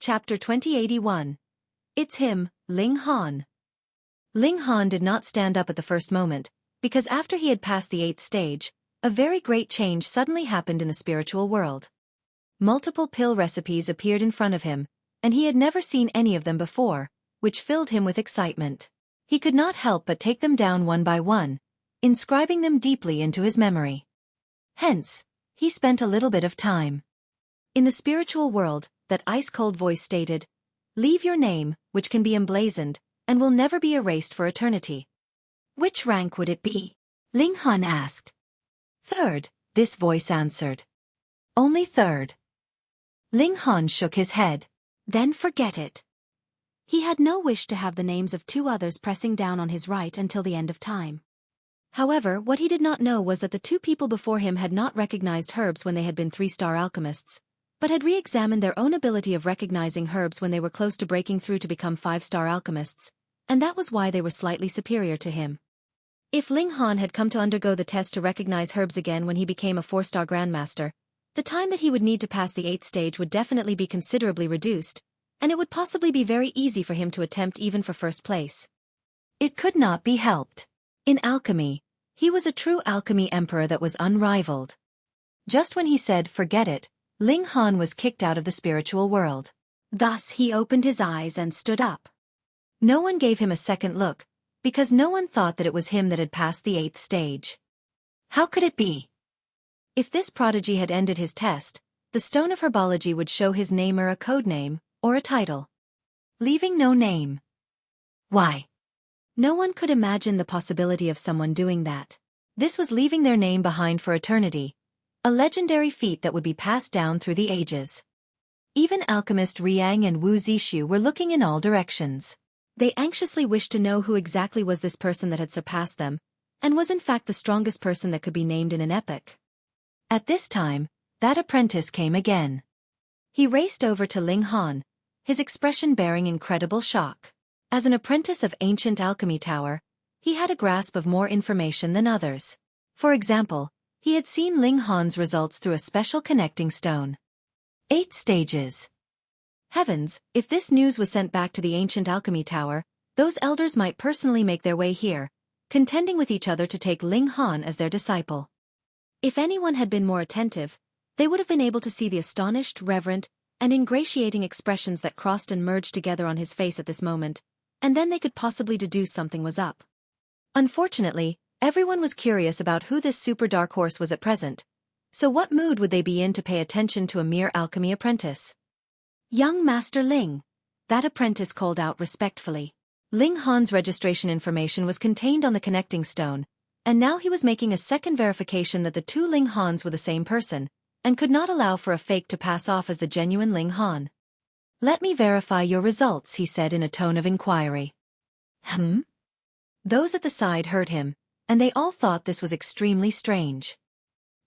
Chapter 2081. It's him, Ling Han. Ling Han did not stand up at the first moment, because after he had passed the 8th stage, a very great change suddenly happened in the spiritual world. Multiple pill recipes appeared in front of him, and he had never seen any of them before, which filled him with excitement. He could not help but take them down one by one, inscribing them deeply into his memory. Hence, he spent a little bit of time. In the spiritual world, that ice-cold voice stated, "Leave your name, which can be emblazoned, and will never be erased for eternity." "Which rank would it be?" Ling Han asked. "Third," this voice answered. "Only third." Ling Han shook his head. "Then forget it." He had no wish to have the names of 2 others pressing down on his right until the end of time. However, what he did not know was that the 2 people before him had not recognized herbs when they had been 3-star alchemists, but had re-examined their own ability of recognizing herbs when they were close to breaking through to become 5-star alchemists, and that was why they were slightly superior to him. If Ling Han had come to undergo the test to recognize herbs again when he became a 4-star grandmaster, the time that he would need to pass the 8th stage would definitely be considerably reduced, and it would possibly be very easy for him to attempt even for first place. It could not be helped. In alchemy, he was a true alchemy emperor that was unrivaled. Just when he said forget it, Ling Han was kicked out of the spiritual world. Thus he opened his eyes and stood up. No one gave him a second look, because no one thought that it was him that had passed the 8th stage. How could it be? If this prodigy had ended his test, the stone of herbology would show his name or a code name, or a title. Leaving no name. Why? No one could imagine the possibility of someone doing that. This was leaving their name behind for eternity, a legendary feat that would be passed down through the ages. Even alchemist Riang and Wu Zixu were looking in all directions. They anxiously wished to know who exactly was this person that had surpassed them, and was in fact the strongest person that could be named in an epoch. At this time, that apprentice came again. He raced over to Ling Han, his expression bearing incredible shock. As an apprentice of ancient alchemy tower, he had a grasp of more information than others. For example, he had seen Ling Han's results through a special connecting stone. 8 stages. Heavens, if this news was sent back to the ancient alchemy tower, those elders might personally make their way here, contending with each other to take Ling Han as their disciple. If anyone had been more attentive, they would have been able to see the astonished, reverent, and ingratiating expressions that crossed and merged together on his face at this moment, and then they could possibly deduce something was up. Unfortunately, everyone was curious about who this super dark horse was at present, so what mood would they be in to pay attention to a mere alchemy apprentice? "Young Master Ling," that apprentice called out respectfully. Ling Han's registration information was contained on the connecting stone, and now he was making a second verification that the 2 Ling Hans were the same person, and could not allow for a fake to pass off as the genuine Ling Han. "Let me verify your results," he said in a tone of inquiry. Those at the side heard him, and they all thought this was extremely strange.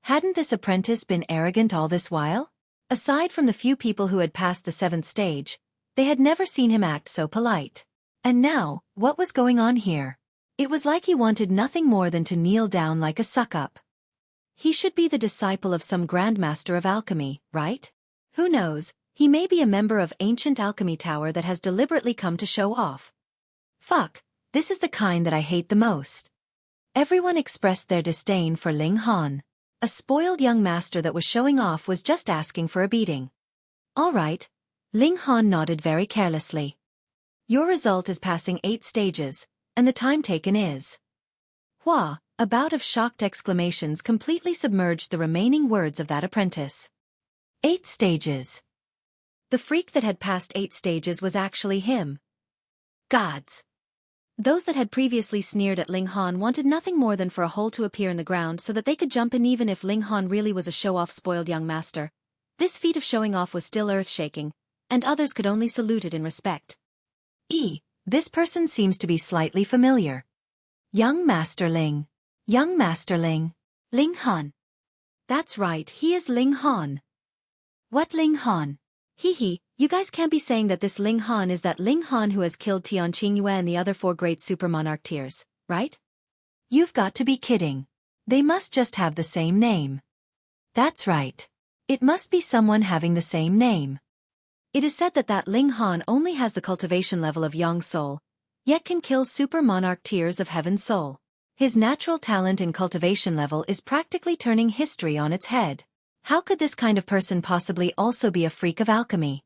Hadn't this apprentice been arrogant all this while? Aside from the few people who had passed the 7th stage, they had never seen him act so polite. And now, what was going on here? It was like he wanted nothing more than to kneel down like a suck-up. He should be the disciple of some grandmaster of alchemy, right? Who knows, he may be a member of ancient alchemy tower that has deliberately come to show off. Fuck, this is the kind that I hate the most. Everyone expressed their disdain for Ling Han. A spoiled young master that was showing off was just asking for a beating. All right. Ling Han nodded very carelessly. Your result is passing 8 stages, and the time taken is... Wah, a bout of shocked exclamations completely submerged the remaining words of that apprentice. 8 stages. The freak that had passed 8 stages was actually him. Gods. Those that had previously sneered at Ling Han wanted nothing more than for a hole to appear in the ground so that they could jump in even if Ling Han really was a show-off spoiled young master. This feat of showing off was still earth-shaking, and others could only salute it in respect. This person seems to be slightly familiar. Young Master Ling. Young Master Ling. Ling Han. That's right, he is Ling Han. What Ling Han? You guys can't be saying that this Ling Han is that Ling Han who has killed Tian Qingyue and the other 4 great super monarch tiers, right? You've got to be kidding. They must just have the same name. That's right. It must be someone having the same name. It is said that Ling Han only has the cultivation level of Yang Soul, yet can kill super monarch tiers of Heaven Soul. His natural talent and cultivation level is practically turning history on its head. How could this kind of person possibly also be a freak of alchemy?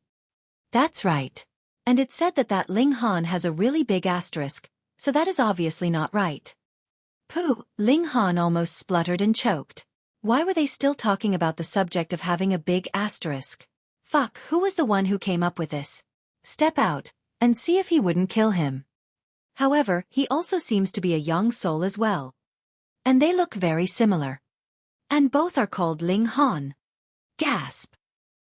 That's right. And it's said that Ling Han has a really big asterisk, so that is obviously not right. Pooh, Ling Han almost spluttered and choked. Why were they still talking about the subject of having a big asterisk? Fuck, who was the one who came up with this? Step out, and see if he wouldn't kill him. However, he also seems to be a young soul as well. And they look very similar. And both are called Ling Han. Gasp!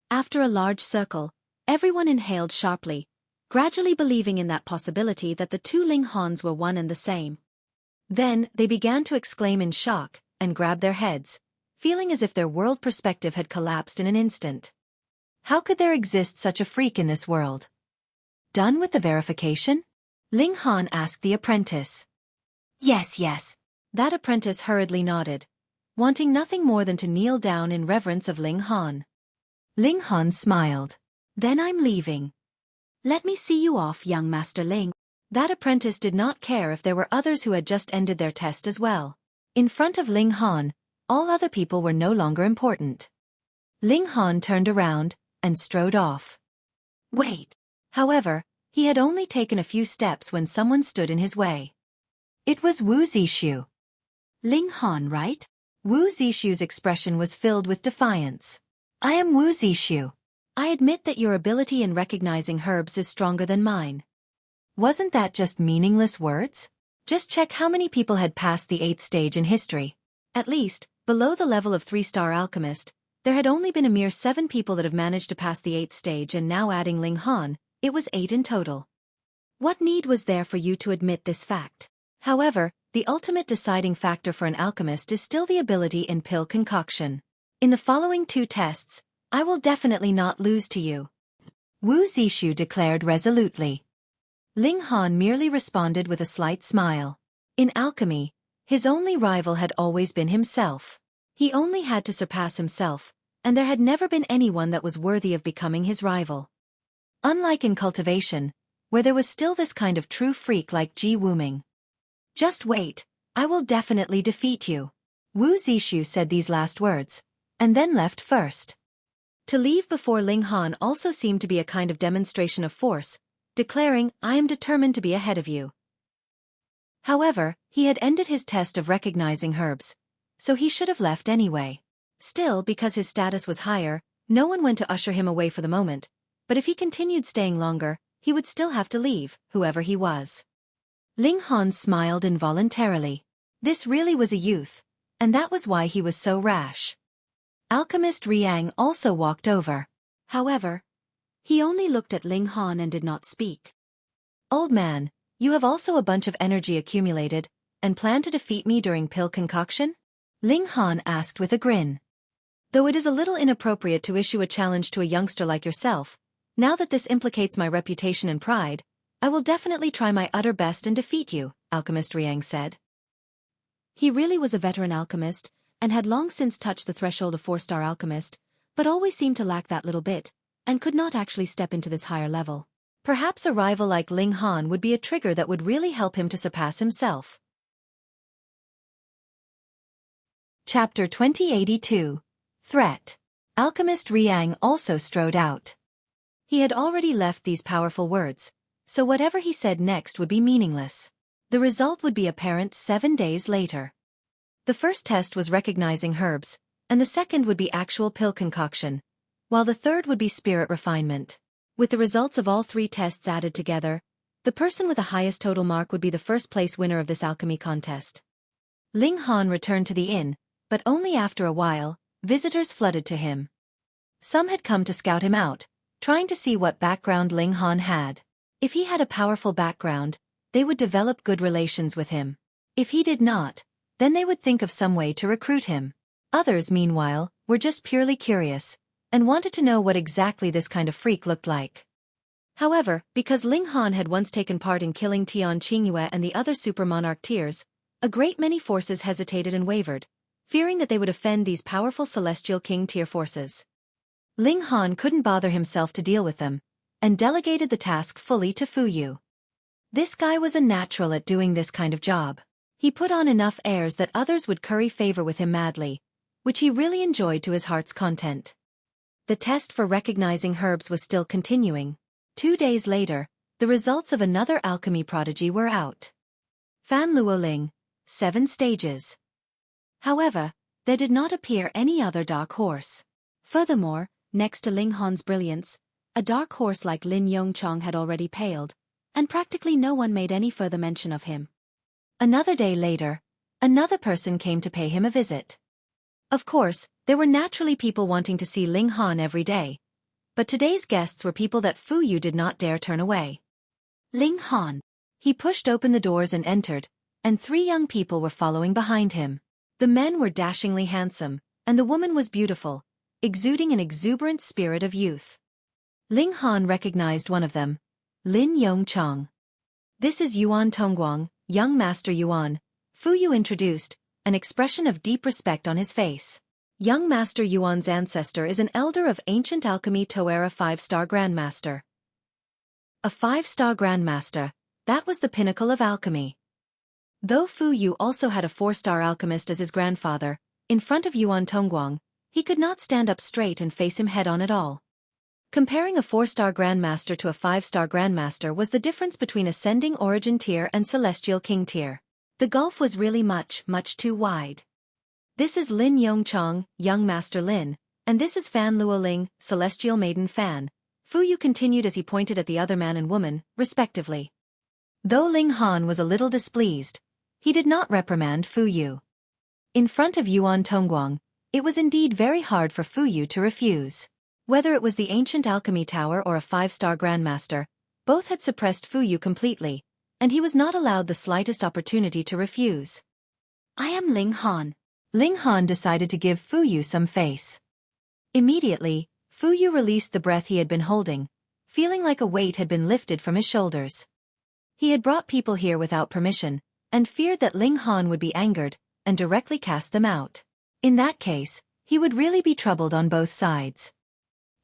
After a large circle, everyone inhaled sharply, gradually believing in that possibility that the two Ling Hans were one and the same. Then, they began to exclaim in shock, and grab their heads, feeling as if their world perspective had collapsed in an instant. How could there exist such a freak in this world? Done with the verification? Ling Han asked the apprentice. Yes. That apprentice hurriedly nodded, wanting nothing more than to kneel down in reverence of Ling Han. Ling Han smiled. Then I'm leaving. Let me see you off, young Master Ling. That apprentice did not care if there were others who had just ended their test as well. In front of Ling Han, all other people were no longer important. Ling Han turned around and strode off. Wait. However, he had only taken a few steps when someone stood in his way. It was Wu Zixu. Ling Han, right? Wu Zixu's expression was filled with defiance. I am Wu Zixu. I admit that your ability in recognizing herbs is stronger than mine. Wasn't that just meaningless words? Just check how many people had passed the 8th stage in history. At least, below the level of 3-star alchemist, there had only been a mere 7 people that have managed to pass the 8th stage, and now adding Ling Han, it was 8 in total. What need was there for you to admit this fact? However, the ultimate deciding factor for an alchemist is still the ability in pill concoction. In the following 2 tests, I will definitely not lose to you, Wu Zixu declared resolutely. Ling Han merely responded with a slight smile. In alchemy, his only rival had always been himself. He only had to surpass himself, and there had never been anyone that was worthy of becoming his rival. Unlike in cultivation, where there was still this kind of true freak like Ji Wuming. Just wait, I will definitely defeat you. Wu Zixu said these last words, and then left first. To leave before Ling Han also seemed to be a kind of demonstration of force, declaring, I am determined to be ahead of you. However, he had ended his test of recognizing herbs, so he should have left anyway. Still, because his status was higher, no one went to usher him away for the moment, but if he continued staying longer, he would still have to leave, whoever he was. Ling Han smiled involuntarily. This really was a youth, and that was why he was so rash. Alchemist Riang also walked over. However, he only looked at Ling Han and did not speak. Old man, you have also a bunch of energy accumulated, and plan to defeat me during pill concoction? Ling Han asked with a grin. Though it is a little inappropriate to issue a challenge to a youngster like yourself, now that this implicates my reputation and pride, I will definitely try my utter best and defeat you, Alchemist Riang said. He really was a veteran alchemist, and had long since touched the threshold of 4-star alchemist, but always seemed to lack that little bit, and could not actually step into this higher level. Perhaps a rival like Ling Han would be a trigger that would really help him to surpass himself. Chapter 2082. Threat. Alchemist Riang also strode out. He had already left these powerful words, so whatever he said next would be meaningless. The result would be apparent 7 days later. The first test was recognizing herbs, and the second would be actual pill concoction, while the third would be spirit refinement. With the results of all 3 tests added together, the person with the highest total mark would be the first-place winner of this alchemy contest. Ling Han returned to the inn, but only after a while, visitors flooded to him. Some had come to scout him out, trying to see what background Ling Han had. If he had a powerful background, they would develop good relations with him. If he did not, then they would think of some way to recruit him. Others, meanwhile, were just purely curious, and wanted to know what exactly this kind of freak looked like. However, because Ling Han had once taken part in killing Tian Qingyue and the other super monarch tiers, a great many forces hesitated and wavered, fearing that they would offend these powerful celestial king tier forces. Ling Han couldn't bother himself to deal with them, and delegated the task fully to Fu Yu. This guy was a natural at doing this kind of job. He put on enough airs that others would curry favor with him madly, which he really enjoyed to his heart's content. The test for recognizing herbs was still continuing. 2 days later, the results of another alchemy prodigy were out. Fan Luo Ling, 7 stages. However, there did not appear any other dark horse. Furthermore, next to Ling Han's brilliance, a dark horse like Lin Yongchong had already paled, and practically no one made any further mention of him. Another day later, another person came to pay him a visit. Of course, there were naturally people wanting to see Ling Han every day, but today's guests were people that Fu Yu did not dare turn away. Ling Han. He pushed open the doors and entered, and 3 young people were following behind him. The men were dashingly handsome, and the woman was beautiful, exuding an exuberant spirit of youth. Ling Han recognized one of them, Lin Yongchong. This is Yuan Tongguang, young Master Yuan, Fu Yu introduced, an expression of deep respect on his face. Young Master Yuan's ancestor is an elder of ancient alchemy Toera 5-star Grandmaster. A 5-star Grandmaster, that was the pinnacle of alchemy. Though Fu Yu also had a 4-star alchemist as his grandfather, in front of Yuan Tongguang, he could not stand up straight and face him head-on at all. Comparing a 4-star Grandmaster to a 5-star Grandmaster was the difference between Ascending Origin Tier and Celestial King Tier. The gulf was really much too wide. This is Lin Yongchong, young Master Lin, and this is Fan Luo Ling, Celestial Maiden Fan, Fu Yu continued as he pointed at the other man and woman, respectively. Though Ling Han was a little displeased, he did not reprimand Fu Yu. In front of Yuan Tongguang, it was indeed very hard for Fu Yu to refuse. Whether it was the ancient alchemy tower or a 5-star Grandmaster, both had suppressed Fu Yu completely, and he was not allowed the slightest opportunity to refuse. I am Ling Han. Ling Han decided to give Fu Yu some face. Immediately, Fu Yu released the breath he had been holding, feeling like a weight had been lifted from his shoulders. He had brought people here without permission, and feared that Ling Han would be angered, and directly cast them out. In that case, he would really be troubled on both sides.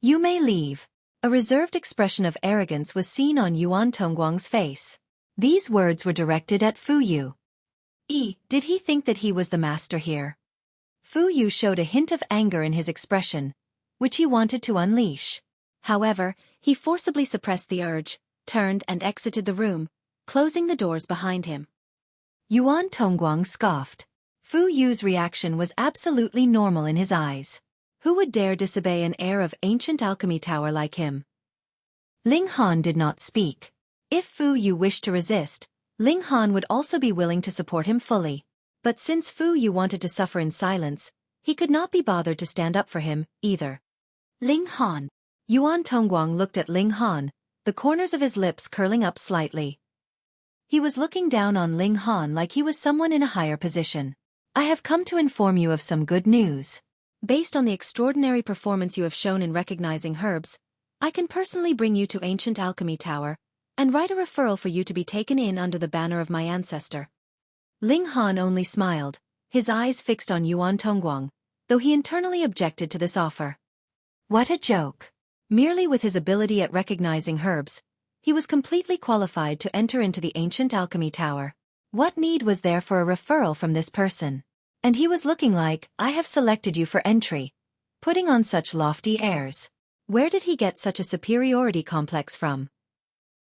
You may leave. A reserved expression of arrogance was seen on Yuan Tongguang's face. These words were directed at Fu Yu. Did he think that he was the master here? Fu Yu showed a hint of anger in his expression, which he wanted to unleash. However, he forcibly suppressed the urge, turned and exited the room, closing the doors behind him. Yuan Tongguang scoffed. Fu Yu's reaction was absolutely normal in his eyes. Who would dare disobey an heir of ancient alchemy tower like him? Ling Han did not speak. If Fu Yu wished to resist, Ling Han would also be willing to support him fully. But since Fu Yu wanted to suffer in silence, he could not be bothered to stand up for him, either. Ling Han. Yuan Tongguang looked at Ling Han, the corners of his lips curling up slightly. He was looking down on Ling Han like he was someone in a higher position. I have come to inform you of some good news. Based on the extraordinary performance you have shown in recognizing herbs, I can personally bring you to Ancient Alchemy Tower, and write a referral for you to be taken in under the banner of my ancestor. Ling Han only smiled, his eyes fixed on Yuan Tongguang, though he internally objected to this offer. What a joke. Merely with his ability at recognizing herbs, he was completely qualified to enter into the Ancient Alchemy Tower. What need was there for a referral from this person? And he was looking like, I have selected you for entry, putting on such lofty airs. Where did he get such a superiority complex from?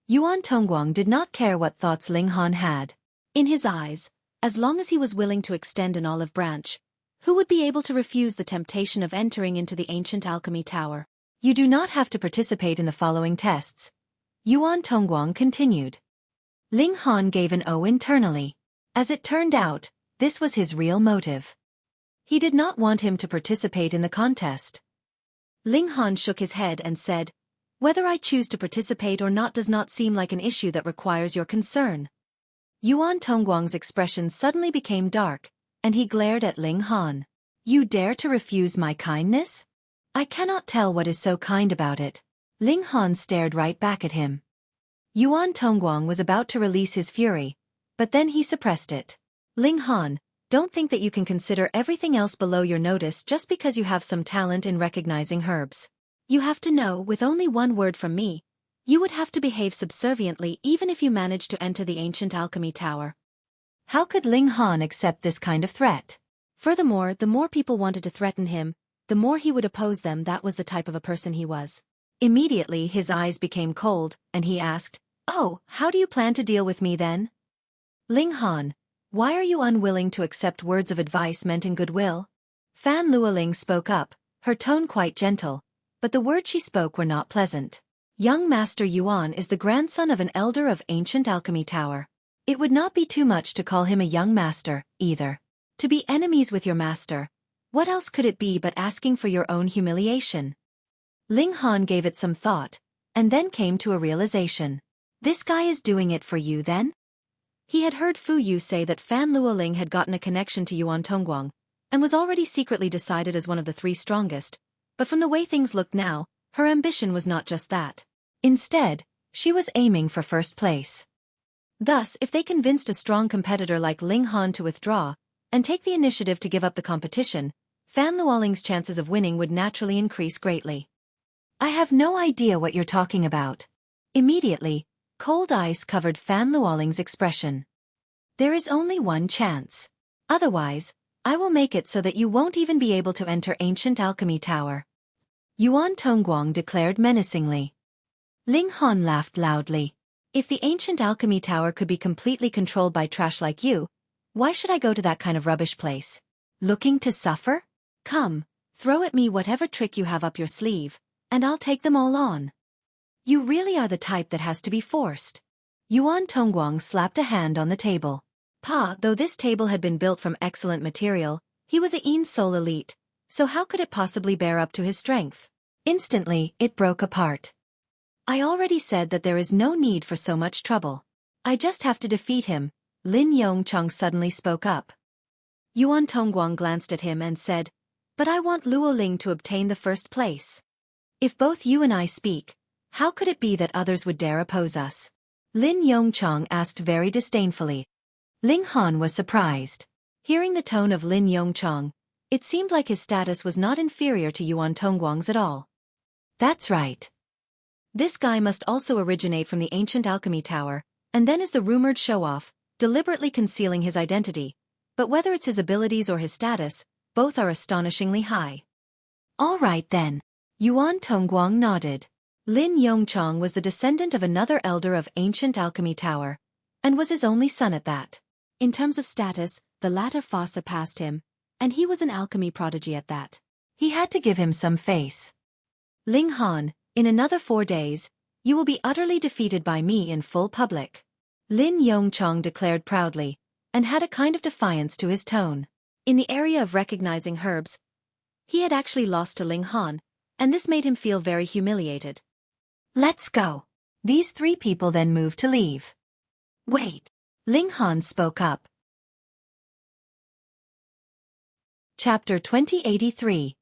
Yuan Tongguang did not care what thoughts Ling Han had. In his eyes, as long as he was willing to extend an olive branch, who would be able to refuse the temptation of entering into the Ancient Alchemy Tower? You do not have to participate in the following tests. Yuan Tongguang continued. Ling Han gave an O internally. As it turned out, this was his real motive. He did not want him to participate in the contest. Ling Han shook his head and said, whether I choose to participate or not does not seem like an issue that requires your concern. Yuan Tongguang's expression suddenly became dark, and he glared at Ling Han. You dare to refuse my kindness? I cannot tell what is so kind about it. Ling Han stared right back at him. Yuan Tongguang was about to release his fury, but then he suppressed it. Ling Han, don't think that you can consider everything else below your notice just because you have some talent in recognizing herbs. You have to know, with only one word from me, You would have to behave subserviently even if you managed to enter the ancient alchemy tower. How could Ling Han accept this kind of threat? Furthermore, the more people wanted to threaten him, the more he would oppose them. That was the type of a person he was. Immediately his eyes became cold, and he asked, "Oh, how do you plan to deal with me then?" "Ling Han, why are you unwilling to accept words of advice meant in goodwill?" Fan Luoling spoke up, her tone quite gentle, but the words she spoke were not pleasant. Young Master Yuan is the grandson of an elder of ancient alchemy tower. It would not be too much to call him a young master, either. To be enemies with your master, what else could it be but asking for your own humiliation? Ling Han gave it some thought, and then came to a realization. This guy is doing it for you then? He had heard Fu Yu say that Fan Luoling had gotten a connection to Yuan Tongguang, and was already secretly decided as one of the three strongest, but from the way things looked now, her ambition was not just that. Instead, she was aiming for first place. Thus, if they convinced a strong competitor like Ling Han to withdraw, and take the initiative to give up the competition, Fan Luoling's chances of winning would naturally increase greatly. "I have no idea what you're talking about." Immediately, cold ice covered Fan Luoling's expression. "There is only one chance. Otherwise, I will make it so that you won't even be able to enter ancient alchemy tower," Yuan Tongguang declared menacingly. Ling Han laughed loudly. "If the ancient alchemy tower could be completely controlled by trash like you, why should I go to that kind of rubbish place? Looking to suffer? Come, throw at me whatever trick you have up your sleeve, and I'll take them all on." "You really are the type that has to be forced." Yuan Tongguang slapped a hand on the table. Though this table had been built from excellent material, he was a Yin Soul elite, so how could it possibly bear up to his strength? Instantly, it broke apart. "I already said that there is no need for so much trouble. I just have to defeat him," Lin Yongchang suddenly spoke up. Yuan Tongguang glanced at him and said, "But I want Luo Ling to obtain the first place. If both you and I speak, how could it be that others would dare oppose us?" Lin Yongchang asked very disdainfully. Ling Han was surprised. Hearing the tone of Lin Yongchang, it seemed like his status was not inferior to Yuan Tongguang's at all. That's right. This guy must also originate from the ancient alchemy tower, and then is the rumored show-off, deliberately concealing his identity, but whether it's his abilities or his status, both are astonishingly high. All right then. Yuan Tongguang nodded. Lin Yongchang was the descendant of another elder of ancient alchemy tower, and was his only son at that. In terms of status, the latter far surpassed him, and he was an alchemy prodigy at that. He had to give him some face. "Ling Han, in another 4 days, you will be utterly defeated by me in full public," Lin Yongchang declared proudly, and had a kind of defiance to his tone. In the area of recognizing herbs, he had actually lost to Ling Han, and this made him feel very humiliated. "Let's go." These three people then moved to leave. "Wait," Ling Han spoke up. Chapter 2083.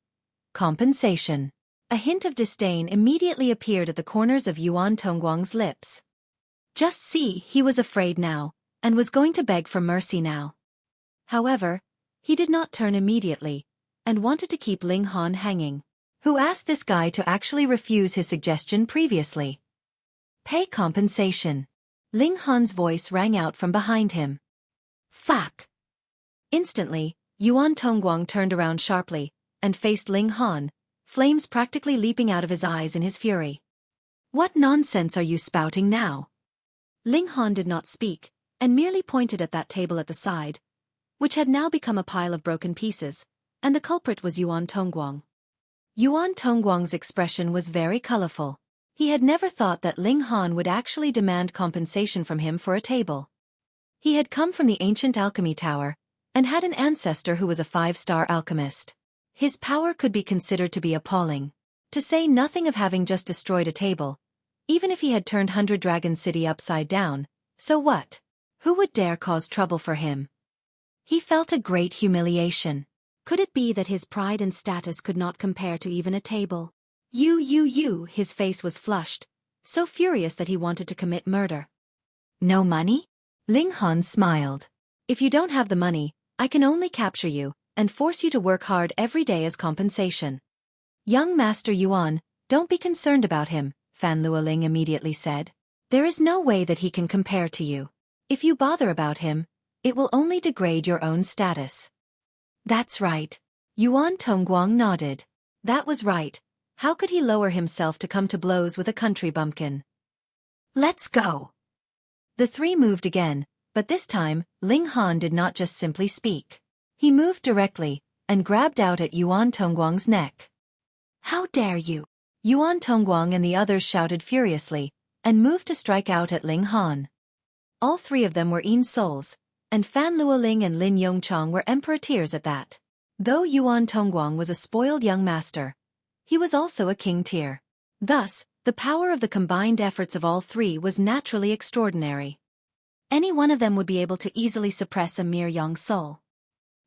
Compensation. A hint of disdain immediately appeared at the corners of Yuan Tongguang's lips. Just see, he was afraid now, and was going to beg for mercy now. However, he did not turn immediately, and wanted to keep Ling Han hanging. Who asked this guy to actually refuse his suggestion previously? Pay compensation. Ling Han's voice rang out from behind him. Fuck! Instantly, Yuan Tongguang turned around sharply, and faced Ling Han, flames practically leaping out of his eyes in his fury. "What nonsense are you spouting now?" Ling Han did not speak, and merely pointed at that table at the side, which had now become a pile of broken pieces, and the culprit was Yuan Tongguang. Yuan Tongguang's expression was very colorful. He had never thought that Ling Han would actually demand compensation from him for a table. He had come from the ancient alchemy tower, and had an ancestor who was a 5-star alchemist. His power could be considered to be appalling. To say nothing of having just destroyed a table. Even if he had turned 100 Dragon City upside down, so what? Who would dare cause trouble for him? He felt a great humiliation. Could it be that his pride and status could not compare to even a table? You, his face was flushed, so furious that he wanted to commit murder. No money? Ling Han smiled. If you don't have the money, I can only capture you, and force you to work hard every day as compensation. Young Master Yuan, don't be concerned about him, Fan Luoling immediately said. There is no way that he can compare to you. If you bother about him, it will only degrade your own status. That's right. Yuan Tongguang nodded. That was right. How could he lower himself to come to blows with a country bumpkin? Let's go. The three moved again, but this time, Ling Han did not just simply speak. He moved directly, and grabbed out at Yuan Tongguang's neck. How dare you! Yuan Tongguang and the others shouted furiously, and moved to strike out at Ling Han. All three of them were Yin souls, and Fan Luoling and Lin Yongchang were emperor-tiers at that. Though Yuan Tongguang was a spoiled young master, he was also a king-tier. Thus, the power of the combined efforts of all three was naturally extraordinary. Any one of them would be able to easily suppress a mere young soul.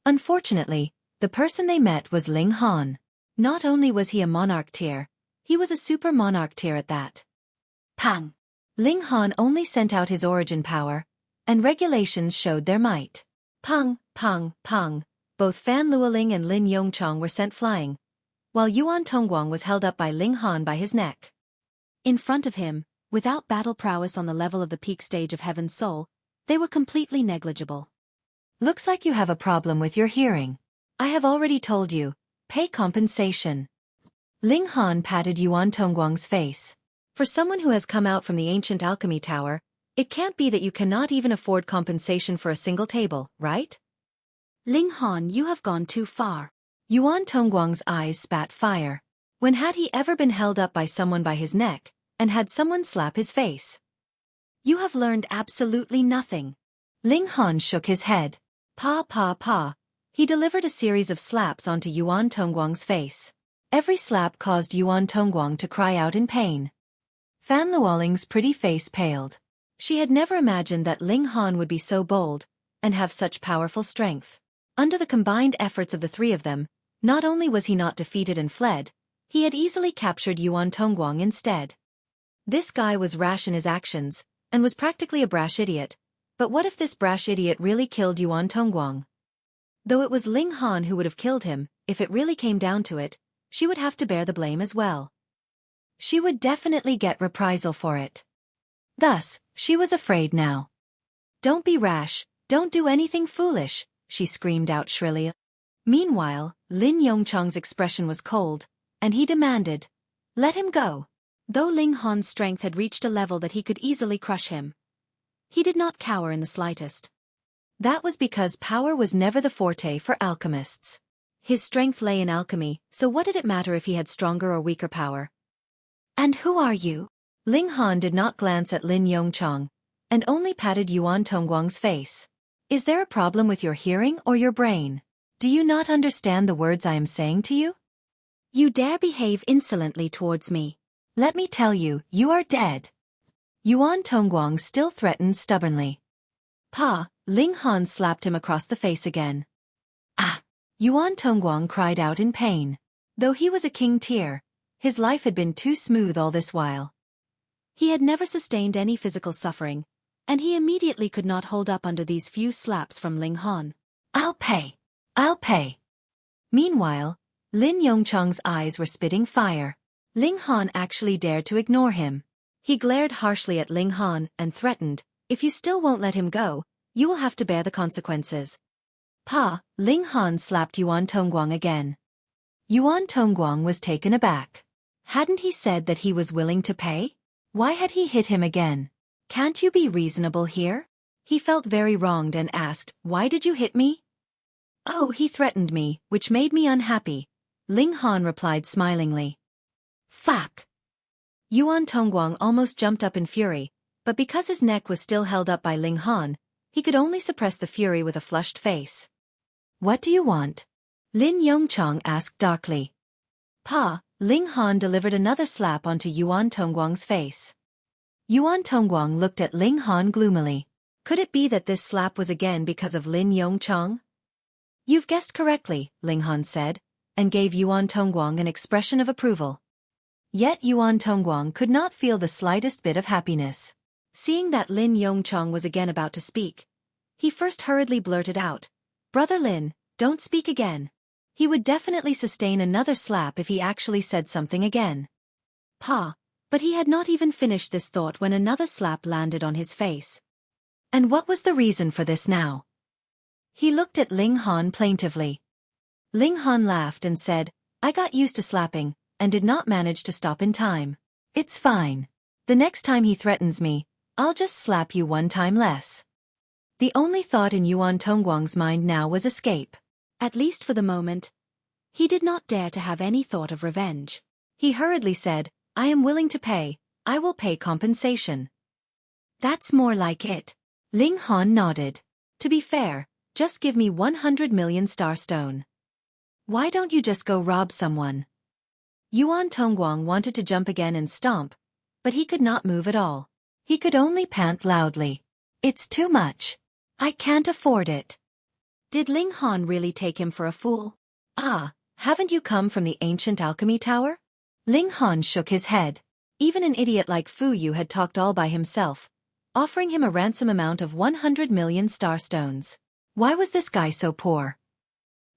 Unfortunately, the person they met was Ling Han. Not only was he a monarch tier, he was a super monarch tier at that. Pang! Ling Han only sent out his origin power, and regulations showed their might. Pang, pang, pang, both Fan Luoling and Lin Yongchang were sent flying, while Yuan Tongguang was held up by Ling Han by his neck. In front of him, without battle prowess on the level of the peak stage of Heaven's Soul, they were completely negligible. Looks like you have a problem with your hearing. I have already told you, pay compensation. Ling Han patted Yuan Tongguang's face. For someone who has come out from the ancient alchemy tower, it can't be that you cannot even afford compensation for a single table, right? Ling Han, you have gone too far. Yuan Tongguang's eyes spat fire. When had he ever been held up by someone by his neck, and had someone slap his face? You have learned absolutely nothing. Ling Han shook his head. Pa pa pa. He delivered a series of slaps onto Yuan Tongguang's face. Every slap caused Yuan Tongguang to cry out in pain. Fan Luoling's pretty face paled. She had never imagined that Ling Han would be so bold, and have such powerful strength. Under the combined efforts of the three of them, not only was he not defeated and fled, he had easily captured Yuan Tongguang instead. This guy was rash in his actions, and was practically a brash idiot, but what if this brash idiot really killed Yuan Tongguang? Though it was Ling Han who would have killed him, if it really came down to it, she would have to bear the blame as well. She would definitely get reprisal for it. Thus, she was afraid now. Don't be rash, don't do anything foolish, she screamed out shrilly. Meanwhile, Lin Yongchang's expression was cold, and he demanded, let him go. Though Ling Han's strength had reached a level that he could easily crush him, he did not cower in the slightest. That was because power was never the forte for alchemists. His strength lay in alchemy, so what did it matter if he had stronger or weaker power? And who are you? Ling Han did not glance at Lin Yongchang, and only patted Yuan Tongguang's face. Is there a problem with your hearing or your brain? Do you not understand the words I am saying to you? You dare behave insolently towards me. Let me tell you, you are dead. Yuan Tongguang still threatened stubbornly. Pa, Ling Han slapped him across the face again. Ah! Yuan Tongguang cried out in pain. Though he was a king tier, his life had been too smooth all this while. He had never sustained any physical suffering, and he immediately could not hold up under these few slaps from Ling Han. I'll pay. I'll pay. Meanwhile, Lin Yongchang's eyes were spitting fire. Ling Han actually dared to ignore him. He glared harshly at Ling Han and threatened, if you still won't let him go, you will have to bear the consequences. Pa, Ling Han slapped Yuan Tongguang again. Yuan Tongguang was taken aback. Hadn't he said that he was willing to pay? Why had he hit him again? Can't you be reasonable here? He felt very wronged and asked, why did you hit me? Oh, he threatened me, which made me unhappy. Ling Han replied smilingly. Fuck! Yuan Tongguang almost jumped up in fury, but because his neck was still held up by Ling Han, he could only suppress the fury with a flushed face. What do you want? Lin Yongchang asked darkly. Pa, Ling Han delivered another slap onto Yuan Tongguang's face. Yuan Tongguang looked at Ling Han gloomily. Could it be that this slap was again because of Lin Yongchang? You've guessed correctly, Ling Han said, and gave Yuan Tongguang an expression of approval. Yet Yuan Tongguang could not feel the slightest bit of happiness. Seeing that Lin Yongchang was again about to speak, he first hurriedly blurted out, Brother Lin, don't speak again. He would definitely sustain another slap if he actually said something again. Pa, But he had not even finished this thought when another slap landed on his face. And what was the reason for this now? He looked at Ling Han plaintively. Ling Han laughed and said, I got used to slapping, and did not manage to stop in time. It's fine. The next time he threatens me, I'll just slap you one time less. The only thought in Yuan Tongguang's mind now was escape. At least for the moment. He did not dare to have any thought of revenge. He hurriedly said, I am willing to pay, I will pay compensation. That's more like it. Ling Han nodded. To be fair, just give me 100 million starstone. Why don't you just go rob someone? Yuan Tongguang wanted to jump again and stomp, but he could not move at all. He could only pant loudly. It's too much. I can't afford it. Did Ling Han really take him for a fool? Ah, haven't you come from the ancient alchemy tower? Ling Han shook his head. Even an idiot like Fu Yu had talked all by himself, offering him a ransom amount of 100 million starstones. Why was this guy so poor?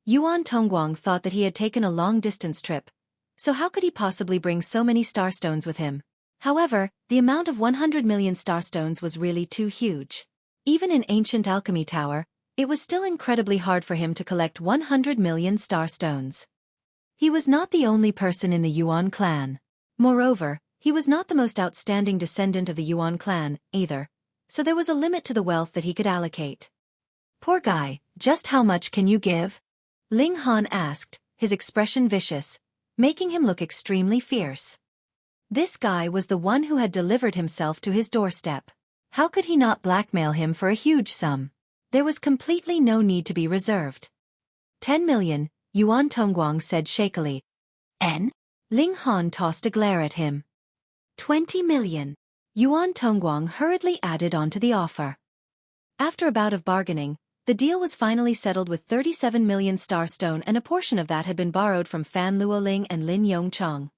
Yuan Tongguang thought that he had taken a long-distance trip, so how could he possibly bring so many starstones with him? However, the amount of 100 million starstones was really too huge. Even in ancient alchemy tower, it was still incredibly hard for him to collect 100 million starstones. He was not the only person in the Yuan clan. Moreover, he was not the most outstanding descendant of the Yuan clan, either, so there was a limit to the wealth that he could allocate. Poor guy, just how much can you give? Ling Han asked, his expression vicious, making him look extremely fierce. This guy was the one who had delivered himself to his doorstep. How could he not blackmail him for a huge sum? There was completely no need to be reserved. 10 million, Yuan Tongguang said shakily. N? Ling Han tossed a glare at him. 20 million. Yuan Tongguang hurriedly added on to the offer. After a bout of bargaining, the deal was finally settled with 37 million starstone, and a portion of that had been borrowed from Fan Luoling and Lin Yongchong.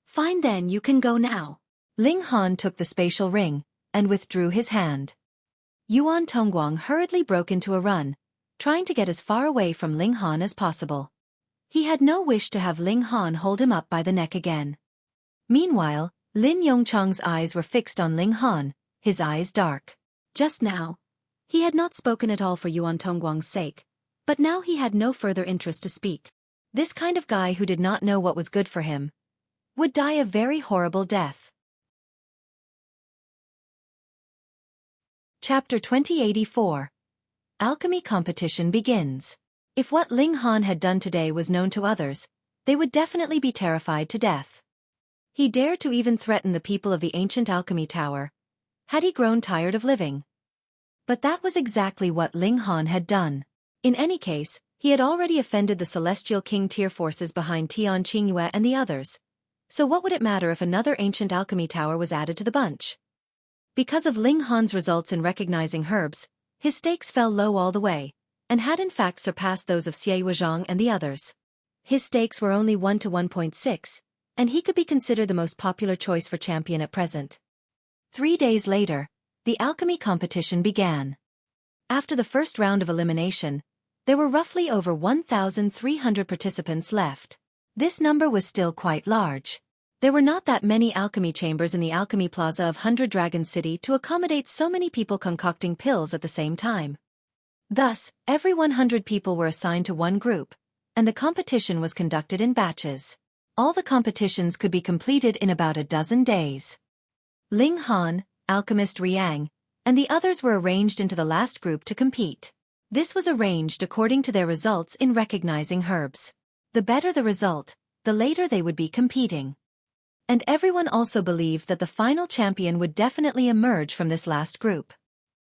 Fine then, you can go now. Ling Han took the spatial ring, and withdrew his hand. Yuan Tongguang hurriedly broke into a run, trying to get as far away from Ling Han as possible. He had no wish to have Ling Han hold him up by the neck again. Meanwhile, Lin Yongchong's eyes were fixed on Ling Han, his eyes dark. Just now, he had not spoken at all for Yuan Tongguang's sake, but now he had no further interest to speak. This kind of guy who did not know what was good for him would die a very horrible death. Chapter 2084. Alchemy competition begins. If what Ling Han had done today was known to others, they would definitely be terrified to death. He dared to even threaten the people of the ancient alchemy tower. Had he grown tired of living? But that was exactly what Ling Han had done. In any case, he had already offended the Celestial King tier forces behind Tian Qingyue and the others. So what would it matter if another ancient alchemy tower was added to the bunch? Because of Ling Han's results in recognizing herbs, his stakes fell low all the way, and had in fact surpassed those of Xie Wuzhong and the others. His stakes were only 1 to 1.6, and he could be considered the most popular choice for champion at present. 3 days later, the alchemy competition began. After the first round of elimination, there were roughly over 1,300 participants left. This number was still quite large. There were not that many alchemy chambers in the alchemy plaza of 100 Dragon City to accommodate so many people concocting pills at the same time. Thus, every 100 people were assigned to one group, and the competition was conducted in batches. All the competitions could be completed in about a dozen days. Ling Han, Alchemist Riang, and the others were arranged into the last group to compete. This was arranged according to their results in recognizing herbs. The better the result, the later they would be competing. And everyone also believed that the final champion would definitely emerge from this last group.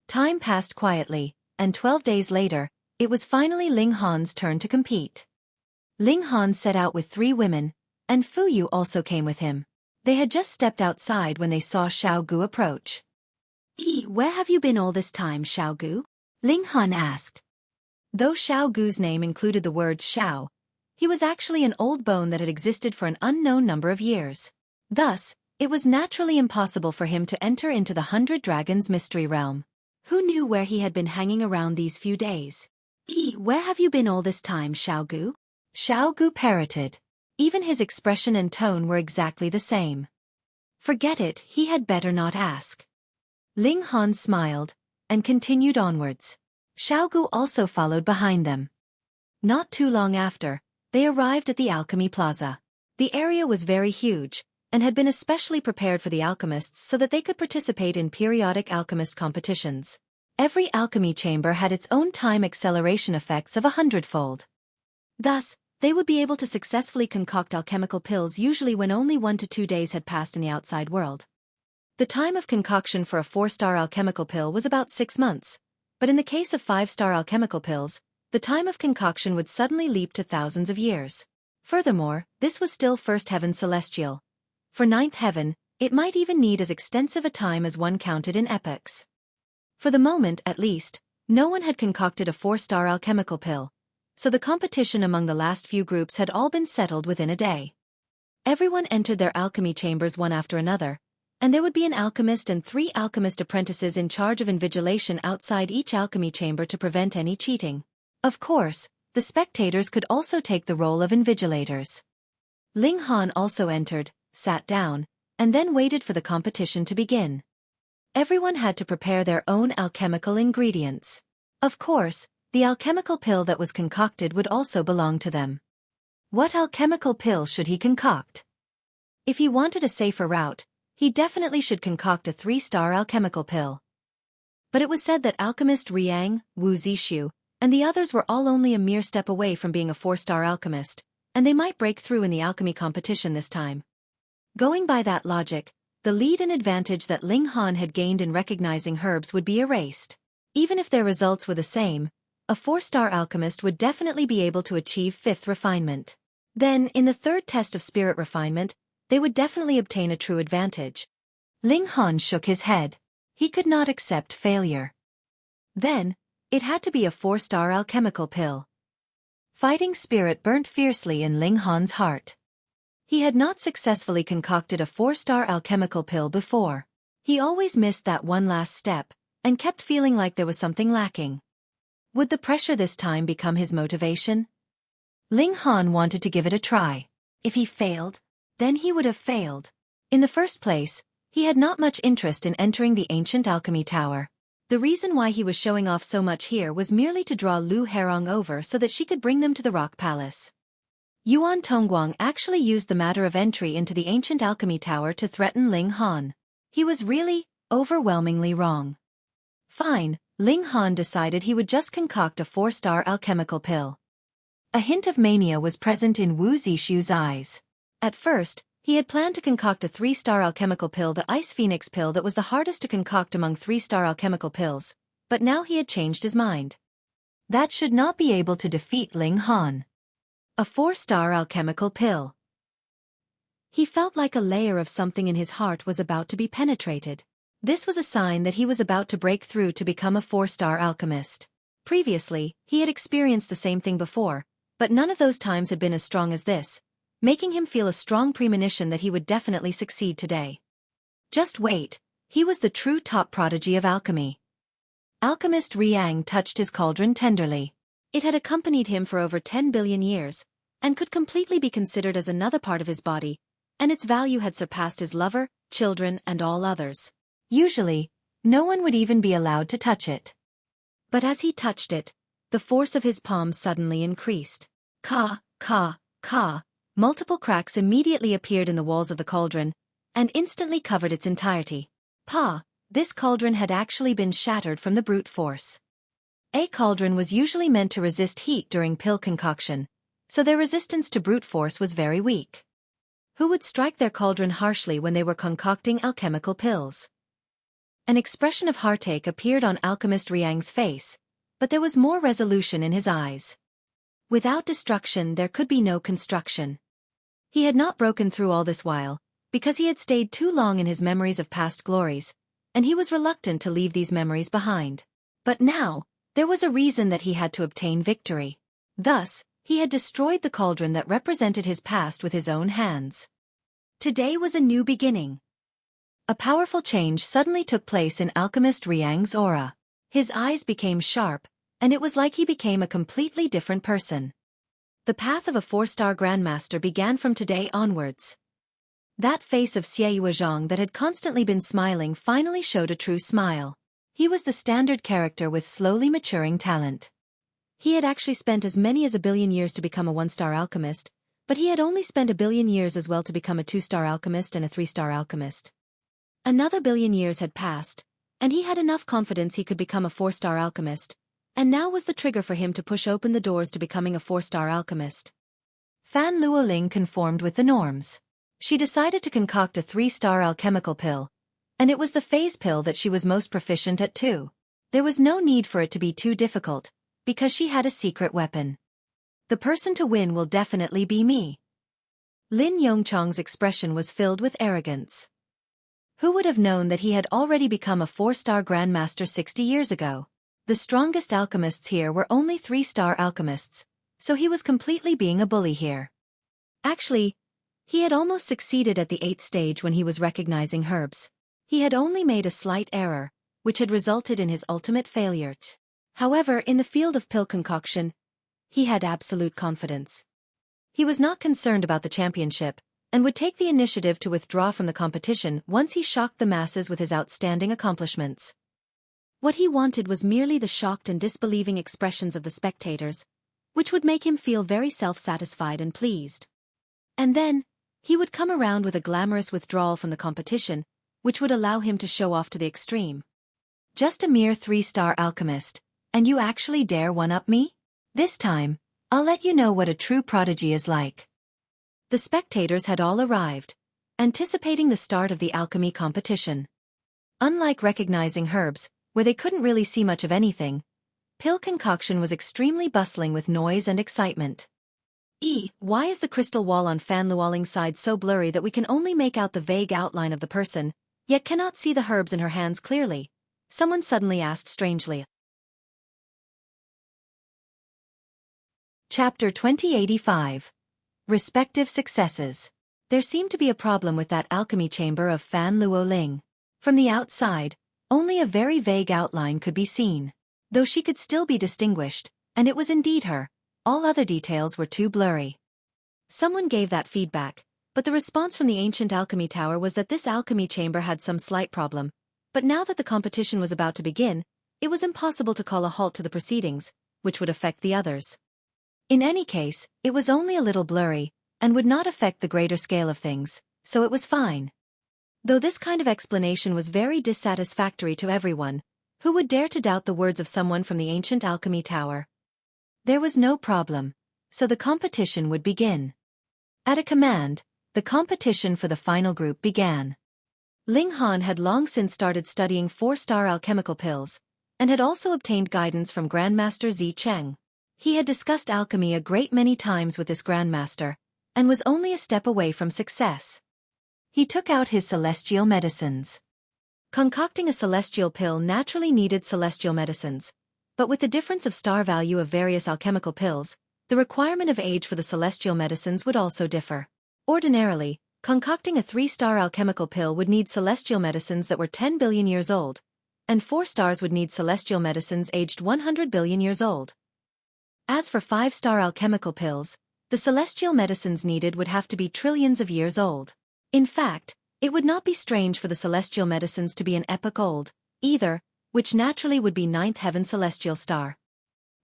Time passed quietly, and 12 days later, it was finally Ling Han's turn to compete. Ling Han set out with 3 women, and Fu Yu also came with him. They had just stepped outside when they saw Xiao Gu approach. Where have you been all this time, Xiao Gu? Ling Han asked. Though Xiao Gu's name included the word Xiao, he was actually an old bone that had existed for an unknown number of years. Thus, it was naturally impossible for him to enter into the 100 Dragons mystery realm. Who knew where he had been hanging around these few days? Where have you been all this time, Xiao Gu? Xiao Gu parroted. Even his expression and tone were exactly the same. Forget it, he had better not ask. Ling Han smiled, and continued onwards. Xiao Gu also followed behind them. Not too long after, they arrived at the Alchemy Plaza. The area was very huge, and had been especially prepared for the alchemists so that they could participate in periodic alchemist competitions. Every alchemy chamber had its own time acceleration effects of 100-fold. Thus, they would be able to successfully concoct alchemical pills usually when only 1 to 2 days had passed in the outside world. The time of concoction for a 4-star alchemical pill was about 6 months, but in the case of 5-star alchemical pills, the time of concoction would suddenly leap to thousands of years. Furthermore, this was still first heaven celestial. For 9th heaven, it might even need as extensive a time as one counted in epochs. For the moment, at least, no one had concocted a 4-star alchemical pill, so the competition among the last few groups had all been settled within a day. Everyone entered their alchemy chambers one after another, and there would be an alchemist and 3 alchemist apprentices in charge of invigilation outside each alchemy chamber to prevent any cheating. Of course, the spectators could also take the role of invigilators. Ling Han also entered, sat down, and then waited for the competition to begin. Everyone had to prepare their own alchemical ingredients. Of course, the alchemical pill that was concocted would also belong to them. What alchemical pill should he concoct? If he wanted a safer route, he definitely should concoct a 3-star alchemical pill. But it was said that alchemist Riang, Wu Zishu, and the others were all only a mere step away from being a 4-star alchemist, and they might break through in the alchemy competition this time. Going by that logic, the lead and advantage that Ling Han had gained in recognizing herbs would be erased. Even if their results were the same, a 4-star alchemist would definitely be able to achieve 5th refinement. Then, in the 3rd test of spirit refinement, they would definitely obtain a true advantage. Ling Han shook his head. He could not accept failure. Then, it had to be a 4-star alchemical pill. Fighting spirit burnt fiercely in Ling Han's heart. He had not successfully concocted a 4-star alchemical pill before. He always missed that one last step, and kept feeling like there was something lacking. Would the pressure this time become his motivation? Ling Han wanted to give it a try. If he failed, then he would have failed. In the first place, he had not much interest in entering the ancient alchemy tower. The reason why he was showing off so much here was merely to draw Lu Hairong over so that she could bring them to the Rock Palace. Yuan Tongguang actually used the matter of entry into the ancient alchemy tower to threaten Ling Han. He was really, overwhelmingly wrong. Fine, Ling Han decided he would just concoct a 4-star alchemical pill. A hint of mania was present in Wu Zishu's eyes. At first, he had planned to concoct a 3-star alchemical pill, the Ice Phoenix pill that was the hardest to concoct among 3-star alchemical pills, but now he had changed his mind. That should not be able to defeat Ling Han. A 4-star alchemical pill. He felt like a layer of something in his heart was about to be penetrated. This was a sign that he was about to break through to become a 4-star alchemist. Previously, he had experienced the same thing before, but none of those times had been as strong as this, making him feel a strong premonition that he would definitely succeed today. Just wait, he was the true top prodigy of alchemy. Alchemist Riang touched his cauldron tenderly. It had accompanied him for over 10 billion years, and could completely be considered as another part of his body, and its value had surpassed his lover, children, and all others. Usually, no one would even be allowed to touch it. But as he touched it, the force of his palm suddenly increased. Ka, ka, ka. Multiple cracks immediately appeared in the walls of the cauldron, and instantly covered its entirety. This cauldron had actually been shattered from the brute force. A cauldron was usually meant to resist heat during pill concoction, so their resistance to brute force was very weak. Who would strike their cauldron harshly when they were concocting alchemical pills? An expression of heartache appeared on Alchemist Riang's face, but there was more resolution in his eyes. Without destruction there could be no construction. He had not broken through all this while, because he had stayed too long in his memories of past glories, and he was reluctant to leave these memories behind. But now, there was a reason that he had to obtain victory. Thus, he had destroyed the cauldron that represented his past with his own hands. Today was a new beginning. A powerful change suddenly took place in Alchemist Riang's aura. His eyes became sharp, and it was like he became a completely different person. The path of a 4-star Grandmaster began from today onwards. That face of Xueqi that had constantly been smiling finally showed a true smile. He was the standard character with slowly maturing talent. He had actually spent as many as 1,000,000,000 years to become a 1-star alchemist, but he had only spent 1,000,000,000 years as well to become a 2-star alchemist and a 3-star alchemist. Another 1,000,000,000 years had passed, and he had enough confidence he could become a 4-star alchemist, and now was the trigger for him to push open the doors to becoming a 4-star alchemist. Fan Luoling conformed with the norms. She decided to concoct a 3-star alchemical pill, and it was the phase pill that she was most proficient at too. There was no need for it to be too difficult, because she had a secret weapon. The person to win will definitely be me. Lin Yongchang's expression was filled with arrogance. Who would have known that he had already become a 4-star grandmaster 60 years ago? The strongest alchemists here were only 3-star alchemists, so he was completely being a bully here. Actually, he had almost succeeded at the 8th stage when he was recognizing herbs. He had only made a slight error, which had resulted in his ultimate failure. However, in the field of pill concoction, he had absolute confidence. He was not concerned about the championship, and would take the initiative to withdraw from the competition once he shocked the masses with his outstanding accomplishments. What he wanted was merely the shocked and disbelieving expressions of the spectators, which would make him feel very self-satisfied and pleased. And then, he would come around with a glamorous withdrawal from the competition, which would allow him to show off to the extreme. Just a mere 3-star alchemist, and you actually dare one-up me? This time, I'll let you know what a true prodigy is like. The spectators had all arrived, anticipating the start of the alchemy competition. Unlike recognizing herbs, where they couldn't really see much of anything, pill concoction was extremely bustling with noise and excitement. Why is the crystal wall on Fan Luoling's side so blurry that we can only make out the vague outline of the person, yet cannot see the herbs in her hands clearly? Someone suddenly asked strangely. Chapter 2085. Respective Successes. There seemed to be a problem with that alchemy chamber of Fan Luoling. From the outside, only a very vague outline could be seen. Though she could still be distinguished, and it was indeed her, all other details were too blurry. Someone gave that feedback, but the response from the ancient alchemy tower was that this alchemy chamber had some slight problem, but now that the competition was about to begin, it was impossible to call a halt to the proceedings, which would affect the others. In any case, it was only a little blurry, and would not affect the greater scale of things, so it was fine. Though this kind of explanation was very dissatisfactory to everyone, who would dare to doubt the words of someone from the ancient alchemy tower? There was no problem, so the competition would begin. At a command, the competition for the final group began. Ling Han had long since started studying 4-star alchemical pills, and had also obtained guidance from Grandmaster Zi Cheng. He had discussed alchemy a great many times with this Grandmaster, and was only a step away from success. He took out his celestial medicines. Concocting a celestial pill naturally needed celestial medicines, but with the difference of star value of various alchemical pills, the requirement of age for the celestial medicines would also differ. Ordinarily, concocting a 3-star alchemical pill would need celestial medicines that were 10 billion years old, and 4 stars would need celestial medicines aged 100 billion years old. As for 5-star alchemical pills, the celestial medicines needed would have to be trillions of years old. In fact, it would not be strange for the celestial medicines to be an epoch old, either, which naturally would be 9th heaven celestial star.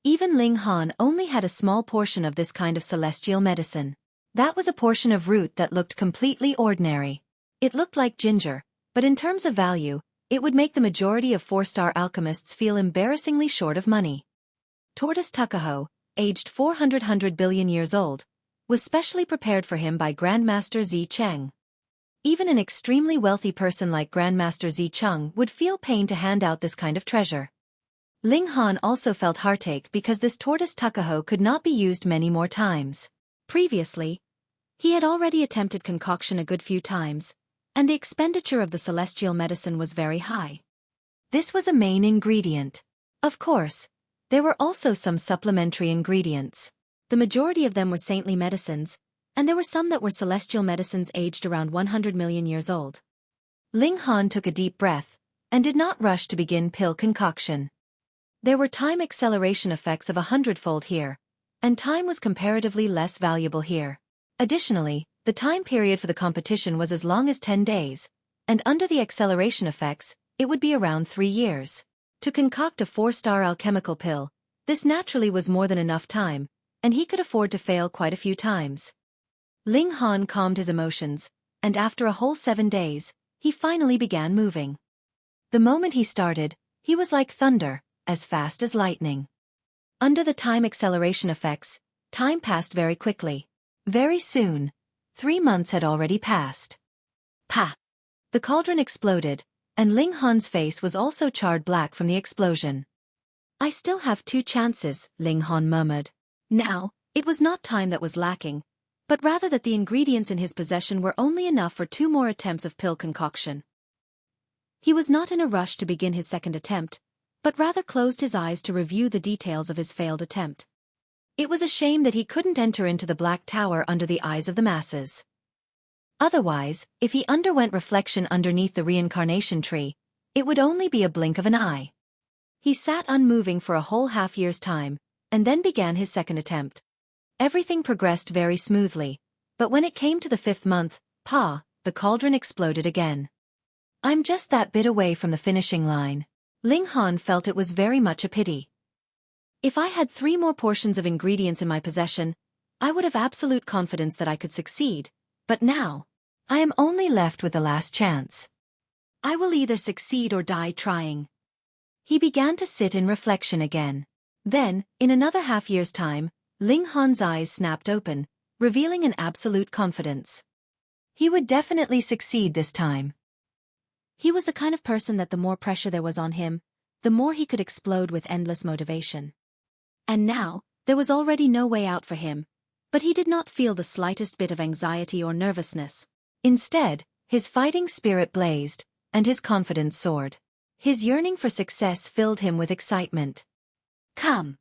Even Ling Han only had a small portion of this kind of celestial medicine. That was a portion of root that looked completely ordinary. It looked like ginger, but in terms of value, it would make the majority of 4-star alchemists feel embarrassingly short of money. Tortoise Tuckahoe, aged 400 billion years old, was specially prepared for him by Grandmaster Zi Cheng. Even an extremely wealthy person like Grandmaster Zi Cheng would feel pain to hand out this kind of treasure. Ling Han also felt heartache because this Tortoise Tuckahoe could not be used many more times. Previously, he had already attempted concoction a good few times, and the expenditure of the celestial medicine was very high. This was a main ingredient. Of course, there were also some supplementary ingredients. The majority of them were saintly medicines, and there were some that were celestial medicines aged around 100 million years old. Ling Han took a deep breath, and did not rush to begin pill concoction. There were time acceleration effects of 100-fold here, and time was comparatively less valuable here. Additionally, The time period for the competition was as long as 10 days, and under the acceleration effects, it would be around 3 years. To concoct a 4-star alchemical pill, this naturally was more than enough time, and he could afford to fail quite a few times. Ling Han calmed his emotions, and after a whole 7 days, he finally began moving. The moment he started, he was like thunder, as fast as lightning. Under the time acceleration effects, time passed very quickly. Very soon, 3 months had already passed. Pa! The cauldron exploded, and Ling Han's face was also charred black from the explosion. I still have 2 chances, Ling Han murmured. Now, it was not time that was lacking, but rather that the ingredients in his possession were only enough for 2 more attempts of pill concoction. He was not in a rush to begin his second attempt, but rather closed his eyes to review the details of his failed attempt. It was a shame that he couldn't enter into the Black Tower under the eyes of the masses. Otherwise, if he underwent reflection underneath the reincarnation tree, it would only be a blink of an eye. He sat unmoving for a whole half-year's time, and then began his second attempt. Everything progressed very smoothly, but when it came to the 5th month, the cauldron exploded again. I'm just that bit away from the finishing line. Ling Han felt it was very much a pity. If I had 3 more portions of ingredients in my possession, I would have absolute confidence that I could succeed, but now, I am only left with the last chance. I will either succeed or die trying. He began to sit in reflection again. Then, in another half-year's time, Ling Han's eyes snapped open, revealing an absolute confidence. He would definitely succeed this time. He was the kind of person that the more pressure there was on him, the more he could explode with endless motivation. And now, there was already no way out for him, but he did not feel the slightest bit of anxiety or nervousness. Instead, his fighting spirit blazed, and his confidence soared. His yearning for success filled him with excitement. Come!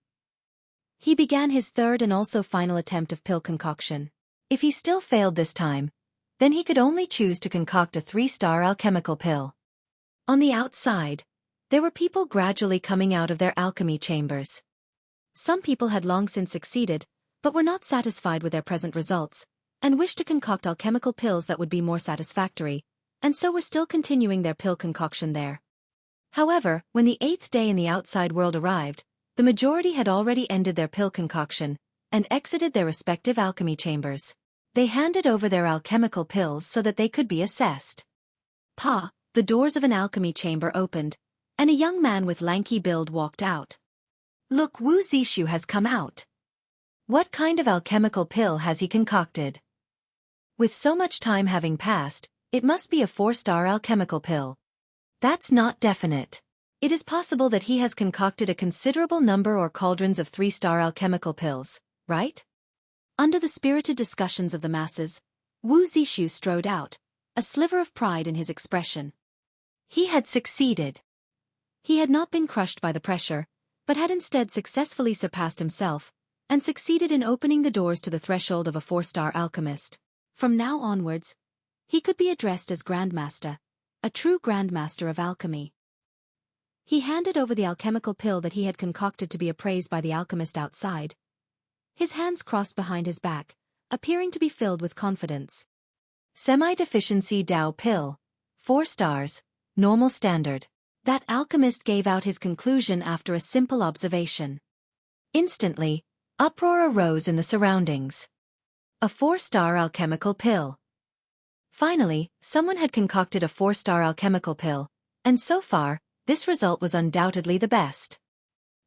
He began his third and also final attempt of pill concoction. If he still failed this time, then he could only choose to concoct a 3-star alchemical pill. On the outside, there were people gradually coming out of their alchemy chambers. Some people had long since succeeded, but were not satisfied with their present results, and wished to concoct alchemical pills that would be more satisfactory, and so were still continuing their pill concoction there. However, when the 8th day in the outside world arrived, the majority had already ended their pill concoction, and exited their respective alchemy chambers. They handed over their alchemical pills so that they could be assessed. The doors of an alchemy chamber opened, and a young man with lanky build walked out. Look, Wu Zixu has come out. What kind of alchemical pill has he concocted? With so much time having passed, it must be a 4-star alchemical pill. That's not definite. It is possible that he has concocted a considerable number or cauldrons of 3-star alchemical pills, right? Under the spirited discussions of the masses, Wu Zixu strode out, a sliver of pride in his expression. He had succeeded. He had not been crushed by the pressure, but had instead successfully surpassed himself, and succeeded in opening the doors to the threshold of a 4-star alchemist. From now onwards, he could be addressed as Grandmaster, a true Grandmaster of alchemy. He handed over the alchemical pill that he had concocted to be appraised by the alchemist outside. His hands crossed behind his back, appearing to be filled with confidence. Semi-deficiency Dao pill, 4 stars, normal standard. That alchemist gave out his conclusion after a simple observation. Instantly, uproar arose in the surroundings. A 4-star alchemical pill. Finally, someone had concocted a 4-star alchemical pill, and so far, this result was undoubtedly the best.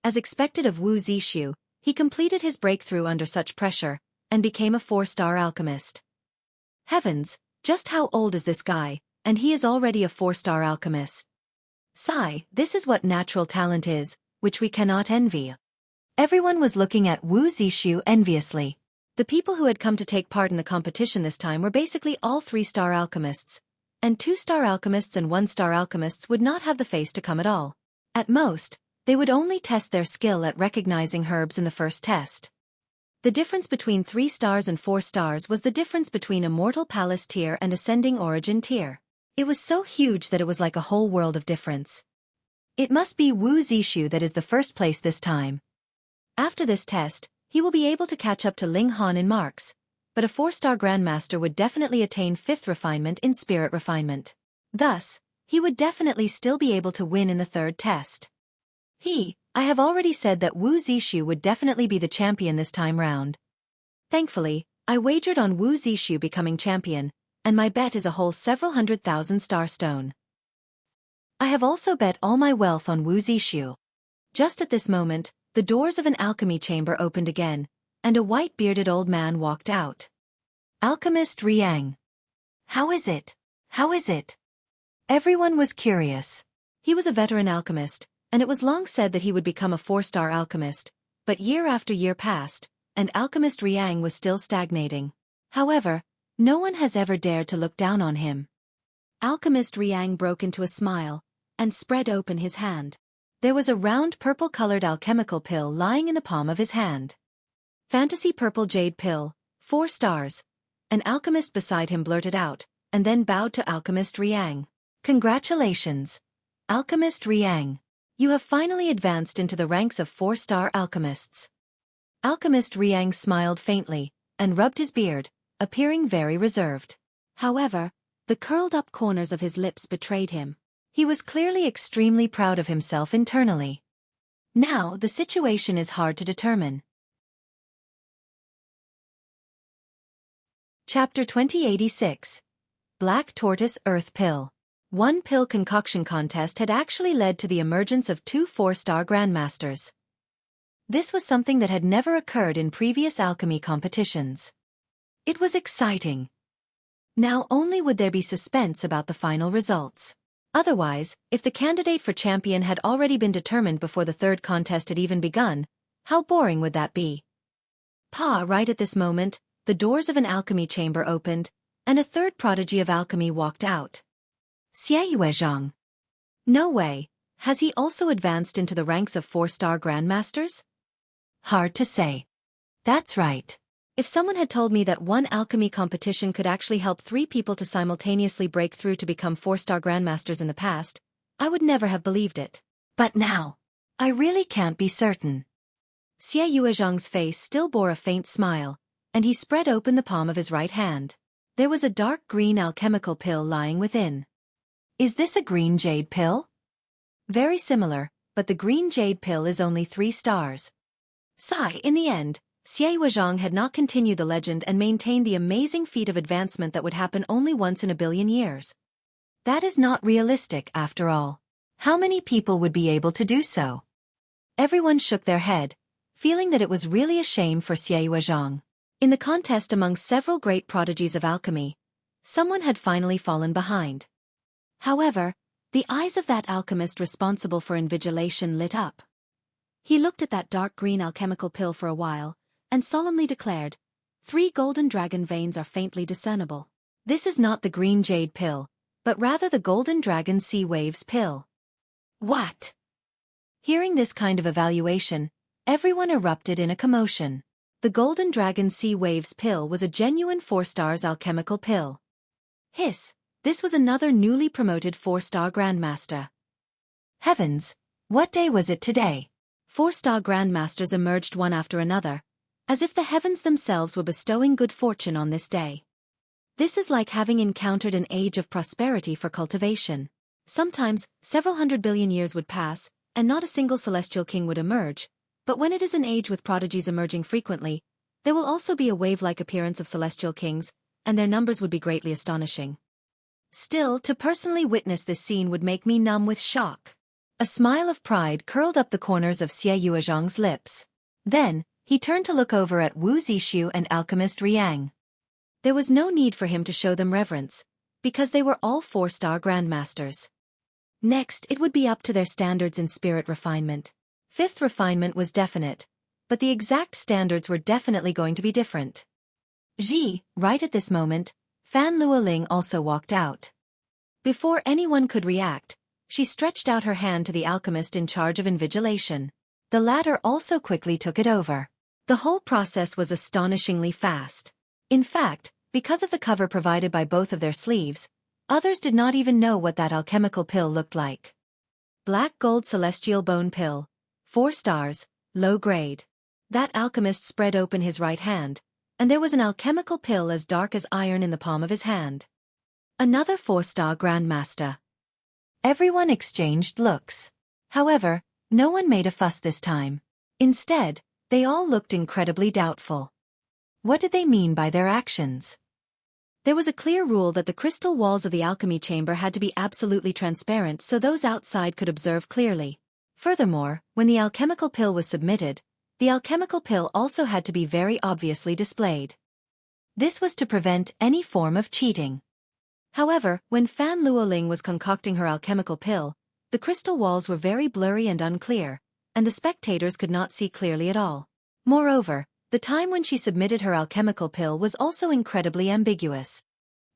As expected of Wu Zixu, he completed his breakthrough under such pressure, and became a 4-star alchemist. Heavens, just how old is this guy, and he is already a 4-star alchemist. Sigh, this is what natural talent is, which we cannot envy. Everyone was looking at Wu Zixu enviously. The people who had come to take part in the competition this time were basically all 3-star alchemists, and 2-star alchemists and 1-star alchemists would not have the face to come at all. At most, they would only test their skill at recognizing herbs in the first test. The difference between 3 stars and 4 stars was the difference between Immortal Palace tier and Ascending Origin tier. It was so huge that it was like a whole world of difference. It must be Wu Zixu that is the first place this time. After this test, he will be able to catch up to Ling Han in marks, but a 4-star Grandmaster would definitely attain 5th refinement in spirit refinement. Thus, he would definitely still be able to win in the 3rd test. I have already said that Wu Zixu would definitely be the champion this time round. Thankfully, I wagered on Wu Zixu becoming champion, and my bet is a whole several 100,000 star stone. I have also bet all my wealth on Wu Zixu. Just at this moment, the doors of an alchemy chamber opened again, and a white-bearded old man walked out. Alchemist Riang. How is it? How is it? Everyone was curious. He was a veteran alchemist, and it was long said that he would become a 4-star alchemist, but year after year passed, and Alchemist Riang was still stagnating. However, no one has ever dared to look down on him. Alchemist Riang broke into a smile, and spread open his hand. There was a round purple-colored alchemical pill lying in the palm of his hand. Fantasy Purple Jade Pill, 4 stars. An alchemist beside him blurted out, and then bowed to Alchemist Riang. Congratulations, Alchemist Riang. You have finally advanced into the ranks of 4-star alchemists. Alchemist Riang smiled faintly, and rubbed his beard, appearing very reserved. However, the curled-up corners of his lips betrayed him. He was clearly extremely proud of himself internally. Now, the situation is hard to determine. Chapter 2086. Black Tortoise Earth Pill. One pill concoction contest had actually led to the emergence of 2 4-star Grandmasters. This was something that had never occurred in previous alchemy competitions. It was exciting. Now only would there be suspense about the final results. Otherwise, if the candidate for champion had already been determined before the 3rd contest had even begun, how boring would that be? Right at this moment, the doors of an alchemy chamber opened, and a 3rd prodigy of alchemy walked out. Xueqi. No way, has he also advanced into the ranks of 4-star Grandmasters? Hard to say. That's right. If someone had told me that one alchemy competition could actually help 3 people to simultaneously break through to become 4-star Grandmasters in the past, I would never have believed it. But now, I really can't be certain. Xueqi's face still bore a faint smile, and he spread open the palm of his right hand. There was a dark green alchemical pill lying within. Is this a green jade pill? Very similar, but the green jade pill is only 3 stars. In the end, Xueqi had not continued the legend and maintained the amazing feat of advancement that would happen only once in a billion years. That is not realistic after all. How many people would be able to do so? Everyone shook their head, feeling that it was really a shame for Xueqi. In the contest among several great prodigies of alchemy, someone had finally fallen behind. However, the eyes of that alchemist responsible for invigilation lit up. He looked at that dark green alchemical pill for a while, and solemnly declared, 3 golden dragon veins are faintly discernible. This is not the green jade pill, but rather the golden dragon sea waves pill. What? Hearing this kind of evaluation, everyone erupted in a commotion. The golden dragon sea waves pill was a genuine 4 stars alchemical pill. This was another newly promoted 4-star Grandmaster. Heavens, what day was it today? 4-star Grandmasters emerged one after another, as if the heavens themselves were bestowing good fortune on this day. This is like having encountered an age of prosperity for cultivation. Sometimes, several 100 billion years would pass, and not a single celestial king would emerge, but when it is an age with prodigies emerging frequently, there will also be a wave-like appearance of celestial kings, and their numbers would be greatly astonishing. Still, to personally witness this scene would make me numb with shock. A smile of pride curled up the corners of Xueqi's lips. Then, he turned to look over at Wu Zixu and Alchemist Riang. There was no need for him to show them reverence, because they were all 4-star Grandmasters. Next, it would be up to their standards in spirit refinement. 5th refinement was definite, but the exact standards were definitely going to be different. Right at this moment, Fan Luoling also walked out. Before anyone could react, she stretched out her hand to the alchemist in charge of invigilation. The latter also quickly took it over. The whole process was astonishingly fast. In fact, because of the cover provided by both of their sleeves, others did not even know what that alchemical pill looked like. Black Gold Celestial Bone Pill, 4 stars, low grade. That alchemist spread open his right hand, and there was an alchemical pill as dark as iron in the palm of his hand. Another 4-star Grandmaster. Everyone exchanged looks. However, no one made a fuss this time. Instead, they all looked incredibly doubtful. What did they mean by their actions? There was a clear rule that the crystal walls of the alchemy chamber had to be absolutely transparent so those outside could observe clearly. Furthermore, when the alchemical pill was submitted, the alchemical pill also had to be very obviously displayed. This was to prevent any form of cheating. However, when Fan Luoling was concocting her alchemical pill, the crystal walls were very blurry and unclear, and the spectators could not see clearly at all. Moreover, the time when she submitted her alchemical pill was also incredibly ambiguous.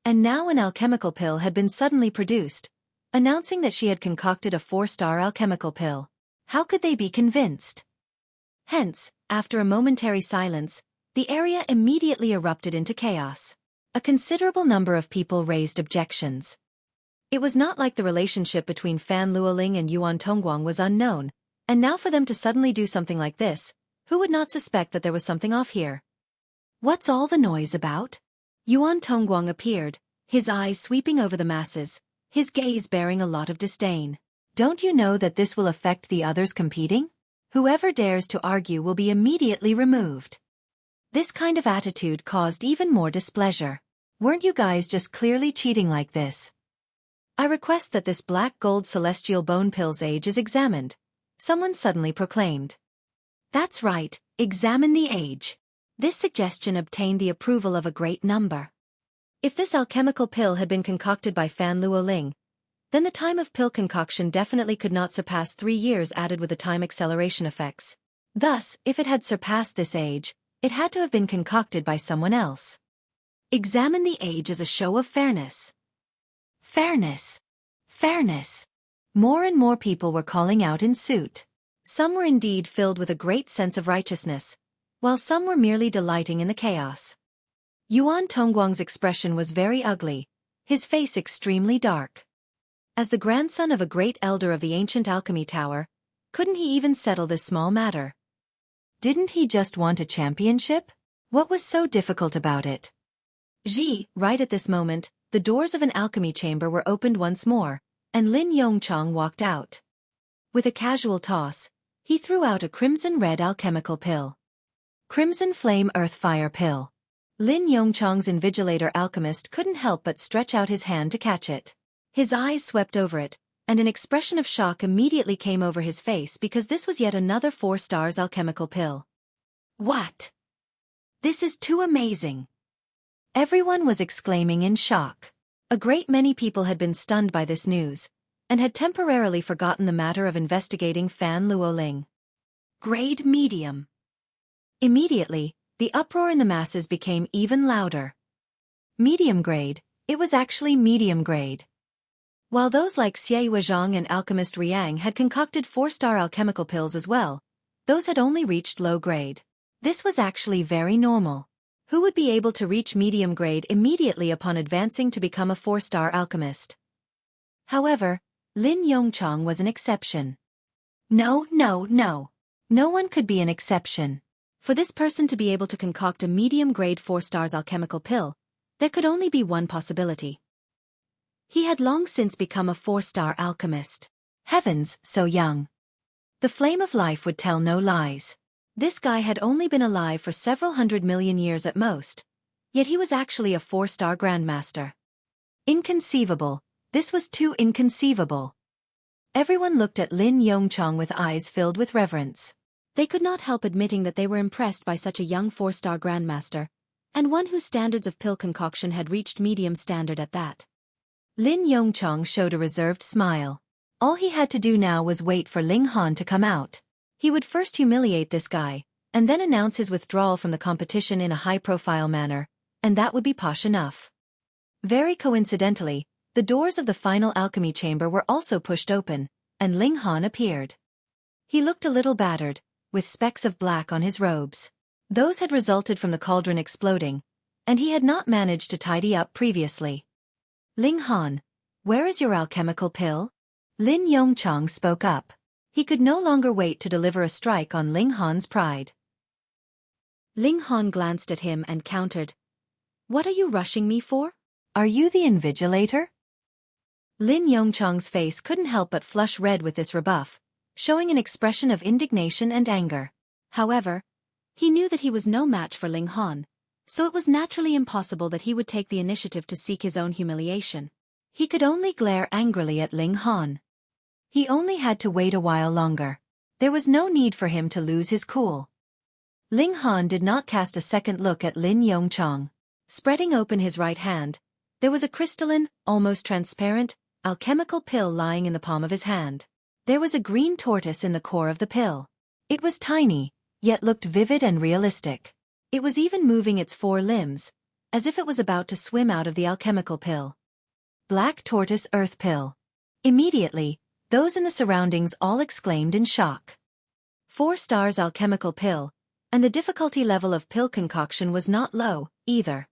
And now an alchemical pill had been suddenly produced, announcing that she had concocted a 4-star alchemical pill. How could they be convinced? Hence, after a momentary silence, the area immediately erupted into chaos. A considerable number of people raised objections. It was not like the relationship between Fan Luoling and Yuan Tongguang was unknown, and now for them to suddenly do something like this, who would not suspect that there was something off here? What's all the noise about? Yuan Tongguang appeared, his eyes sweeping over the masses, his gaze bearing a lot of disdain. Don't you know that this will affect the others competing? Whoever dares to argue will be immediately removed. This kind of attitude caused even more displeasure. Weren't you guys just clearly cheating like this? I request that this black gold celestial bone pill's age is examined. Someone suddenly proclaimed. That's right, examine the age. This suggestion obtained the approval of a great number. If this alchemical pill had been concocted by Fan Luoling, then the time of pill concoction definitely could not surpass 3 years added with the time acceleration effects. Thus, if it had surpassed this age, it had to have been concocted by someone else. Examine the age as a show of fairness. Fairness. Fairness. More and more people were calling out in suit. Some were indeed filled with a great sense of righteousness, while some were merely delighting in the chaos. Yuan Tongguang's expression was very ugly, his face extremely dark. As the grandson of a great elder of the ancient alchemy tower, couldn't he even settle this small matter? Didn't he just want a championship? What was so difficult about it? Right at this moment, the doors of an alchemy chamber were opened once more, and Lin Yongchang walked out. With a casual toss, he threw out a crimson-red alchemical pill. Crimson Flame Earth Fire Pill. Lin Yongchang's invigilator alchemist couldn't help but stretch out his hand to catch it. His eyes swept over it, and an expression of shock immediately came over his face because this was yet another 4 stars alchemical pill. What? This is too amazing! Everyone was exclaiming in shock. A great many people had been stunned by this news, and had temporarily forgotten the matter of investigating Fan Luoling. Grade medium. Immediately, the uproar in the masses became even louder. Medium grade, it was actually medium grade. While those like Xie Wezhang and alchemist Riang had concocted 4-star alchemical pills as well, those had only reached low grade. This was actually very normal. Who would be able to reach medium grade immediately upon advancing to become a 4-star alchemist? However, Lin Yongchang was an exception. No. No one could be an exception. For this person to be able to concoct a medium grade 4 stars alchemical pill, there could only be one possibility. He had long since become a 4-star alchemist. Heavens, so young. The flame of life would tell no lies. This guy had only been alive for several 100 million years at most, yet he was actually a 4-star grandmaster. Inconceivable, this was too inconceivable. Everyone looked at Lin Yongchang with eyes filled with reverence. They could not help admitting that they were impressed by such a young 4-star grandmaster, and one whose standards of pill concoction had reached medium standard at that. Lin Yongchang showed a reserved smile. All he had to do now was wait for Ling Han to come out. He would first humiliate this guy, and then announce his withdrawal from the competition in a high-profile manner, and that would be posh enough. Very coincidentally, the doors of the final alchemy chamber were also pushed open, and Ling Han appeared. He looked a little battered, with specks of black on his robes. Those had resulted from the cauldron exploding, and he had not managed to tidy up previously. Ling Han, where is your alchemical pill? Lin Yongchang spoke up. He could no longer wait to deliver a strike on Ling Han's pride. Ling Han glanced at him and countered. What are you rushing me for? Are you the invigilator? Lin Yongchang's face couldn't help but flush red with this rebuff, showing an expression of indignation and anger. However, he knew that he was no match for Ling Han, so it was naturally impossible that he would take the initiative to seek his own humiliation. He could only glare angrily at Ling Han. He only had to wait a while longer. There was no need for him to lose his cool. Ling Han did not cast a second look at Lin Yongchang. Spreading open his right hand, there was a crystalline, almost transparent, alchemical pill lying in the palm of his hand. There was a green tortoise in the core of the pill. It was tiny, yet looked vivid and realistic. It was even moving its 4 limbs, as if it was about to swim out of the alchemical pill. Black Tortoise Earth Pill. Immediately, those in the surroundings all exclaimed in shock. 4 stars alchemical pill, and the difficulty level of pill concoction was not low, either.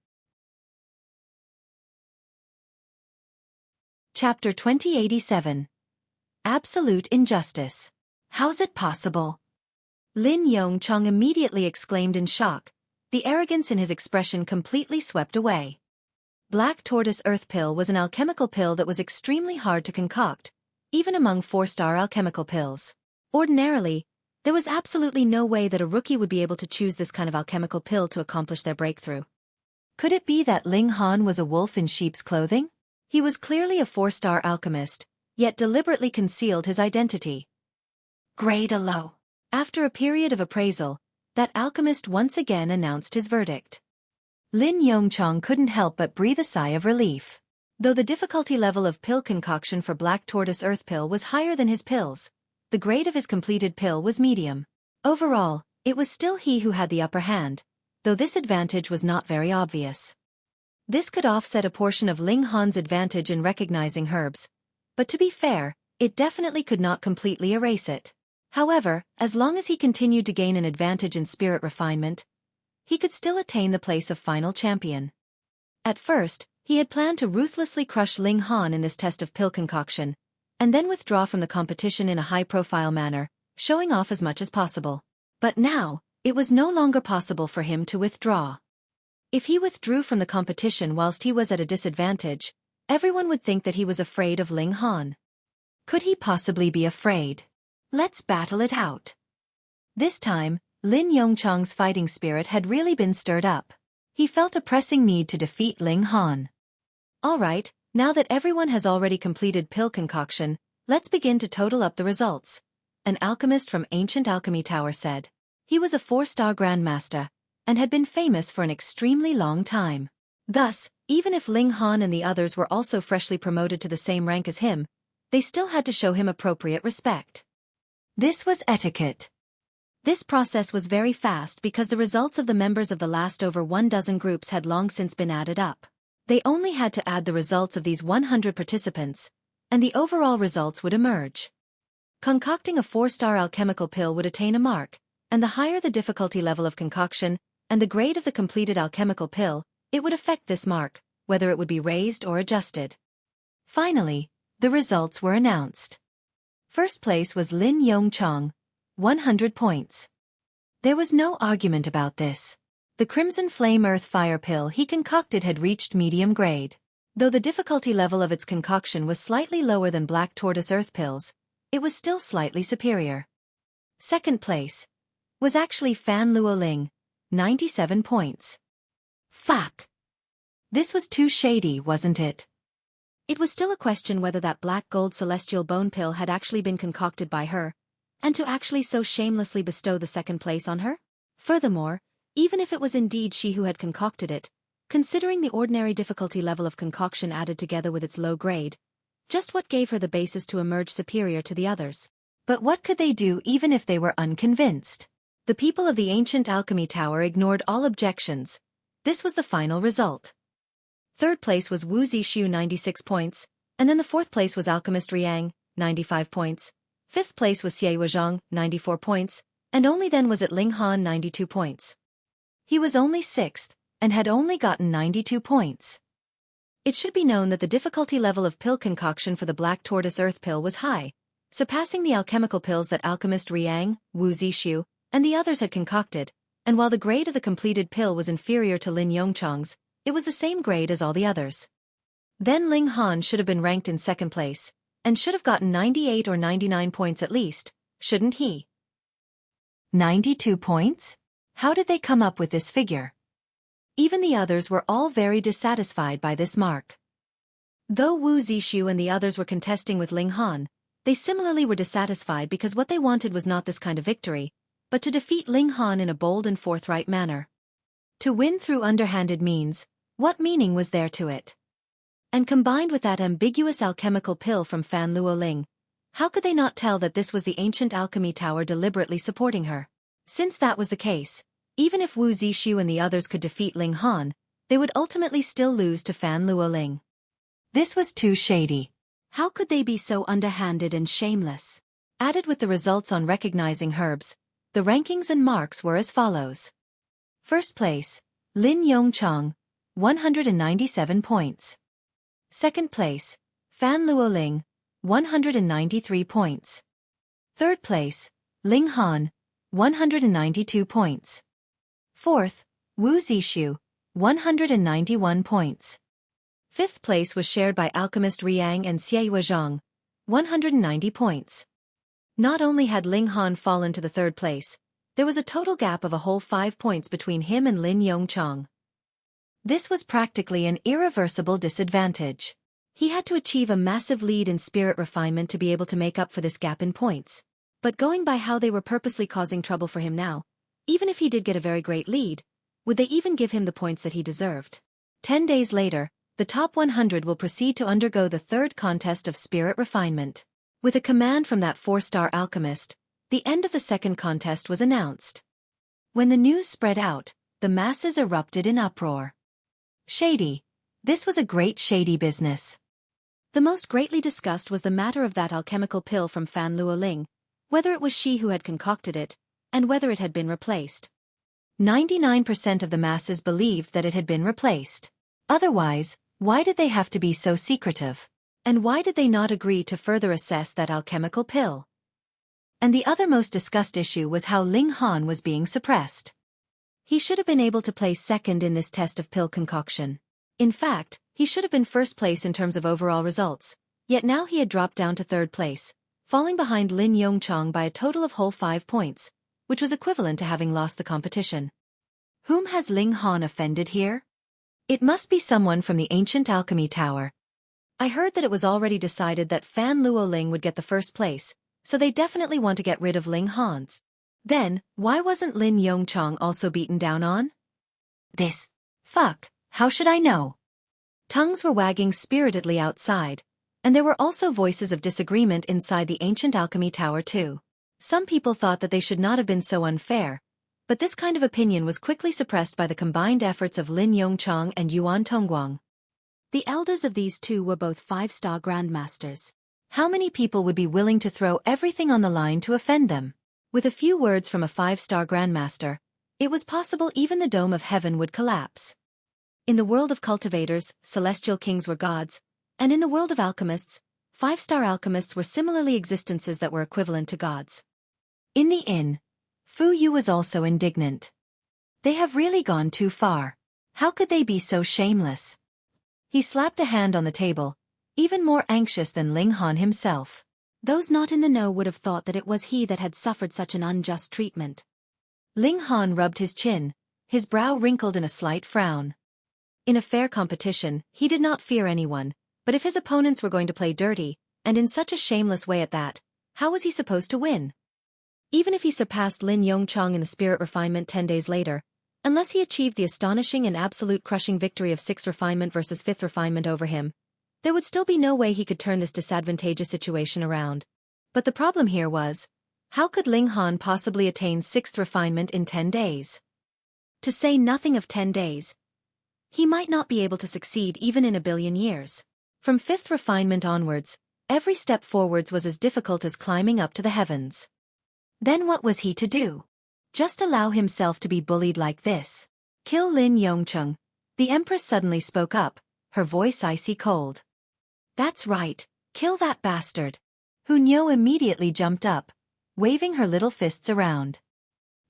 Chapter 2087. Absolute Injustice. How's it possible? Lin Yongchang immediately exclaimed in shock, the arrogance in his expression completely swept away. Black Tortoise Earth Pill was an alchemical pill that was extremely hard to concoct, even among 4-star alchemical pills. Ordinarily, there was absolutely no way that a rookie would be able to choose this kind of alchemical pill to accomplish their breakthrough. Could it be that Ling Han was a wolf in sheep's clothing? He was clearly a 4-star alchemist, yet deliberately concealed his identity. Grade a low. After a period of appraisal, that alchemist once again announced his verdict. Lin Yongchang couldn't help but breathe a sigh of relief. Though the difficulty level of pill concoction for Black Tortoise Earth Pill was higher than his pills, the grade of his completed pill was medium. Overall, it was still he who had the upper hand, though this advantage was not very obvious. This could offset a portion of Ling Han's advantage in recognizing herbs, but to be fair, it definitely could not completely erase it. However, as long as he continued to gain an advantage in spirit refinement, he could still attain the place of final champion. At first, he had planned to ruthlessly crush Ling Han in this test of pill concoction, and then withdraw from the competition in a high-profile manner, showing off as much as possible. But now, it was no longer possible for him to withdraw. If he withdrew from the competition whilst he was at a disadvantage, everyone would think that he was afraid of Ling Han. Could he possibly be afraid? Let's battle it out. This time, Lin Yongchang's fighting spirit had really been stirred up. He felt a pressing need to defeat Ling Han. Alright, now that everyone has already completed pill concoction, let's begin to total up the results, an alchemist from Ancient Alchemy Tower said. He was a 4-star grandmaster, and had been famous for an extremely long time. Thus, even if Ling Han and the others were also freshly promoted to the same rank as him, they still had to show him appropriate respect. This was etiquette. This process was very fast because the results of the members of the last over 12 groups had long since been added up. They only had to add the results of these 100 participants, and the overall results would emerge. Concocting a 4-star alchemical pill would attain a mark, and the higher the difficulty level of concoction, and the grade of the completed alchemical pill, it would affect this mark, whether it would be raised or adjusted. Finally, the results were announced. First place was Lin Yongchang, 100 points. There was no argument about this. The Crimson Flame Earth Fire pill he concocted had reached medium grade. Though the difficulty level of its concoction was slightly lower than Black Tortoise Earth pills, it was still slightly superior. Second place was actually Fan Luo Ling, 97 points. Fuck. This was too shady, wasn't it? It was still a question whether that Black Gold Celestial Bone pill had actually been concocted by her, and to actually so shamelessly bestow the second place on her? Furthermore, even if it was indeed she who had concocted it, considering the ordinary difficulty level of concoction added together with its low grade, just what gave her the basis to emerge superior to the others? But what could they do even if they were unconvinced? The people of the Ancient Alchemy Tower ignored all objections. This was the final result. Third place was Wu Zixu 96 points, and then the fourth place was Alchemist Riang, 95 points. Fifth place was Xie Wezhong, 94 points, and only then was it Ling Han 92 points. He was only sixth, and had only gotten 92 points. It should be known that the difficulty level of pill concoction for the Black Tortoise Earth pill was high, surpassing the alchemical pills that Alchemist Riang, Wu Zixu, and the others had concocted, and while the grade of the completed pill was inferior to Lin Yongchang's, it was the same grade as all the others. Then Ling Han should have been ranked in second place, and should have gotten 98 or 99 points at least, shouldn't he? 92 points? How did they come up with this figure? Even the others were all very dissatisfied by this mark. Though Wu Zixu and the others were contesting with Ling Han, they similarly were dissatisfied because what they wanted was not this kind of victory, but to defeat Ling Han in a bold and forthright manner. To win through underhanded means, what meaning was there to it? And combined with that ambiguous alchemical pill from Fan Luo Ling, how could they not tell that this was the ancient alchemy tower deliberately supporting her? Since that was the case, even if Wu Zixu and the others could defeat Ling Han, they would ultimately still lose to Fan Luo Ling. This was too shady. How could they be so underhanded and shameless? Added with the results on recognizing herbs, the rankings and marks were as follows. First place, Lin Yongchang, 197 points. Second place, Fan Luo Ling, 193 points. Third place, Ling Han, 192 points. Fourth, Wu Zixu, 191 points. Fifth place was shared by alchemist Riang and Xie Zhang, 190 points. Not only had Ling Han fallen to the third place, there was a total gap of a whole 5 points between him and Lin Yongchang. This was practically an irreversible disadvantage. He had to achieve a massive lead in spirit refinement to be able to make up for this gap in points. But going by how they were purposely causing trouble for him now, even if he did get a very great lead, would they even give him the points that he deserved? 10 days later, the top 100 will proceed to undergo the third contest of spirit refinement. With a command from that 4-star alchemist, the end of the second contest was announced. When the news spread out, the masses erupted in uproar. Shady. This was a great shady business. The most greatly discussed was the matter of that alchemical pill from Fan Luo Ling, whether it was she who had concocted it, and whether it had been replaced. 99% of the masses believed that it had been replaced. Otherwise, why did they have to be so secretive? And why did they not agree to further assess that alchemical pill? And the other most discussed issue was how Ling Han was being suppressed. He should have been able to place second in this test of pill concoction. In fact, he should have been first place in terms of overall results, yet now he had dropped down to third place, falling behind Lin Yongchang by a total of whole 5 points, which was equivalent to having lost the competition. Whom has Ling Han offended here? It must be someone from the ancient alchemy tower. I heard that it was already decided that Fan Luo Ling would get the first place, so they definitely want to get rid of Ling Han's. Then, why wasn't Lin Yongchang also beaten down on? This. Fuck, how should I know? Tongues were wagging spiritedly outside, and there were also voices of disagreement inside the ancient alchemy tower too. Some people thought that they should not have been so unfair, but this kind of opinion was quickly suppressed by the combined efforts of Lin Yongchang and Yuan Tongguang. The elders of these two were both 5-star grandmasters. How many people would be willing to throw everything on the line to offend them? With a few words from a 5-star grandmaster, it was possible even the dome of heaven would collapse. In the world of cultivators, celestial kings were gods, and in the world of alchemists, 5-star alchemists were similarly existences that were equivalent to gods. In the inn, Fu Yu was also indignant. They have really gone too far. How could they be so shameless? He slapped a hand on the table, even more anxious than Ling Han himself. Those not in the know would have thought that it was he that had suffered such an unjust treatment. Ling Han rubbed his chin, his brow wrinkled in a slight frown. In a fair competition, he did not fear anyone, but if his opponents were going to play dirty, and in such a shameless way at that, how was he supposed to win? Even if he surpassed Lin Yongchang in the spirit refinement 10 days later, unless he achieved the astonishing and absolute crushing victory of 6th refinement versus 5th refinement over him, there would still be no way he could turn this disadvantageous situation around. But the problem here was, how could Ling Han possibly attain 6th refinement in 10 days? To say nothing of 10 days, he might not be able to succeed even in a billion years. From 5th refinement onwards, every step forwards was as difficult as climbing up to the heavens. Then what was he to do? Just allow himself to be bullied like this? Kill Lin Yongchang. The Empress suddenly spoke up, her voice icy cold. That's right, kill that bastard. Hunyo immediately jumped up, waving her little fists around.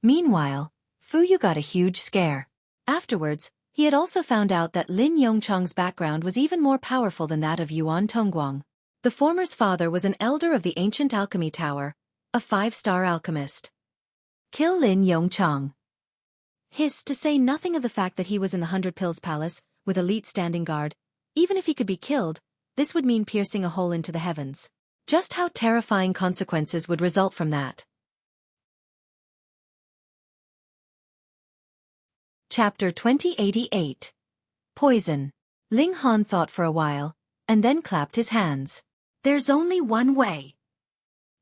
Meanwhile, Fu Yu got a huge scare. Afterwards, he had also found out that Lin Yongchang's background was even more powerful than that of Yuan Tongguang. The former's father was an elder of the ancient alchemy tower, a 5-star alchemist. Kill Lin Yongchang. To say nothing of the fact that he was in the 100 Pills Palace, with elite standing guard. Even if he could be killed, this would mean piercing a hole into the heavens. Just how terrifying consequences would result from that. Chapter 2088. Poison. Ling Han thought for a while, and then clapped his hands. There's only one way.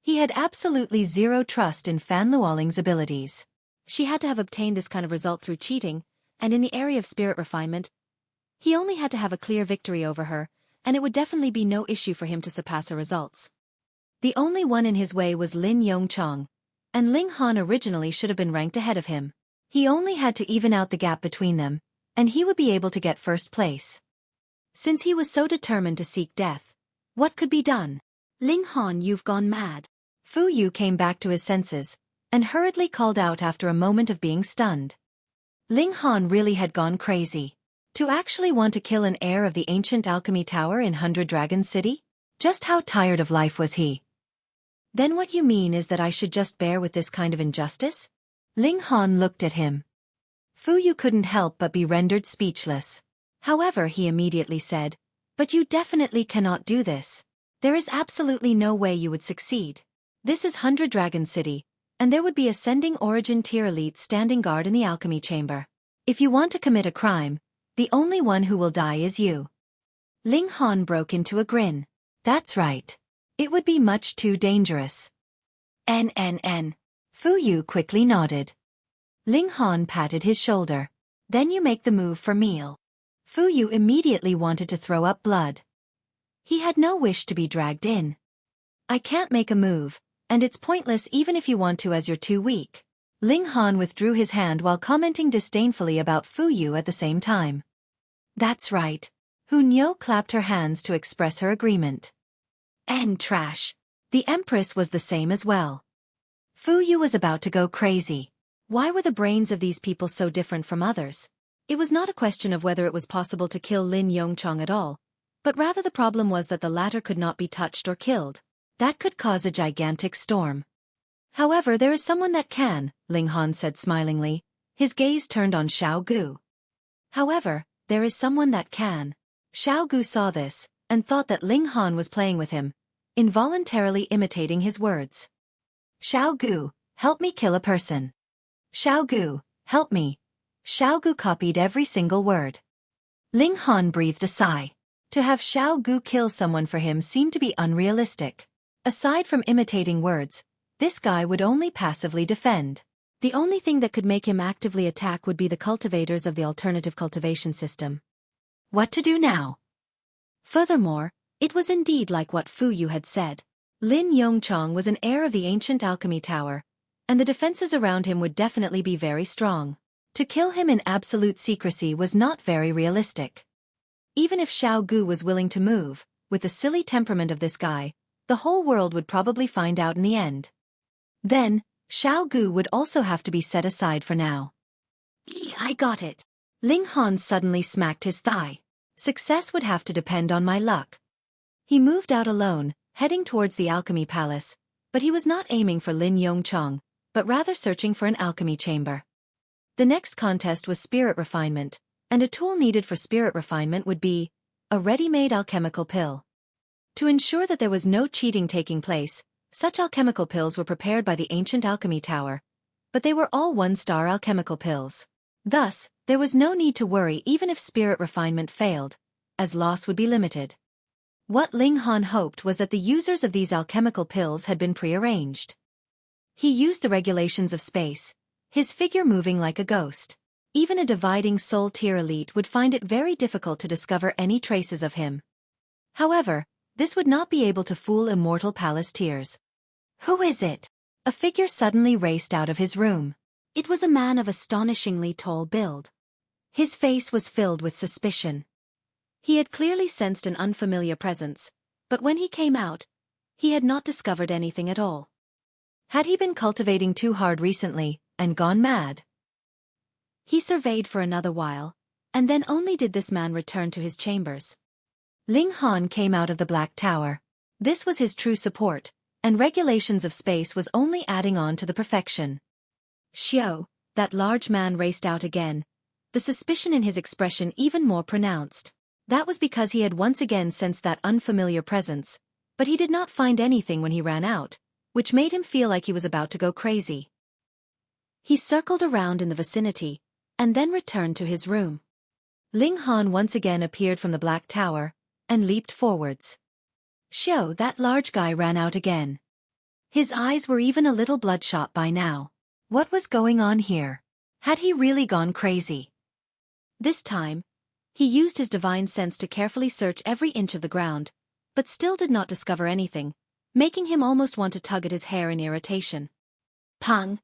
He had absolutely zero trust in Fan Luoling's abilities. She had to have obtained this kind of result through cheating, and in the area of spirit refinement, he only had to have a clear victory over her, and it would definitely be no issue for him to surpass her results. The only one in his way was Lin Yongchang, and Ling Han originally should have been ranked ahead of him. He only had to even out the gap between them, and he would be able to get first place. Since he was so determined to seek death, what could be done? Ling Han, you've gone mad. Fu Yu came back to his senses, and hurriedly called out after a moment of being stunned. Ling Han really had gone crazy. To actually want to kill an heir of the ancient alchemy tower in 100 Dragon City? Just how tired of life was he? Then what you mean is that I should just bear with this kind of injustice? Ling Han looked at him. Fu Yu couldn't help but be rendered speechless. However, he immediately said, "But you definitely cannot do this. There is absolutely no way you would succeed. This is 100 Dragon City, and there would be ascending origin tier elite standing guard in the alchemy chamber. If you want to commit a crime, the only one who will die is you." Ling Han broke into a grin. That's right. It would be much too dangerous. N. Fu Yu quickly nodded. Ling Han patted his shoulder. Then you make the move for meal. Fu Yu immediately wanted to throw up blood. He had no wish to be dragged in. I can't make a move, and it's pointless even if you want to as you're too weak. Ling Han withdrew his hand while commenting disdainfully about Fu Yu at the same time. That's right. Hu Niu clapped her hands to express her agreement. And trash. The Empress was the same as well. Fu Yu was about to go crazy. Why were the brains of these people so different from others? It was not a question of whether it was possible to kill Lin Yongchang at all, but rather the problem was that the latter could not be touched or killed. That could cause a gigantic storm. However, there is someone that can, Ling Han said smilingly. His gaze turned on Xiao Gu. However, there is someone that can. Xiao Gu saw this, and thought that Ling Han was playing with him, involuntarily imitating his words. Xiao Gu, help me kill a person. Xiao Gu, help me. Xiao Gu copied every single word. Ling Han breathed a sigh. To have Xiao Gu kill someone for him seemed to be unrealistic. Aside from imitating words, this guy would only passively defend. The only thing that could make him actively attack would be the cultivators of the alternative cultivation system. What to do now? Furthermore, it was indeed like what Fu Yu had said. Lin Yongchang was an heir of the ancient alchemy tower, and the defenses around him would definitely be very strong. To kill him in absolute secrecy was not very realistic. Even if Xiao Gu was willing to move, with the silly temperament of this guy, the whole world would probably find out in the end. Then, Xiao Gu would also have to be set aside for now. I got it. Ling Han suddenly smacked his thigh. Success would have to depend on my luck. He moved out alone, heading towards the alchemy palace, but he was not aiming for Lin Yongchang, but rather searching for an alchemy chamber. The next contest was spirit refinement, and a tool needed for spirit refinement would be a ready-made alchemical pill. To ensure that there was no cheating taking place, such alchemical pills were prepared by the ancient alchemy tower, but they were all 1-star alchemical pills. Thus, there was no need to worry even if spirit refinement failed, as loss would be limited. What Ling Han hoped was that the users of these alchemical pills had been prearranged. He used the regulations of space, his figure moving like a ghost. Even a dividing soul tier elite would find it very difficult to discover any traces of him. However, this would not be able to fool immortal palace tiers. Who is it? A figure suddenly raced out of his room. It was a man of astonishingly tall build. His face was filled with suspicion. He had clearly sensed an unfamiliar presence, but when he came out, he had not discovered anything at all. Had he been cultivating too hard recently, and gone mad? He surveyed for another while, and then only did this man return to his chambers. Ling Han came out of the Black Tower. This was his true support, and regulations of space was only adding on to the perfection. Xiao, that large man raced out again, the suspicion in his expression even more pronounced. That was because he had once again sensed that unfamiliar presence, but he did not find anything when he ran out, which made him feel like he was about to go crazy. He circled around in the vicinity, and then returned to his room. Ling Han once again appeared from the Black Tower, and leaped forwards. Xiao, that large guy, ran out again. His eyes were even a little bloodshot by now. What was going on here? Had he really gone crazy? This time, he used his divine sense to carefully search every inch of the ground, but still did not discover anything, making him almost want to tug at his hair in irritation. Pang!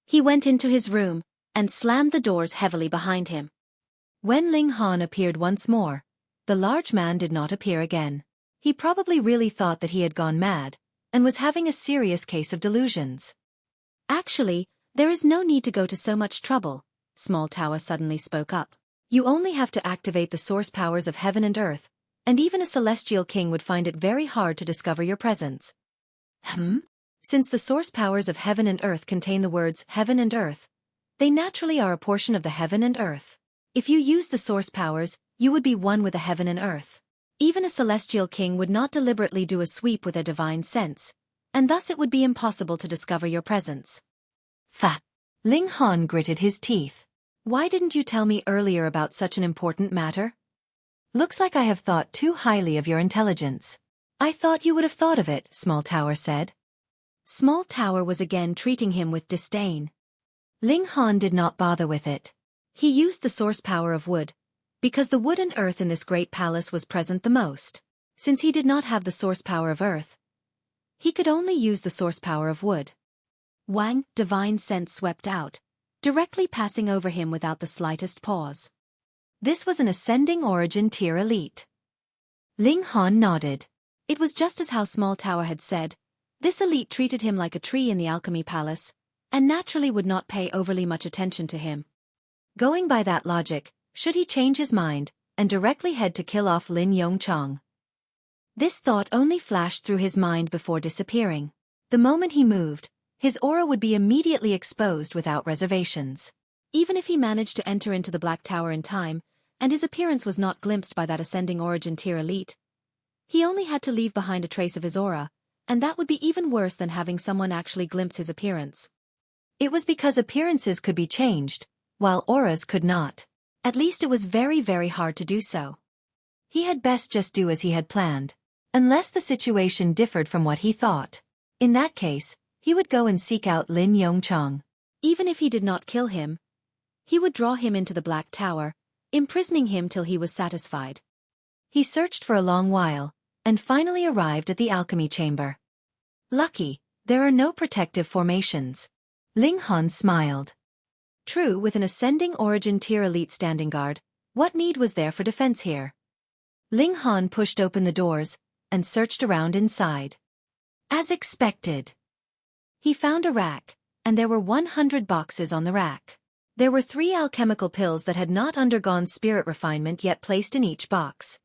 He went into his room, and slammed the doors heavily behind him. When Ling Han appeared once more, the large man did not appear again. He probably really thought that he had gone mad, and was having a serious case of delusions. Actually, there is no need to go to so much trouble, Small Tower suddenly spoke up. You only have to activate the source powers of heaven and earth, and even a celestial king would find it very hard to discover your presence. Since the source powers of heaven and earth contain the words heaven and earth, they naturally are a portion of the heaven and earth. If you use the source powers, you would be one with the heaven and earth. Even a celestial king would not deliberately do a sweep with a divine sense, and thus it would be impossible to discover your presence. Fa! Ling Han gritted his teeth. Why didn't you tell me earlier about such an important matter? Looks like I have thought too highly of your intelligence. I thought you would have thought of it, Small Tower said. Small Tower was again treating him with disdain. Ling Han did not bother with it. He used the source power of wood, because the wood and earth in this great palace was present the most. Since he did not have the source power of earth, he could only use the source power of wood. Wang, divine sense swept out, directly passing over him without the slightest pause. This was an ascending origin tier elite. Ling Han nodded. It was just as how Small Tower had said. This elite treated him like a tree in the Alchemy Palace, and naturally would not pay overly much attention to him. Going by that logic, should he change his mind, and directly head to kill off Lin Yongchang? This thought only flashed through his mind before disappearing. The moment he moved, his aura would be immediately exposed without reservations. Even if he managed to enter into the Black Tower in time, and his appearance was not glimpsed by that ascending origin tier elite, he only had to leave behind a trace of his aura, and that would be even worse than having someone actually glimpse his appearance. It was because appearances could be changed, while auras could not. At least it was very, very hard to do so. He had best just do as he had planned, unless the situation differed from what he thought. In that case, he would go and seek out Lin Yongchang. Even if he did not kill him, he would draw him into the Black Tower, imprisoning him till he was satisfied. He searched for a long while, and finally arrived at the alchemy chamber. Lucky, there are no protective formations. Ling Han smiled. True, with an ascending origin tier elite standing guard, what need was there for defense here? Ling Han pushed open the doors, and searched around inside. As expected. He found a rack, and there were 100 boxes on the rack. There were 3 alchemical pills that had not undergone spirit refinement yet placed in each box.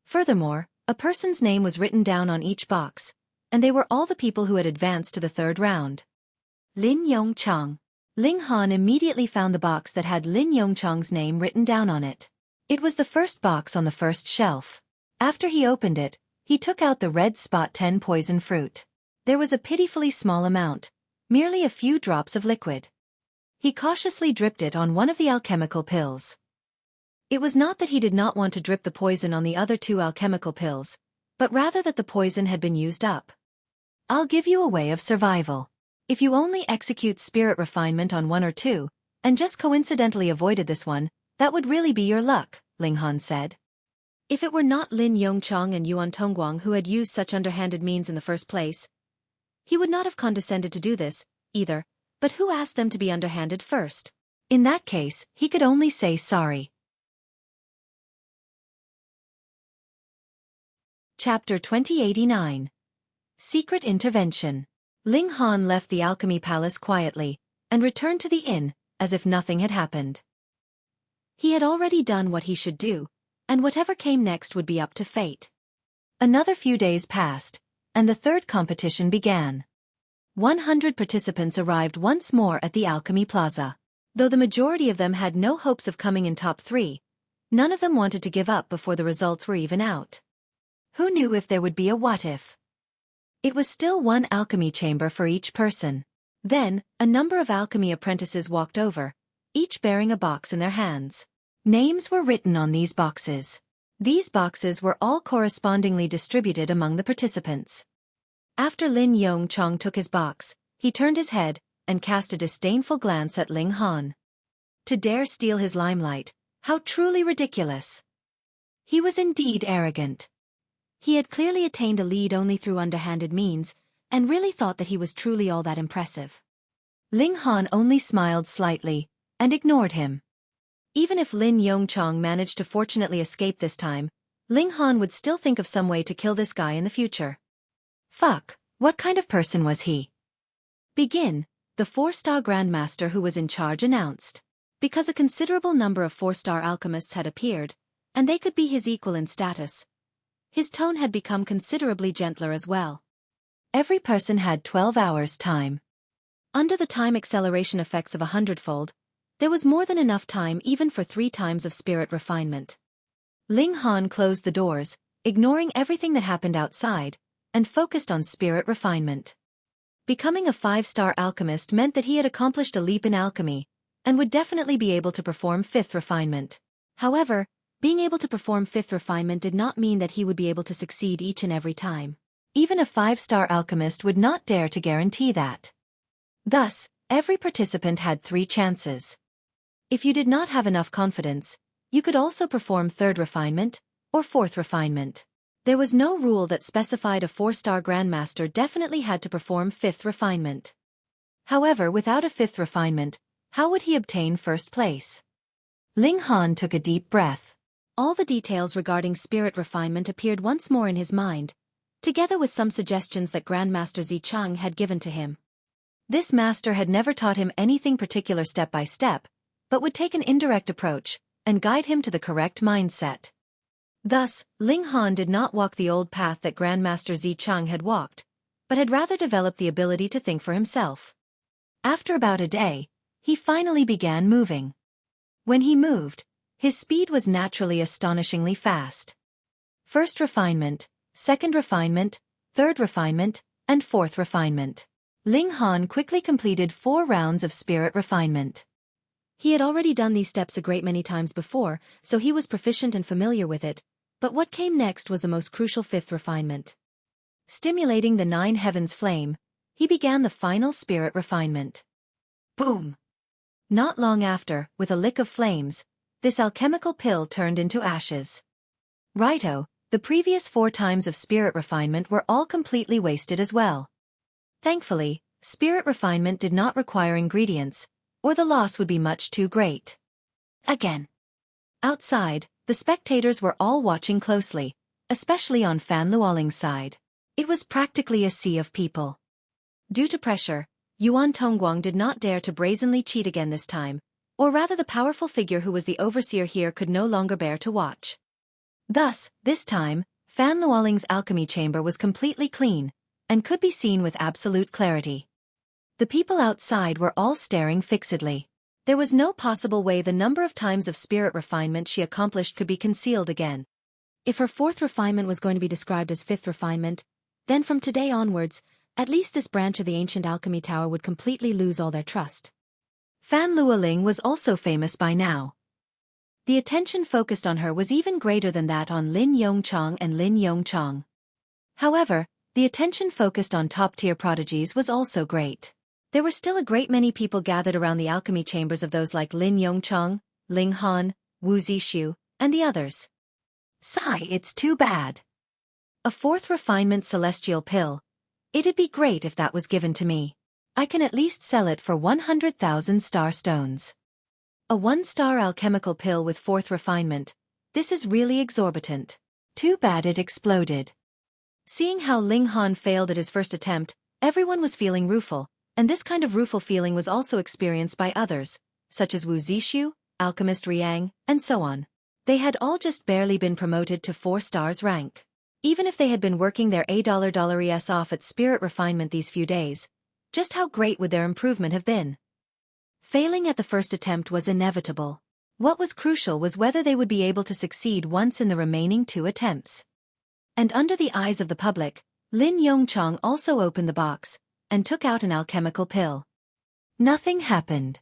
Furthermore, a person's name was written down on each box, and they were all the people who had advanced to the 3rd round. Lin Yongchang. Ling Han immediately found the box that had Lin Yongchang's name written down on it. It was the first box on the first shelf. After he opened it, he took out the red spot 10 poison fruit. There was a pitifully small amount, merely a few drops of liquid. He cautiously dripped it on one of the alchemical pills. It was not that he did not want to drip the poison on the other 2 alchemical pills, but rather that the poison had been used up. I'll give you a way of survival. If you only execute spirit refinement on 1 or 2, and just coincidentally avoided this one, that would really be your luck, Ling Han said. If it were not Lin Yongchang and Yuan Tongguang who had used such underhanded means in the first place, he would not have condescended to do this, either, but who asked them to be underhanded first? In that case, he could only say sorry. Chapter 2089. Secret Intervention. Ling Han left the Alchemy Palace quietly, and returned to the inn, as if nothing had happened. He had already done what he should do, and whatever came next would be up to fate. Another few days passed, and the third competition began. 100 participants arrived once more at the Alchemy Plaza. Though the majority of them had no hopes of coming in top 3, none of them wanted to give up before the results were even out. Who knew if there would be a what-if? It was still one alchemy chamber for each person. Then, a number of alchemy apprentices walked over, each bearing a box in their hands. Names were written on these boxes. These boxes were all correspondingly distributed among the participants. After Lin Yongchong took his box, he turned his head and cast a disdainful glance at Ling Han. To dare steal his limelight, how truly ridiculous! He was indeed arrogant. He had clearly attained a lead only through underhanded means, and really thought that he was truly all that impressive. Ling Han only smiled slightly, and ignored him. Even if Lin Yongchong managed to fortunately escape this time, Ling Han would still think of some way to kill this guy in the future. Fuck, what kind of person was he? Begin, the 4-star Grandmaster who was in charge announced. Because a considerable number of 4-star alchemists had appeared, and they could be his equal in status, his tone had become considerably gentler as well. Every person had 12 hours time. Under the time acceleration effects of 100-fold, there was more than enough time even for 3 times of spirit refinement. Ling Han closed the doors, ignoring everything that happened outside, and focused on spirit refinement. Becoming a 5-star alchemist meant that he had accomplished a leap in alchemy, and would definitely be able to perform 5th refinement. However, being able to perform 5th refinement did not mean that he would be able to succeed each and every time. Even a 5-star alchemist would not dare to guarantee that. Thus, every participant had 3 chances. If you did not have enough confidence, you could also perform 3rd refinement, or 4th refinement. There was no rule that specified a 4-star Grandmaster definitely had to perform 5th refinement. However, without a 5th refinement, how would he obtain 1st place? Ling Han took a deep breath. All the details regarding spirit refinement appeared once more in his mind, together with some suggestions that Grandmaster Zicheng had given to him. This master had never taught him anything particular step by step, but would take an indirect approach, and guide him to the correct mindset. Thus, Ling Han did not walk the old path that Grandmaster Zicheng had walked, but had rather developed the ability to think for himself. After about a day, he finally began moving. When he moved, his speed was naturally astonishingly fast. 1st refinement, 2nd refinement, 3rd refinement, and 4th refinement. Ling Han quickly completed 4 rounds of spirit refinement. He had already done these steps a great many times before, so he was proficient and familiar with it, but what came next was the most crucial 5th refinement. Stimulating the 9 heavens flame, he began the final spirit refinement. Boom! Not long after, with a lick of flames, this alchemical pill turned into ashes. Righto, the previous 4 times of spirit refinement were all completely wasted as well. Thankfully, spirit refinement did not require ingredients, or the loss would be much too great. Again. Outside, the spectators were all watching closely, especially on Fan Luoling's side. It was practically a sea of people. Due to pressure, Yuan Tongguang did not dare to brazenly cheat again this time, or rather the powerful figure who was the overseer here could no longer bear to watch. Thus, this time, Fan Luoling's alchemy chamber was completely clean, and could be seen with absolute clarity. The people outside were all staring fixedly. There was no possible way the number of times of spirit refinement she accomplished could be concealed again. If her 4th refinement was going to be described as 5th refinement, then from today onwards, at least this branch of the ancient alchemy tower would completely lose all their trust. Fan Luoling was also famous by now. The attention focused on her was even greater than that on Lin Yongchong and Lin Yongchong. However, the attention focused on top-tier prodigies was also great. There were still a great many people gathered around the alchemy chambers of those like Lin Yongchong, Ling Han, Wu Zixu, and the others. Sigh, it's too bad. A 4th refinement celestial pill. It'd be great if that was given to me. I can at least sell it for 100,000 star stones. A 1-star alchemical pill with 4th refinement. This is really exorbitant. Too bad it exploded. Seeing how Ling Han failed at his first attempt, everyone was feeling rueful, and this kind of rueful feeling was also experienced by others, such as Wu Zixu, Alchemist Riang, and so on. They had all just barely been promoted to 4 stars rank. Even if they had been working their $8 off at spirit refinement these few days, just how great would their improvement have been? Failing at the first attempt was inevitable. What was crucial was whether they would be able to succeed once in the remaining 2 attempts. And under the eyes of the public, Lin Yongchang also opened the box and took out an alchemical pill. Nothing happened.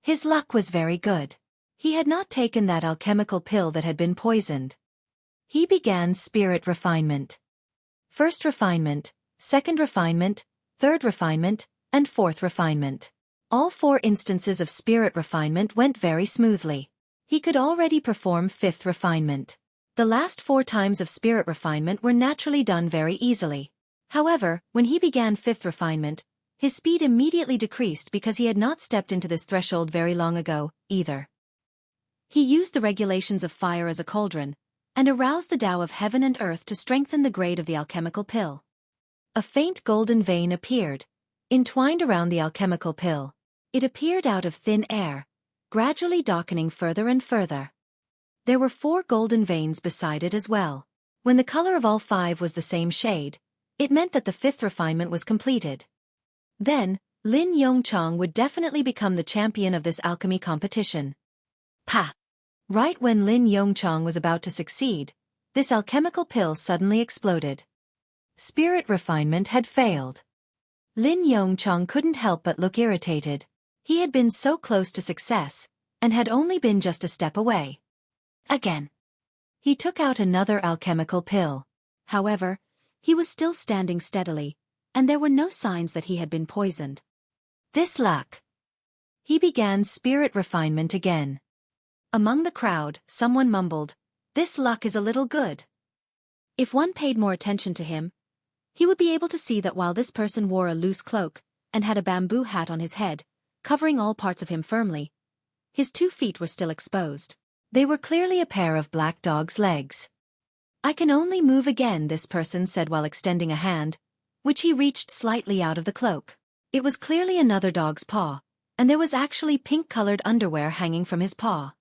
His luck was very good. He had not taken that alchemical pill that had been poisoned. He began spirit refinement. First refinement, second refinement, third refinement, and fourth refinement. All 4 instances of spirit refinement went very smoothly. He could already perform 5th refinement. The last 4 times of spirit refinement were naturally done very easily. However, when he began 5th refinement, his speed immediately decreased because he had not stepped into this threshold very long ago, either. He used the regulations of fire as a cauldron, and aroused the Tao of heaven and earth to strengthen the grade of the alchemical pill. A faint golden vein appeared, entwined around the alchemical pill. It appeared out of thin air, gradually darkening further and further. There were 4 golden veins beside it as well. When the color of all 5 was the same shade, it meant that the 5th refinement was completed. Then, Lin Yongchang would definitely become the champion of this alchemy competition. Pa! Right when Lin Yongchang was about to succeed, this alchemical pill suddenly exploded. Spirit refinement had failed. Lin Yongchang couldn't help but look irritated. He had been so close to success, and had only been just a step away. Again. He took out another alchemical pill. However, he was still standing steadily, and there were no signs that he had been poisoned. This luck. He began spirit refinement again. Among the crowd, someone mumbled, "This luck is a little good." If one paid more attention to him, he would be able to see that while this person wore a loose cloak and had a bamboo hat on his head, covering all parts of him firmly, his 2 feet were still exposed. They were clearly a pair of black dog's legs. "I can only move again," this person said while extending a hand, which he reached slightly out of the cloak. It was clearly another dog's paw, and there was actually pink-colored underwear hanging from his paw.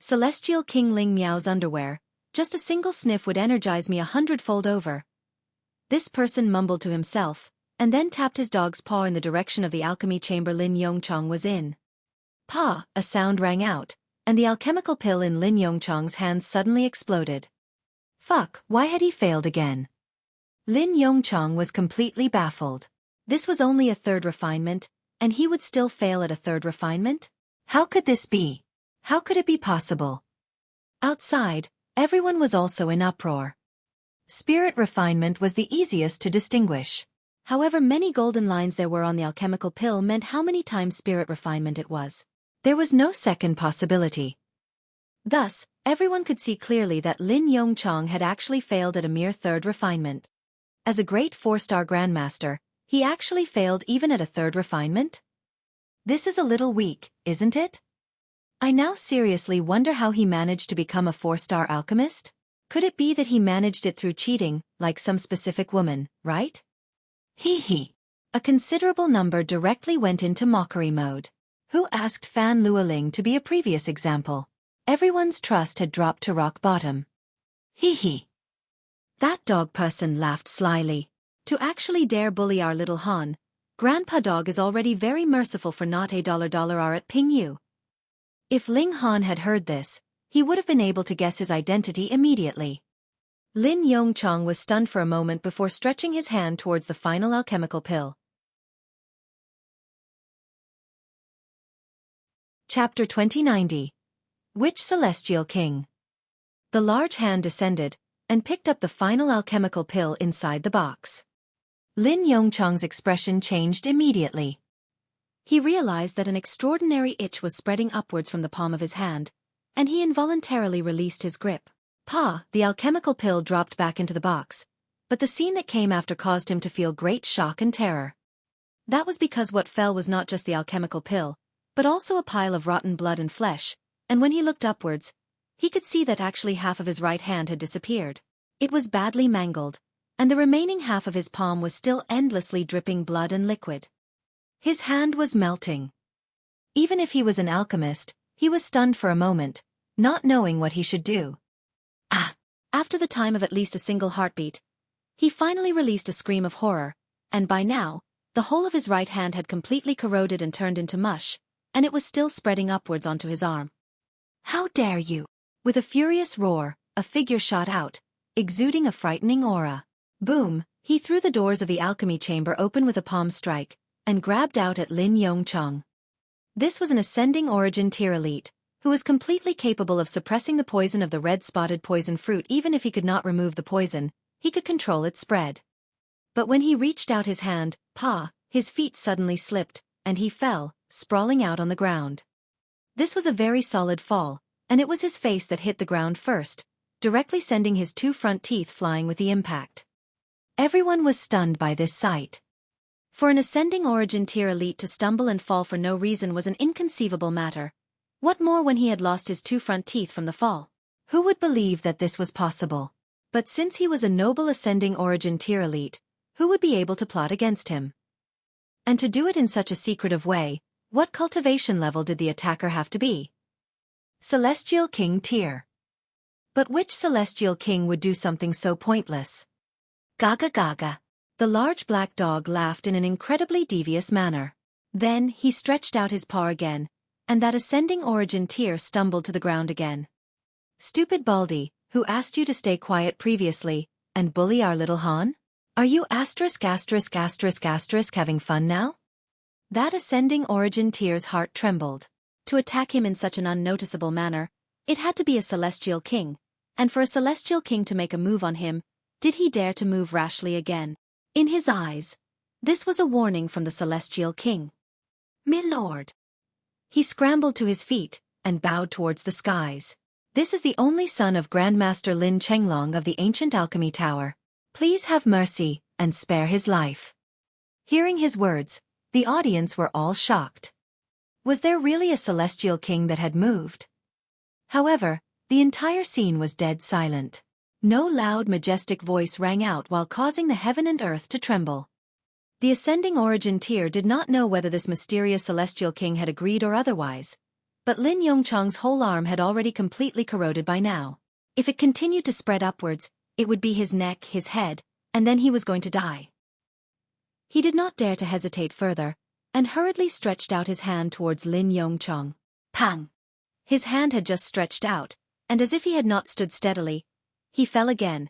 Celestial King Ling Miao's underwear, just a single sniff would energize me 100-fold over. This person mumbled to himself, and then tapped his dog's paw in the direction of the alchemy chamber Lin Yongchang was in. Pa! A sound rang out, and the alchemical pill in Lin Yongchang's hands suddenly exploded. Fuck, why had he failed again? Lin Yongchang was completely baffled. This was only a 3rd refinement, and he would still fail at a 3rd refinement? How could this be? How could it be possible? Outside, everyone was also in uproar. Spirit refinement was the easiest to distinguish. However many golden lines there were on the alchemical pill meant how many times spirit refinement it was. There was no second possibility. Thus, everyone could see clearly that Lin Yongchang had actually failed at a mere 3rd refinement. As a great 4-star grandmaster, he actually failed even at a 3rd refinement? This is a little weak, isn't it? I now seriously wonder how he managed to become a 4-star alchemist? Could it be that he managed it through cheating, like some specific woman, right? Hee hee. A considerable number directly went into mockery mode. Who asked Fan Luoling to be a previous example? Everyone's trust had dropped to rock bottom. Hee hee. That dog person laughed slyly. To actually dare bully our little Han, Grandpa Dog is already very merciful for not $1 at Ping Yu. If Ling Han had heard this, he would have been able to guess his identity immediately. Lin Yongchang was stunned for a moment before stretching his hand towards the final alchemical pill. Chapter 2090. Which Celestial King? The large hand descended, and picked up the final alchemical pill inside the box. Lin Yongchang's expression changed immediately. He realized that an extraordinary itch was spreading upwards from the palm of his hand, and he involuntarily released his grip. The alchemical pill dropped back into the box, but the scene that came after caused him to feel great shock and terror. That was because what fell was not just the alchemical pill, but also a pile of rotten blood and flesh, and when he looked upwards, he could see that actually half of his right hand had disappeared. It was badly mangled, and the remaining half of his palm was still endlessly dripping blood and liquid. His hand was melting. Even if he was an alchemist, he was stunned for a moment, not knowing what he should do. Ah! After the time of at least a single heartbeat, he finally released a scream of horror, and by now, the whole of his right hand had completely corroded and turned into mush, and it was still spreading upwards onto his arm. "How dare you!" With a furious roar, a figure shot out, exuding a frightening aura. Boom! He threw the doors of the alchemy chamber open with a palm strike, and grabbed out at Lin Yongchong. This was an ascending origin tier elite, who was completely capable of suppressing the poison of the red-spotted poison fruit. Even if he could not remove the poison, he could control its spread. But when he reached out his hand, his feet suddenly slipped, and he fell, sprawling out on the ground. This was a very solid fall, and it was his face that hit the ground first, directly sending his 2 front teeth flying with the impact. Everyone was stunned by this sight. For an ascending origin tier elite to stumble and fall for no reason was an inconceivable matter. What more when he had lost his 2 front teeth from the fall? Who would believe that this was possible? But since he was a noble ascending origin tier elite, who would be able to plot against him? And to do it in such a secretive way, what cultivation level did the attacker have to be? Celestial King tier. But which Celestial King would do something so pointless? Gaga gaga. The large black dog laughed in an incredibly devious manner. Then he stretched out his paw again, and that ascending origin tier stumbled to the ground again. "Stupid Baldy, who asked you to stay quiet previously, and bully our little Han? Are you having fun now?" That ascending origin tier's heart trembled. To attack him in such an unnoticeable manner, it had to be a Celestial King, and for a Celestial King to make a move on him, did he dare to move rashly again? In his eyes, this was a warning from the Celestial King. "My lord." He scrambled to his feet, and bowed towards the skies. "This is the only son of Grandmaster Lin Chenglong of the ancient alchemy tower. Please have mercy, and spare his life." Hearing his words, the audience were all shocked. Was there really a Celestial King that had moved? However, the entire scene was dead silent. No loud majestic voice rang out while causing the heaven and earth to tremble. The ascending origin tier did not know whether this mysterious Celestial King had agreed or otherwise, but Lin Yongchong's whole arm had already completely corroded by now. If it continued to spread upwards, it would be his neck, his head, and then he was going to die. He did not dare to hesitate further, and hurriedly stretched out his hand towards Lin Yongchong. Pang! His hand had just stretched out, and as if he had not stood steadily, he fell again,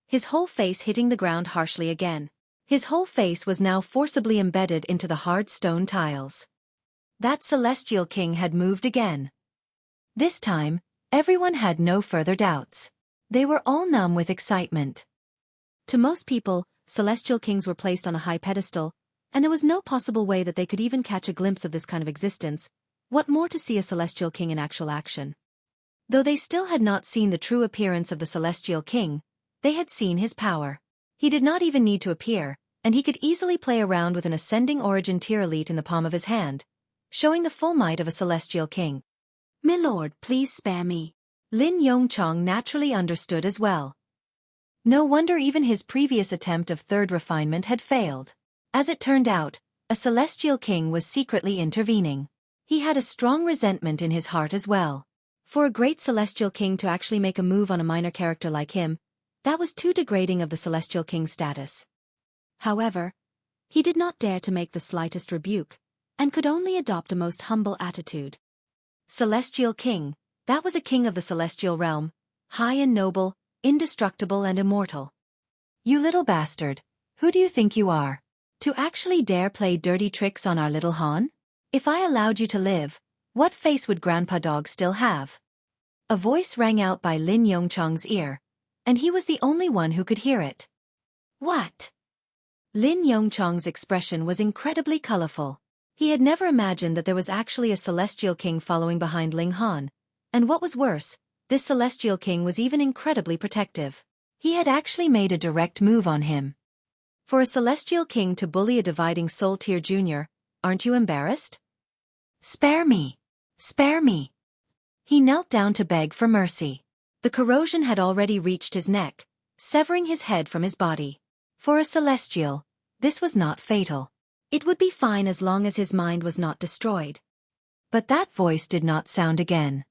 his whole face hitting the ground harshly again. His whole face was now forcibly embedded into the hard stone tiles. That Celestial King had moved again. This time, everyone had no further doubts. They were all numb with excitement. To most people, Celestial Kings were placed on a high pedestal, and there was no possible way that they could even catch a glimpse of this kind of existence. What more to see a Celestial King in actual action? Though they still had not seen the true appearance of the Celestial King, they had seen his power. He did not even need to appear, and he could easily play around with an ascending origin tier elite in the palm of his hand, showing the full might of a Celestial King. "My lord, please spare me." Lin Yongchong naturally understood as well. No wonder even his previous attempt of third refinement had failed. As it turned out, a Celestial King was secretly intervening. He had a strong resentment in his heart as well. For a great Celestial King to actually make a move on a minor character like him, that was too degrading of the Celestial King's status. However, he did not dare to make the slightest rebuke, and could only adopt a most humble attitude. Celestial King, that was a king of the celestial realm, high and noble, indestructible and immortal. "You little bastard, who do you think you are? To actually dare play dirty tricks on our little Han? If I allowed you to live, what face would Grandpa Dog still have?" A voice rang out by Lin Yongchong's ear, and he was the only one who could hear it. "What?" Lin Yongchong's expression was incredibly colorful. He had never imagined that there was actually a Celestial King following behind Ling Han, and what was worse, this Celestial King was even incredibly protective. He had actually made a direct move on him. For a Celestial King to bully a dividing soul tier junior, aren't you embarrassed? "Spare me! Spare me!" He knelt down to beg for mercy. The corrosion had already reached his neck, severing his head from his body. For a Celestial, this was not fatal. It would be fine as long as his mind was not destroyed. But that voice did not sound again.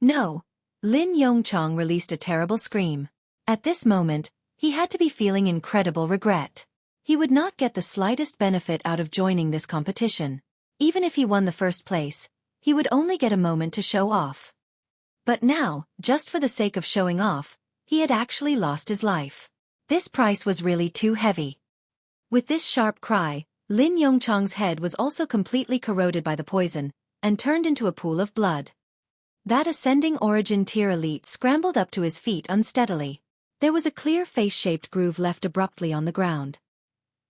No. Lin Yongchang released a terrible scream. At this moment, he had to be feeling incredible regret. He would not get the slightest benefit out of joining this competition. Even if he won the first place, he would only get a moment to show off. But now, just for the sake of showing off, he had actually lost his life. This price was really too heavy. With this sharp cry, Lin Yongchang's head was also completely corroded by the poison, and turned into a pool of blood. That ascending origin tier elite scrambled up to his feet unsteadily. There was a clear face-shaped groove left abruptly on the ground.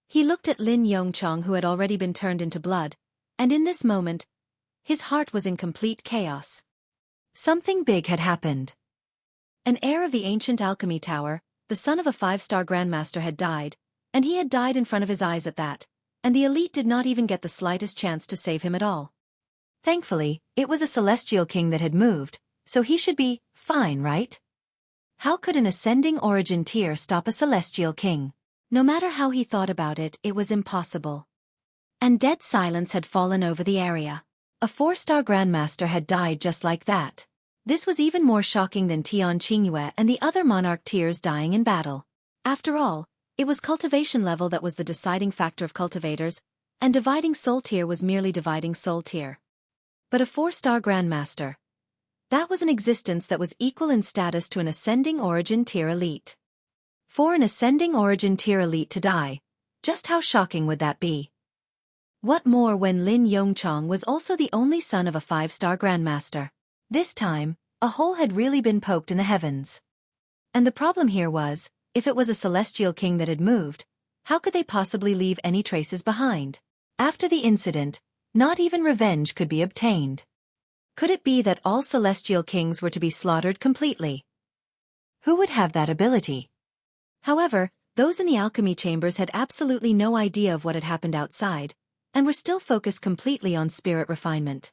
He looked at Lin Yongchang, who had already been turned into blood, and in this moment, his heart was in complete chaos. Something big had happened. An heir of the ancient alchemy tower, the son of a 5-star grandmaster, had died, and he had died in front of his eyes at that, and the elite did not even get the slightest chance to save him at all. Thankfully, it was a celestial king that had moved, so he should be fine, right? How could an ascending origin tier stop a celestial king? No matter how he thought about it, it was impossible. And dead silence had fallen over the area. A 4-star grandmaster had died just like that. This was even more shocking than Tian Qingyue and the other monarch tiers dying in battle. After all, it was cultivation level that was the deciding factor of cultivators, and dividing soul tier was merely dividing soul tier. But a 4-star grandmaster. That was an existence that was equal in status to an ascending origin tier elite. For an ascending origin tier elite to die, just how shocking would that be? What more when Lin Yongchang was also the only son of a 5-star grandmaster? This time, a hole had really been poked in the heavens. And the problem here was, if it was a celestial king that had moved, how could they possibly leave any traces behind? After the incident, not even revenge could be obtained. Could it be that all celestial kings were to be slaughtered completely? Who would have that ability? However, those in the alchemy chambers had absolutely no idea of what had happened outside, and were still focused completely on spirit refinement.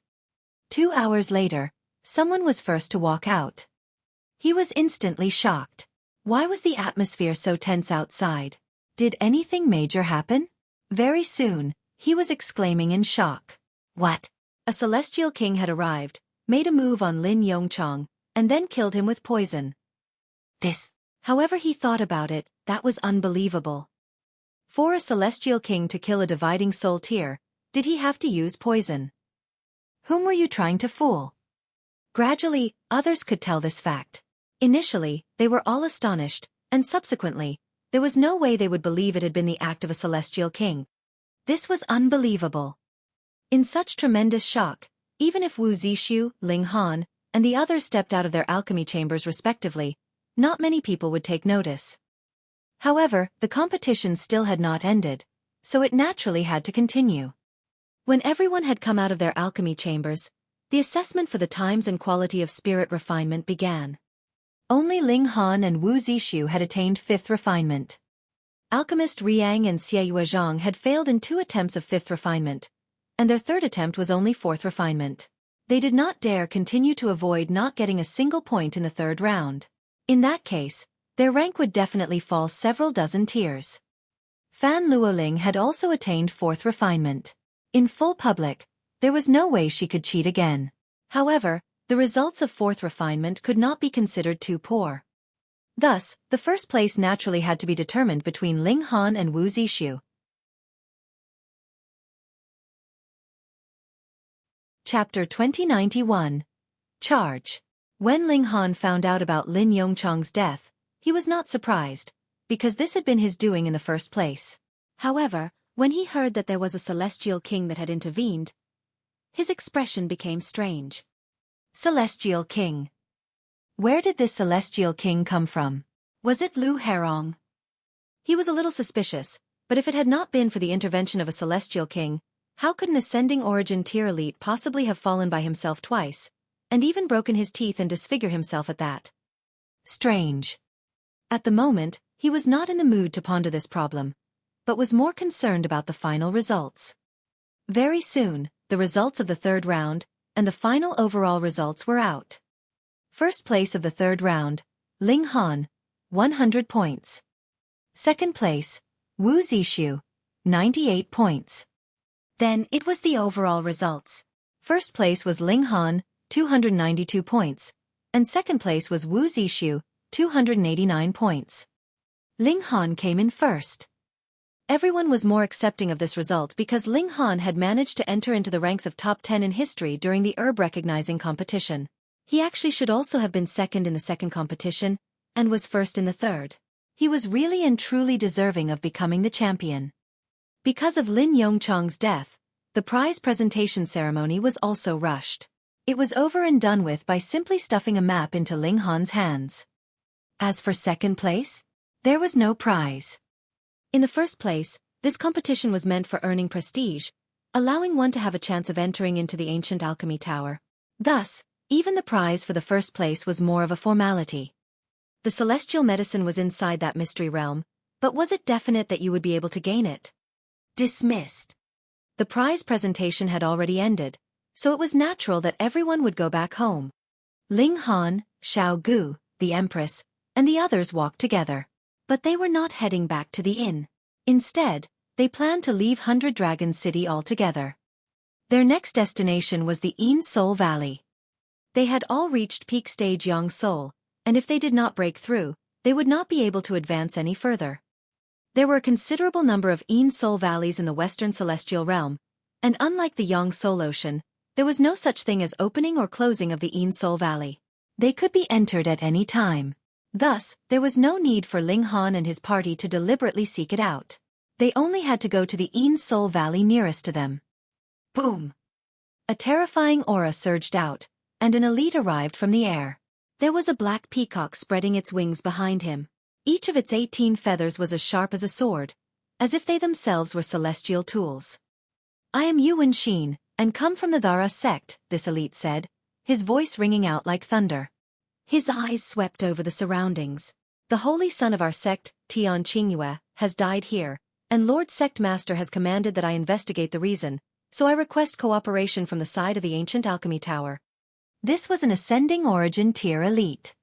2 hours later, someone was first to walk out. He was instantly shocked. Why was the atmosphere so tense outside? Did anything major happen? Very soon, he was exclaiming in shock. What? A celestial king had arrived, made a move on Lin Yongchang, and then killed him with poison. This. However he thought about it, that was unbelievable. For a celestial king to kill a dividing soul tier, did he have to use poison? Whom were you trying to fool? Gradually, others could tell this fact. Initially, they were all astonished, and subsequently, there was no way they would believe it had been the act of a celestial king. This was unbelievable. In such tremendous shock, even if Wu Zixu, Ling Han, and the others stepped out of their alchemy chambers respectively, not many people would take notice. However, the competition still had not ended, so it naturally had to continue. When everyone had come out of their alchemy chambers, the assessment for the times and quality of spirit refinement began. Only Ling Han and Wu Zixu had attained 5th refinement. Alchemist Riang and Xie Yuezhang had failed in 2 attempts of 5th refinement, and their 3rd attempt was only 4th refinement. They did not dare continue to avoid not getting a single point in the 3rd round. In that case, their rank would definitely fall several dozen tiers. Fan Luoling had also attained 4th refinement. In full public, there was no way she could cheat again. However, the results of 4th refinement could not be considered too poor. Thus, the first place naturally had to be determined between Ling Han and Wu Zixu. Chapter 2091. Charge. When Ling Han found out about Lin Yongchang's death, he was not surprised, because this had been his doing in the first place. However, when he heard that there was a celestial king that had intervened, his expression became strange. Celestial king. Where did this celestial king come from? Was it Lu Hairong? He was a little suspicious, but if it had not been for the intervention of a celestial king, how could an ascending origin tier elite possibly have fallen by himself twice, and even broken his teeth and disfigure himself at that? Strange. At the moment, he was not in the mood to ponder this problem, but was more concerned about the final results. Very soon, the results of the 3rd round, and the final overall results were out. First place of the 3rd round, Ling Han, 100 points. Second place, Wu Zixu, 98 points. Then it was the overall results. First place was Ling Han, 292 points, and second place was Wu Zixu, 289 points. Ling Han came in first. Everyone was more accepting of this result because Ling Han had managed to enter into the ranks of top 10 in history during the herb recognizing competition. He actually should also have been second in the second competition, and was first in the third. He was really and truly deserving of becoming the champion. Because of Lin Yongchang's death, the prize presentation ceremony was also rushed. It was over and done with by simply stuffing a map into Ling Han's hands. As for second place, there was no prize. In the first place, this competition was meant for earning prestige, allowing one to have a chance of entering into the ancient alchemy tower. Thus, even the prize for the first place was more of a formality. The celestial medicine was inside that mystery realm, but was it definite that you would be able to gain it? Dismissed. The prize presentation had already ended, so it was natural that everyone would go back home. Ling Han, Xiao Gu, the Empress, and the others walked together. But they were not heading back to the inn. Instead, they planned to leave 100 Dragon City altogether. Their next destination was the Yin Soul Valley. They had all reached peak stage Yang Soul, and if they did not break through, they would not be able to advance any further. There were a considerable number of Yin Soul valleys in the Western Celestial Realm, and unlike the Yang Soul Ocean, there was no such thing as opening or closing of the Yin Soul Valley. They could be entered at any time. Thus, there was no need for Ling Han and his party to deliberately seek it out. They only had to go to the Yin Soul Valley nearest to them. Boom! A terrifying aura surged out, and an elite arrived from the air. There was a black peacock spreading its wings behind him. Each of its 18 feathers was as sharp as a sword, as if they themselves were celestial tools. I am Yuan Xin, and come from the Dhara sect, this elite said, his voice ringing out like thunder. His eyes swept over the surroundings. The holy son of our sect, Tian Qingyue, has died here, and Lord Sect Master has commanded that I investigate the reason, so I request cooperation from the side of the ancient alchemy tower. This was an ascending origin tier elite.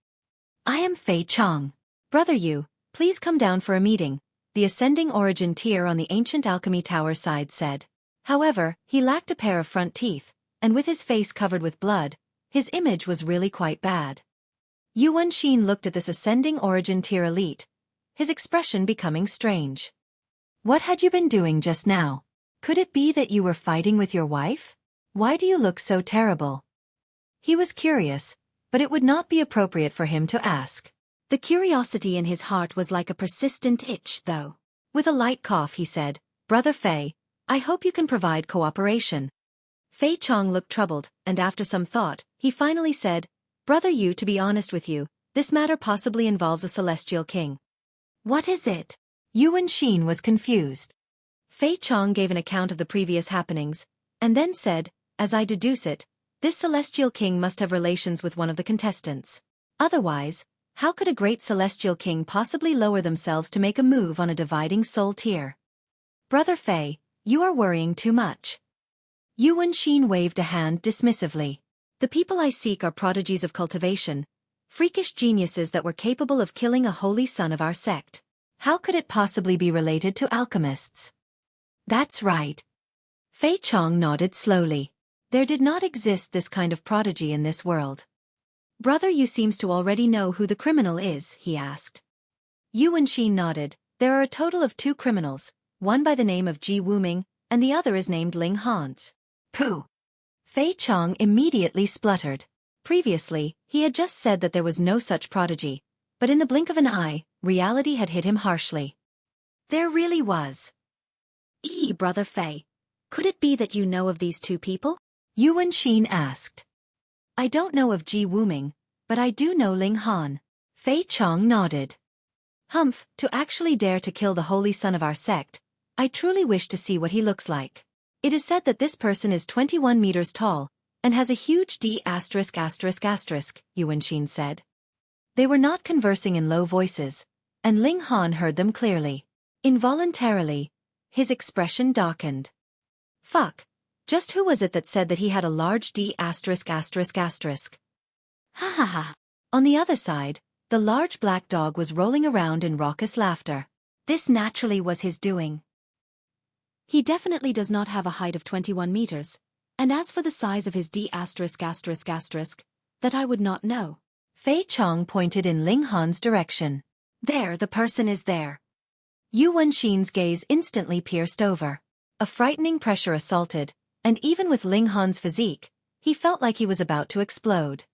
I am Fei Chong. Brother Yu, please come down for a meeting, the ascending origin tier on the ancient alchemy tower side said. However, he lacked a pair of front teeth, and with his face covered with blood, his image was really quite bad. Yuan Xin looked at this ascending origin tier elite, his expression becoming strange. What had you been doing just now? Could it be that you were fighting with your wife? Why do you look so terrible? He was curious, but it would not be appropriate for him to ask. The curiosity in his heart was like a persistent itch, though. With a light cough he said, Brother Fei, I hope you can provide cooperation. Fei Chong looked troubled, and after some thought, he finally said, Brother Yu, to be honest with you, this matter possibly involves a celestial king. What is it? Yuan Xin was confused. Fei Chong gave an account of the previous happenings, and then said, as I deduce it, this celestial king must have relations with one of the contestants. Otherwise, how could a great celestial king possibly lower themselves to make a move on a dividing soul tier? Brother Fei, you are worrying too much. Yuan Xin waved a hand dismissively. The people I seek are prodigies of cultivation, freakish geniuses that were capable of killing a holy son of our sect. How could it possibly be related to alchemists? That's right. Fei Chong nodded slowly. There did not exist this kind of prodigy in this world. Brother Yu seems to already know who the criminal is, he asked. Yuan Xin nodded. There are a total of 2 criminals, one by the name of Ji Wuming, and the other is named Ling Han. Pooh! Fei Chong immediately spluttered. Previously, he had just said that there was no such prodigy, but in the blink of an eye, reality had hit him harshly. There really was. Brother Fei, could it be that you know of these 2 people? Yuan Xin asked. I don't know of Ji Wuming, but I do know Ling Han. Fei Chong nodded. Humph, to actually dare to kill the holy son of our sect, I truly wish to see what he looks like. It is said that this person is 21 meters tall, and has a huge D******, Yuan Xin said. They were not conversing in low voices, and Ling Han heard them clearly. Involuntarily, his expression darkened. Fuck. Just who was it that said that he had a large D******? Ha ha ha. On the other side, the large black dog was rolling around in raucous laughter. This naturally was his doing. He definitely does not have a height of 21 meters, And as for the size of his D******, that I would not know. Fei Chong pointed in Ling Han's direction. There, the person is there. Yu Wenxin's gaze instantly pierced over. A frightening pressure assaulted, and even with Ling Han's physique, he felt like he was about to explode.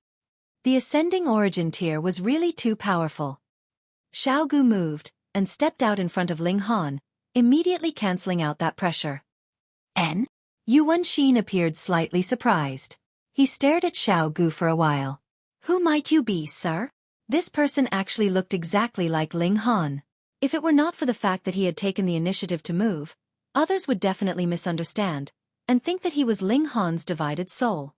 The ascending origin tier was really too powerful. Xiao Gu moved, and stepped out in front of Ling Han, immediately cancelling out that pressure. N? Yu Wenxin appeared slightly surprised. He stared at Xiao Gu for a while. Who might you be, sir? This person actually looked exactly like Ling Han. If it were not for the fact that he had taken the initiative to move, others would definitely misunderstand, and think that he was Ling Han's divided soul.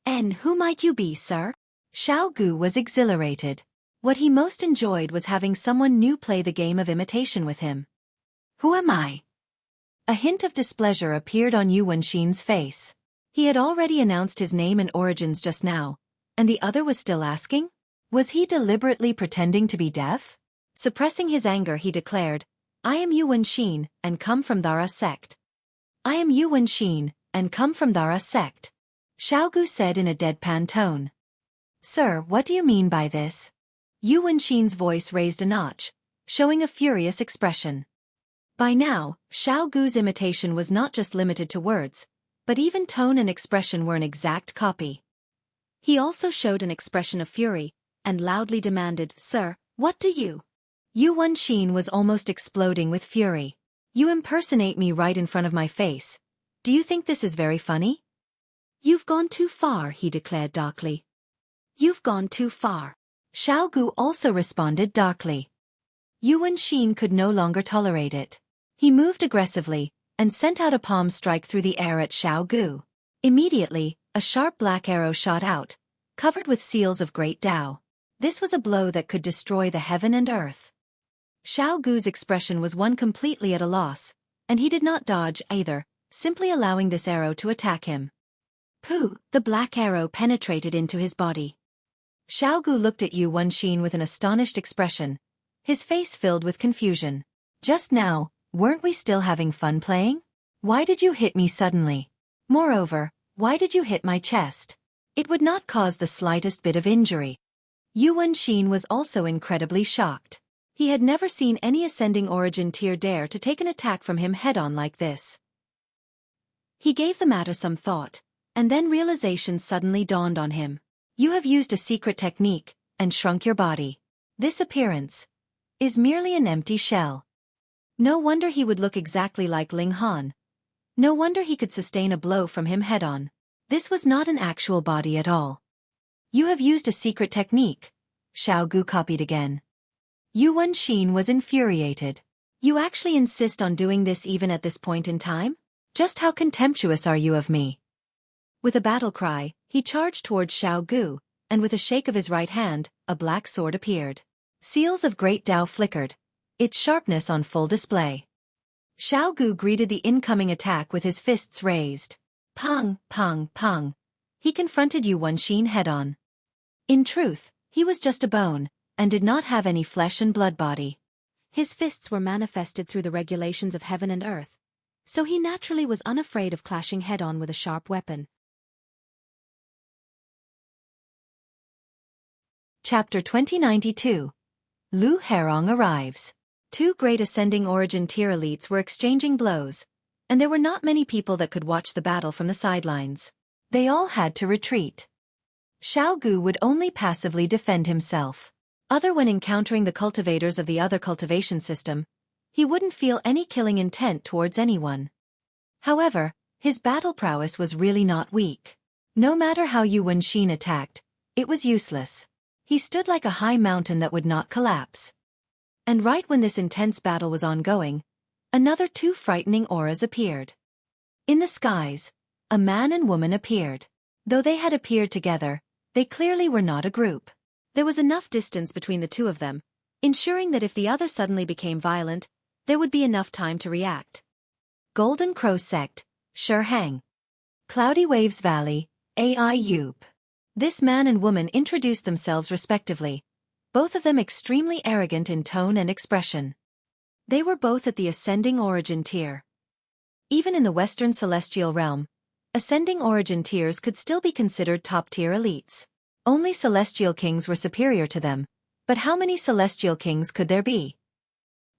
And who might you be, sir? Xiao Gu was exhilarated. What he most enjoyed was having someone new play the game of imitation with him. Who am I? A hint of displeasure appeared on Yu Wenxin's face. He had already announced his name and origins just now, and the other was still asking? Was he deliberately pretending to be deaf? Suppressing his anger, he declared, I am Yu Wenxin, and come from Dara sect. I am Yu Wenxin, and come from Dara sect. Xiao Gu said in a deadpan tone. Sir, what do you mean by this? Yu Wenxin's voice raised a notch, showing a furious expression. By now, Xiao Gu's imitation was not just limited to words, but even tone and expression were an exact copy. He also showed an expression of fury, and loudly demanded, Sir, what do you? Yu Wenxin was almost exploding with fury. You impersonate me right in front of my face. Do you think this is very funny? You've gone too far, he declared darkly. You've gone too far. Xiao Gu also responded darkly. Yu Wenxin could no longer tolerate it. He moved aggressively, and sent out a palm strike through the air at Xiao Gu. Immediately, a sharp black arrow shot out, covered with seals of great Tao. This was a blow that could destroy the heaven and earth. Xiao Gu's expression was one completely at a loss, and he did not dodge either, simply allowing this arrow to attack him. Pooh! The black arrow penetrated into his body. Xiao Gu looked at Yu Wenxin with an astonished expression, his face filled with confusion. Just now, weren't we still having fun playing? Why did you hit me suddenly? Moreover, why did you hit my chest? It would not cause the slightest bit of injury. Yu Wenxin was also incredibly shocked. He had never seen any ascending origin tier dare to take an attack from him head-on like this. He gave the matter some thought, and then realization suddenly dawned on him. You have used a secret technique, and shrunk your body. This appearance is merely an empty shell. No wonder he would look exactly like Ling Han. No wonder he could sustain a blow from him head-on. This was not an actual body at all. You have used a secret technique, Xiao Gu copied again. Yu Wenxin was infuriated. You actually insist on doing this even at this point in time? Just how contemptuous are you of me? With a battle cry, he charged towards Xiao Gu, and with a shake of his right hand, a black sword appeared. Seals of great Tao flickered, its sharpness on full display. Xiao Gu greeted the incoming attack with his fists raised. Pang, pang, pang. He confronted Yu Wenxin head-on. In truth, he was just a bone, and did not have any flesh and blood body. His fists were manifested through the regulations of heaven and earth, so he naturally was unafraid of clashing head-on with a sharp weapon. Chapter 2092. Lu Hairong arrives. Two great ascending origin tier elites were exchanging blows, and there were not many people that could watch the battle from the sidelines. They all had to retreat. Xiao Gu would only passively defend himself. Other when encountering the cultivators of the other cultivation system, he wouldn't feel any killing intent towards anyone. However, his battle prowess was really not weak. No matter how Yu Wenxin attacked, it was useless. He stood like a high mountain that would not collapse. And right when this intense battle was ongoing, another two frightening auras appeared. In the skies, a man and woman appeared. Though they had appeared together, they clearly were not a group. There was enough distance between the two of them, ensuring that if the other suddenly became violent, there would be enough time to react. Golden Crow Sect, Shihang. Cloudy Waves Valley, Ai Yup. This man and woman introduced themselves respectively, both of them extremely arrogant in tone and expression. They were both at the ascending origin tier. Even in the Western Celestial Realm, Ascending origin tiers could still be considered top-tier elites. Only celestial kings were superior to them. But how many celestial kings could there be?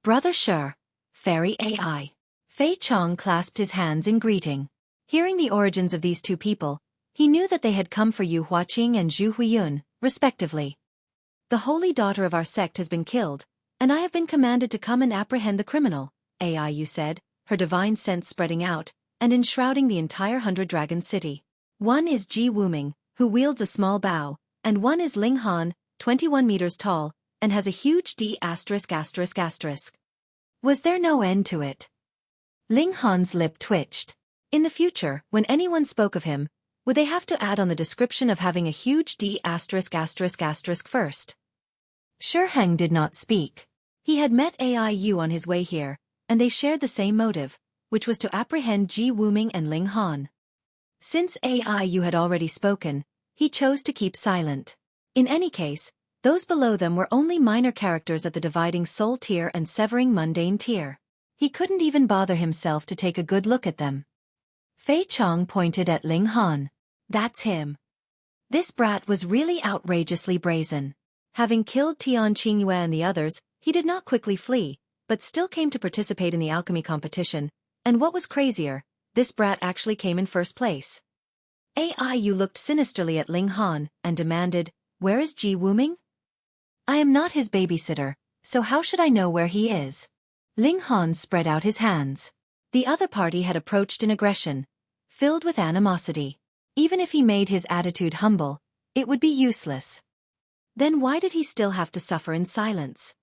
Brother Shi, Fairy AI. Fei Chong clasped his hands in greeting. Hearing the origins of these two people, he knew that they had come for Yu Huaqing and Zhu Huiyun, respectively. The holy daughter of our sect has been killed, and I have been commanded to come and apprehend the criminal, AI Yu said, her divine sense spreading out, and enshrouding the entire 100-dragon city. One is Ji Wuming, who wields a small bow, and one is Ling Han, 21 meters tall, and has a huge D******. Was there no end to it? Ling Han's lip twitched. In the future, when anyone spoke of him, would they have to add on the description of having a huge D***** first? Hairong did not speak. He had met AI Yu on his way here, and they shared the same motive, which was to apprehend Ji Wuming and Ling Han. Since AI Yu had already spoken, he chose to keep silent. In any case, those below them were only minor characters at the dividing soul tier and severing mundane tier. He couldn't even bother himself to take a good look at them. Fei Chong pointed at Ling Han. That's him. This brat was really outrageously brazen. Having killed Tian Qingyue and the others, he did not quickly flee, but still came to participate in the alchemy competition, and what was crazier, this brat actually came in first place. AI Yu looked sinisterly at Ling Han and demanded, "Where is Ji Wuming? I am not his babysitter, so how should I know where he is?" Ling Han spread out his hands. The other party had approached in aggression, filled with animosity. Even if he made his attitude humble, it would be useless. Then why did he still have to suffer in silence?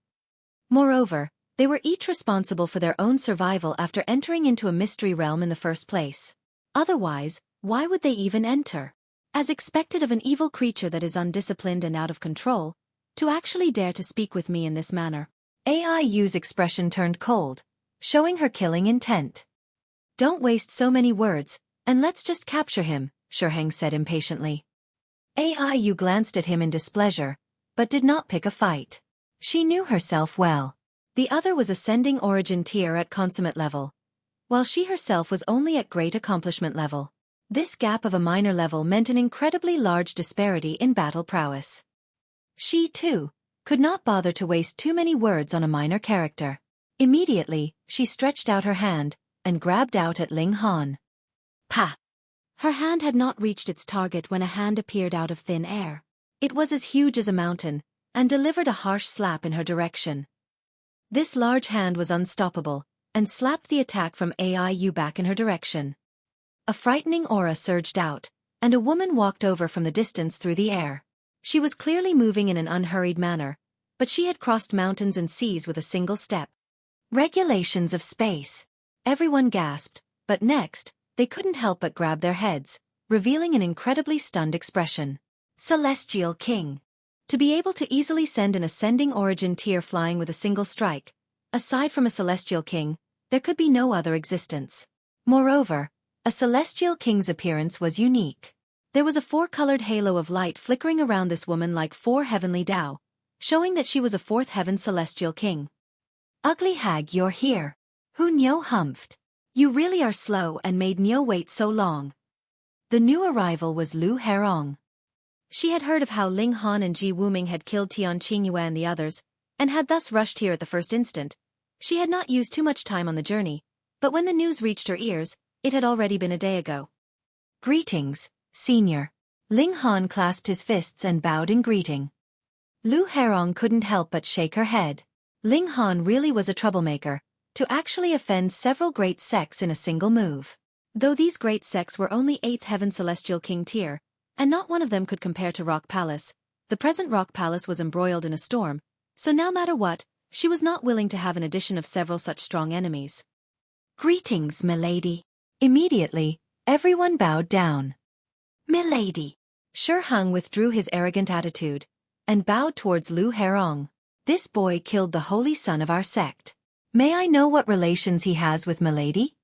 Moreover, they were each responsible for their own survival after entering into a mystery realm in the first place. Otherwise, why would they even enter? As expected of an evil creature that is undisciplined and out of control, to actually dare to speak with me in this manner. AI Yu's expression turned cold, showing her killing intent. Don't waste so many words, and let's just capture him, Hairong said impatiently. AI Yu glanced at him in displeasure, but did not pick a fight. She knew herself well. The other was ascending origin tier at consummate level, while she herself was only at great accomplishment level. This gap of a minor level meant an incredibly large disparity in battle prowess. She, too, could not bother to waste too many words on a minor character. Immediately, she stretched out her hand and grabbed out at Ling Han. Pa! Her hand had not reached its target when a hand appeared out of thin air. It was as huge as a mountain, and delivered a harsh slap in her direction. This large hand was unstoppable, and slapped the attack from AI Yu back in her direction. A frightening aura surged out, and a woman walked over from the distance through the air. She was clearly moving in an unhurried manner, but she had crossed mountains and seas with a single step. Regulations of space. Everyone gasped, but next, they couldn't help but grab their heads, revealing an incredibly stunned expression. Celestial King. To be able to easily send an ascending origin tier flying with a single strike, aside from a Celestial King, there could be no other existence. Moreover, a Celestial King's appearance was unique. There was a four-colored halo of light flickering around this woman like 4 heavenly Tao, showing that she was a 4th heaven Celestial King. Ugly hag, you're here. Hu Nyo humphed. You really are slow and made Nyo wait so long. The new arrival was Lu Hairong. She had heard of how Ling Han and Ji Wuming had killed Tian Qingyue and the others, and had thus rushed here at the first instant. She had not used too much time on the journey, but when the news reached her ears, it had already been a day ago. Greetings, Senior. Ling Han clasped his fists and bowed in greeting. Lu Hairong couldn't help but shake her head. Ling Han really was a troublemaker, to actually offend several great sects in a single move. Though these great sects were only 8th heaven Celestial King tier, and not one of them could compare to Rock Palace, the present Rock Palace was embroiled in a storm, so no matter what, she was not willing to have an addition of several such strong enemies. Greetings, milady. Immediately, everyone bowed down. Milady. Hairong withdrew his arrogant attitude, and bowed towards Lu Hairong. This boy killed the holy son of our sect. May I know what relations he has with milady?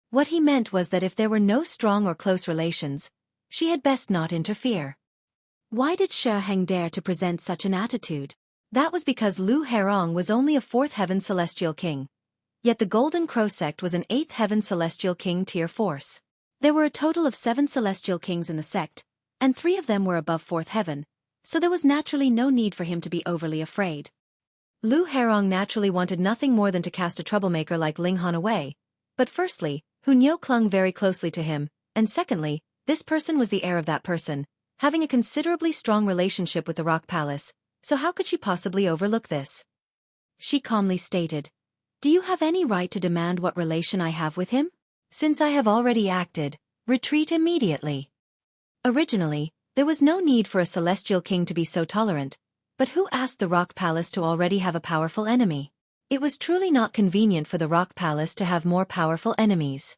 What he meant was that if there were no strong or close relations, she had best not interfere. Why did Hairong dare to present such an attitude? That was because Lu Hairong was only a 4th heaven Celestial King. Yet the Golden Crow sect was an 8th heaven Celestial King tier force. There were a total of 7 celestial kings in the sect, and 3 of them were above 4th heaven, so there was naturally no need for him to be overly afraid. Lu Hairong naturally wanted nothing more than to cast a troublemaker like Ling Han away, but firstly, Hunyo clung very closely to him, and secondly, this person was the heir of that person, having a considerably strong relationship with the Rock Palace, so how could she possibly overlook this? She calmly stated, "Do you have any right to demand what relation I have with him?" "Since I have already acted, retreat immediately." Originally, there was no need for a celestial king to be so tolerant, but who asked the Rock Palace to already have a powerful enemy? It was truly not convenient for the Rock Palace to have more powerful enemies.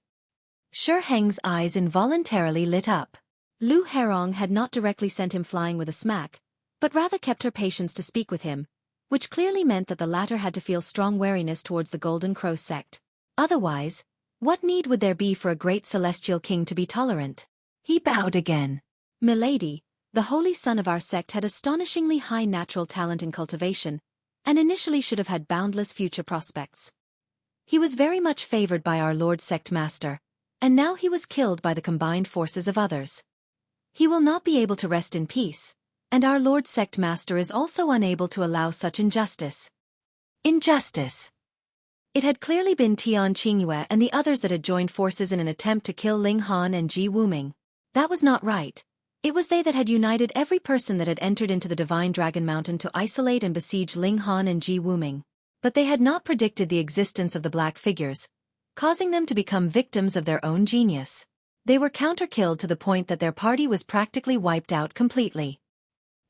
Xueqi's eyes involuntarily lit up. Lu Hairong had not directly sent him flying with a smack, but rather kept her patience to speak with him, which clearly meant that the latter had to feel strong wariness towards the Golden Crow sect. Otherwise, what need would there be for a great celestial king to be tolerant? He bowed again. "Milady, the holy son of our sect had astonishingly high natural talent in cultivation, and initially should have had boundless future prospects. He was very much favored by our Lord Sect Master, and now he was killed by the combined forces of others. He will not be able to rest in peace, and our Lord Sect Master is also unable to allow such injustice." Injustice. It had clearly been Tian Qingyue and the others that had joined forces in an attempt to kill Ling Han and Ji Wuming. That was not right. It was they that had united every person that had entered into the Divine Dragon Mountain to isolate and besiege Ling Han and Ji Wuming. But they had not predicted the existence of the black figures, causing them to become victims of their own genius. They were counter-killed to the point that their party was practically wiped out completely.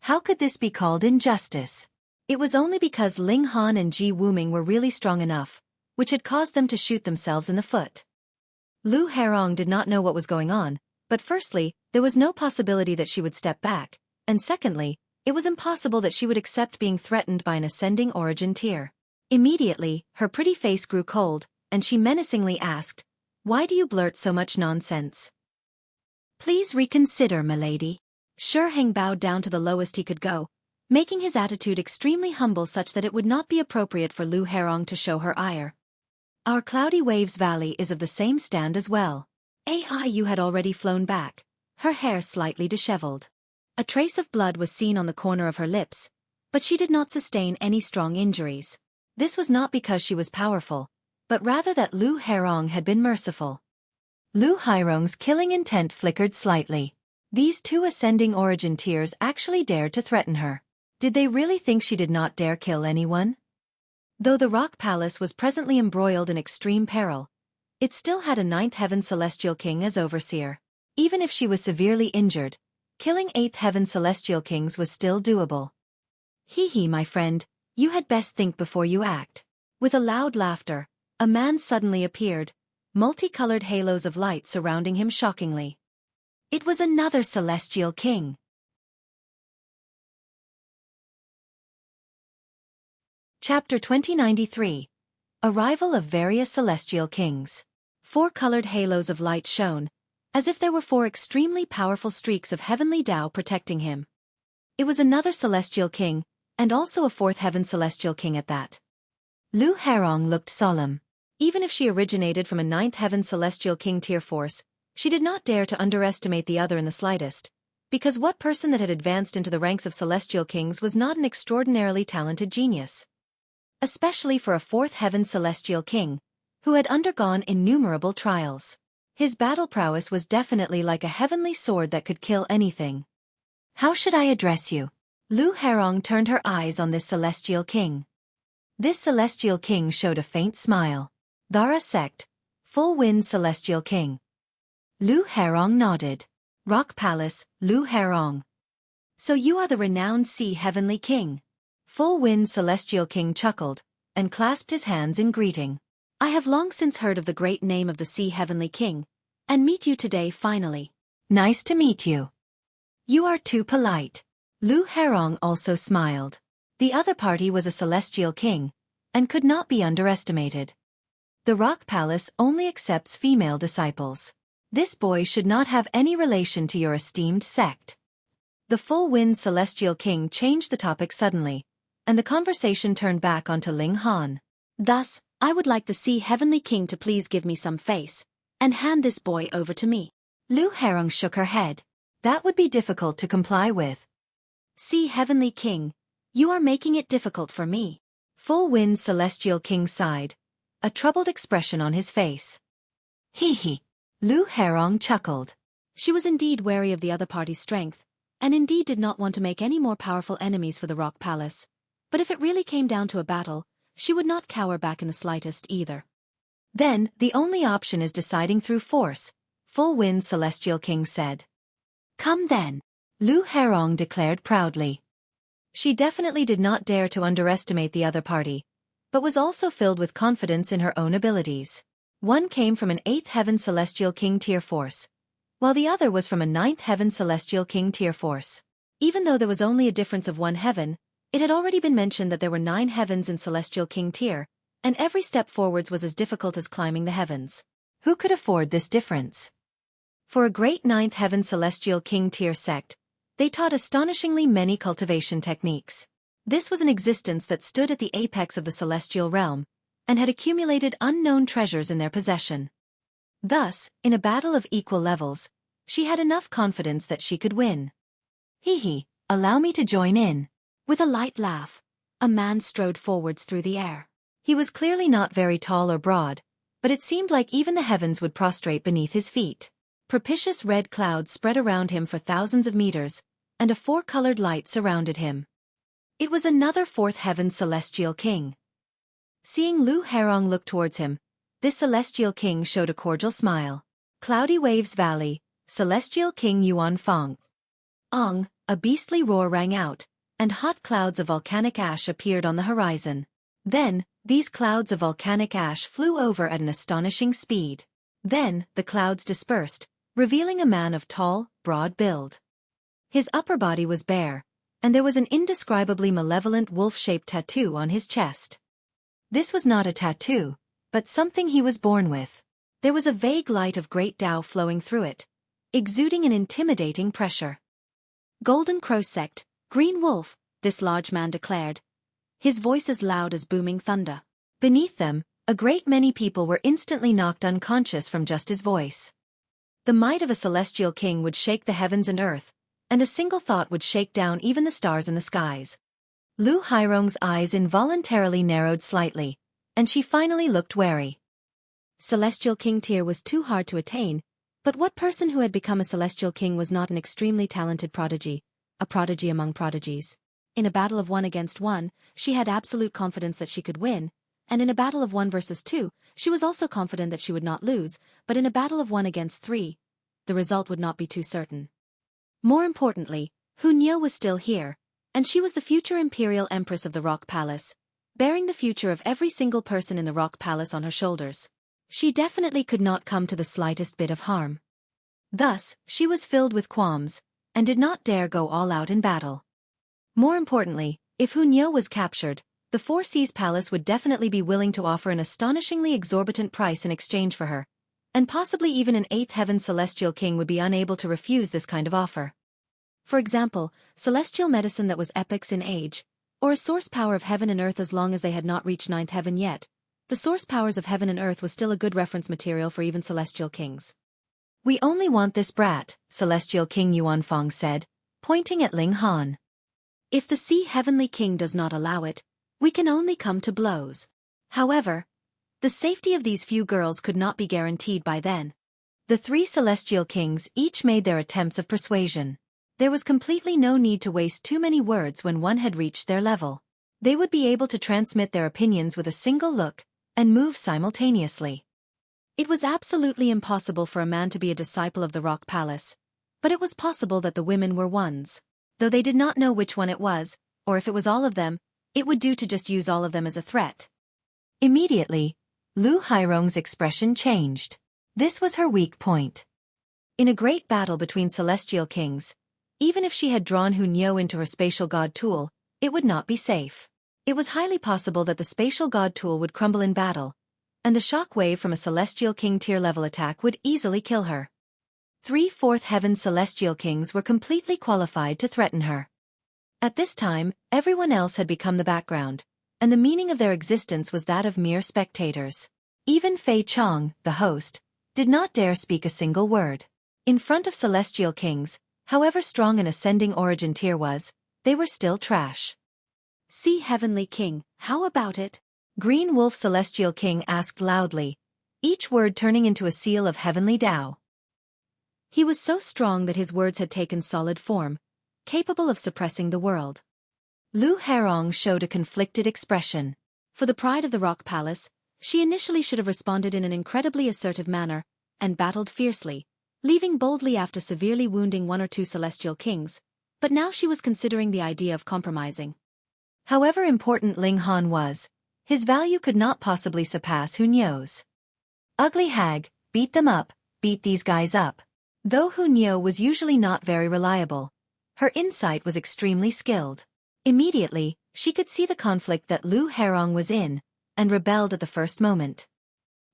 How could this be called injustice? It was only because Ling Han and Ji Wuming were really strong enough, which had caused them to shoot themselves in the foot. Lu Hairong did not know what was going on, but firstly, there was no possibility that she would step back, and secondly, it was impossible that she would accept being threatened by an ascending origin tier. Immediately, her pretty face grew cold, and she menacingly asked, "Why do you blurt so much nonsense?" "Please reconsider, milady." Xueqi bowed down to the lowest he could go, making his attitude extremely humble such that it would not be appropriate for Lu Hairong to show her ire. "Our Cloudy Waves Valley is of the same stand as well." Aiyu had already flown back, her hair slightly disheveled. A trace of blood was seen on the corner of her lips, but she did not sustain any strong injuries. This was not because she was powerful, but rather that Lu Hairong had been merciful. Lu Hairong's killing intent flickered slightly. These 2 ascending origin tiers actually dared to threaten her. Did they really think she did not dare kill anyone? Though the Rock Palace was presently embroiled in extreme peril, it still had a 9th Heaven Celestial King as overseer. Even if she was severely injured, killing 8th Heaven Celestial Kings was still doable. "Hee, my friend, you had best think before you act." With a loud laughter, a man suddenly appeared, multicolored halos of light surrounding him shockingly. It was another Celestial King. Chapter 2093. Arrival of Various Celestial Kings. 4 colored halos of light shone, as if there were 4 extremely powerful streaks of heavenly Tao protecting him. It was another Celestial King, and also a 4th Heaven Celestial King at that. Lu Hairong looked solemn. Even if she originated from a 9th Heaven Celestial King tier force, she did not dare to underestimate the other in the slightest, because what person that had advanced into the ranks of Celestial Kings was not an extraordinarily talented genius? Especially for a 4th Heaven Celestial King, who had undergone innumerable trials. His battle prowess was definitely like a heavenly sword that could kill anything. "How should I address you?" Lu Hairong turned her eyes on this Celestial King. This Celestial King showed a faint smile. "Dara Sect, Full Wind Celestial King." Lu Hairong nodded. "Rock Palace, Lu Hairong. So you are the renowned Sea Heavenly King." Full Wind Celestial King chuckled, and clasped his hands in greeting. "I have long since heard of the great name of the Sea Heavenly King, and meet you today finally." "Nice to meet you." "You are too polite." Lu Hairong also smiled. The other party was a Celestial King, and could not be underestimated. The Rock Palace only accepts female disciples. This boy should not have any relation to your esteemed sect. The Full Wind Celestial King changed the topic suddenly, and the conversation turned back onto Ling Han. "Thus, I would like the Sea Heavenly King to please give me some face, and hand this boy over to me." Lu Hairong shook her head. That would be difficult to comply with. See, Heavenly King, you are making it difficult for me. Full Wind's Celestial King sighed, a troubled expression on his face. Hee hee. Lu Hairong chuckled. She was indeed wary of the other party's strength, and indeed did not want to make any more powerful enemies for the Rock Palace. But if it really came down to a battle, she would not cower back in the slightest either. Then, the only option is deciding through force, Full Wind's Celestial King said. Come then, Lu Hairong declared proudly. She definitely did not dare to underestimate the other party, but was also filled with confidence in her own abilities. One came from an 8th Heaven Celestial King tier force, while the other was from a 9th Heaven Celestial King tier force. Even though there was only a difference of 1 heaven, it had already been mentioned that there were 9 heavens in Celestial King tier, and every step forwards was as difficult as climbing the heavens. Who could afford this difference? For a great 9th Heaven Celestial King tier sect, they taught astonishingly many cultivation techniques. This was an existence that stood at the apex of the celestial realm, and had accumulated unknown treasures in their possession. Thus, in a battle of equal levels, she had enough confidence that she could win. Hee hee, allow me to join in. With a light laugh, a man strode forwards through the air. He was clearly not very tall or broad, but it seemed like even the heavens would prostrate beneath his feet. Propitious red clouds spread around him for thousands of meters, and a 4-colored light surrounded him. It was another 4th Heaven Celestial King. Seeing Lu Hairong look towards him, this Celestial King showed a cordial smile. Cloudy Waves Valley, Celestial King Yuan Fong. Ong, a beastly roar rang out, and hot clouds of volcanic ash appeared on the horizon. Then, these clouds of volcanic ash flew over at an astonishing speed. Then, the clouds dispersed, revealing a man of tall, broad build. His upper body was bare, and there was an indescribably malevolent wolf-shaped tattoo on his chest. This was not a tattoo, but something he was born with. There was a vague light of great Tao flowing through it, exuding an intimidating pressure. Golden Crow Sect, Green Wolf, this large man declared, his voice as loud as booming thunder. Beneath them, a great many people were instantly knocked unconscious from just his voice. The might of a celestial king would shake the heavens and earth, and a single thought would shake down even the stars in the skies. Lu Hairong's eyes involuntarily narrowed slightly, and she finally looked wary. Celestial King tier was too hard to attain, but what person who had become a Celestial King was not an extremely talented prodigy, a prodigy among prodigies? In a battle of 1 against 1, she had absolute confidence that she could win, and in a battle of 1 versus 2, she was also confident that she would not lose, but in a battle of 1 against 3, the result would not be too certain. More importantly, Hunyeo was still here, and she was the future Imperial Empress of the Rock Palace, bearing the future of every single person in the Rock Palace on her shoulders. She definitely could not come to the slightest bit of harm. Thus, she was filled with qualms, and did not dare go all out in battle. More importantly, if Hunyeo was captured, the Four Seas Palace would definitely be willing to offer an astonishingly exorbitant price in exchange for her, and possibly even an 8th Heaven Celestial King would be unable to refuse this kind of offer. For example, celestial medicine that was epochs in age, or a source power of heaven and earth as long as they had not reached 9th heaven yet. The source powers of heaven and earth was still a good reference material for even celestial kings. We only want this brat, Celestial King Yuanfang said, pointing at Ling Han. If the Sea Heavenly King does not allow it, we can only come to blows. However, the safety of these few girls could not be guaranteed by then. The 3 Celestial Kings each made their attempts of persuasion. There was completely no need to waste too many words when one had reached their level. They would be able to transmit their opinions with a single look, and move simultaneously. It was absolutely impossible for a man to be a disciple of the Rock Palace, but it was possible that the women were ones. Though they did not know which one it was, or if it was all of them, it would do to just use all of them as a threat. Immediately, Lu Hairong's expression changed. This was her weak point. In a great battle between celestial kings, even if she had drawn Hunyeo into her spatial god tool, it would not be safe. It was highly possible that the spatial god tool would crumble in battle, and the shock wave from a celestial king tier level attack would easily kill her. 3 4th Heaven Celestial Kings were completely qualified to threaten her. At this time, everyone else had become the background, and the meaning of their existence was that of mere spectators. Even Fei Chong, the host, did not dare speak a single word. In front of celestial kings, however strong an ascending origin tier was, they were still trash. See Heavenly King, how about it? Green Wolf Celestial King asked loudly, each word turning into a seal of heavenly Tao. He was so strong that his words had taken solid form, capable of suppressing the world. Lu Hairong showed a conflicted expression. For the pride of the Rock Palace, she initially should have responded in an incredibly assertive manner, and battled fiercely, leaving boldly after severely wounding one or two celestial kings, but now she was considering the idea of compromising. However important Ling Han was, his value could not possibly surpass Hu Niu's. Ugly hag, beat them up, beat these guys up. Though Hu Niu was usually not very reliable, her insight was extremely skilled. Immediately, she could see the conflict that Lu Hairong was in, and rebelled at the first moment.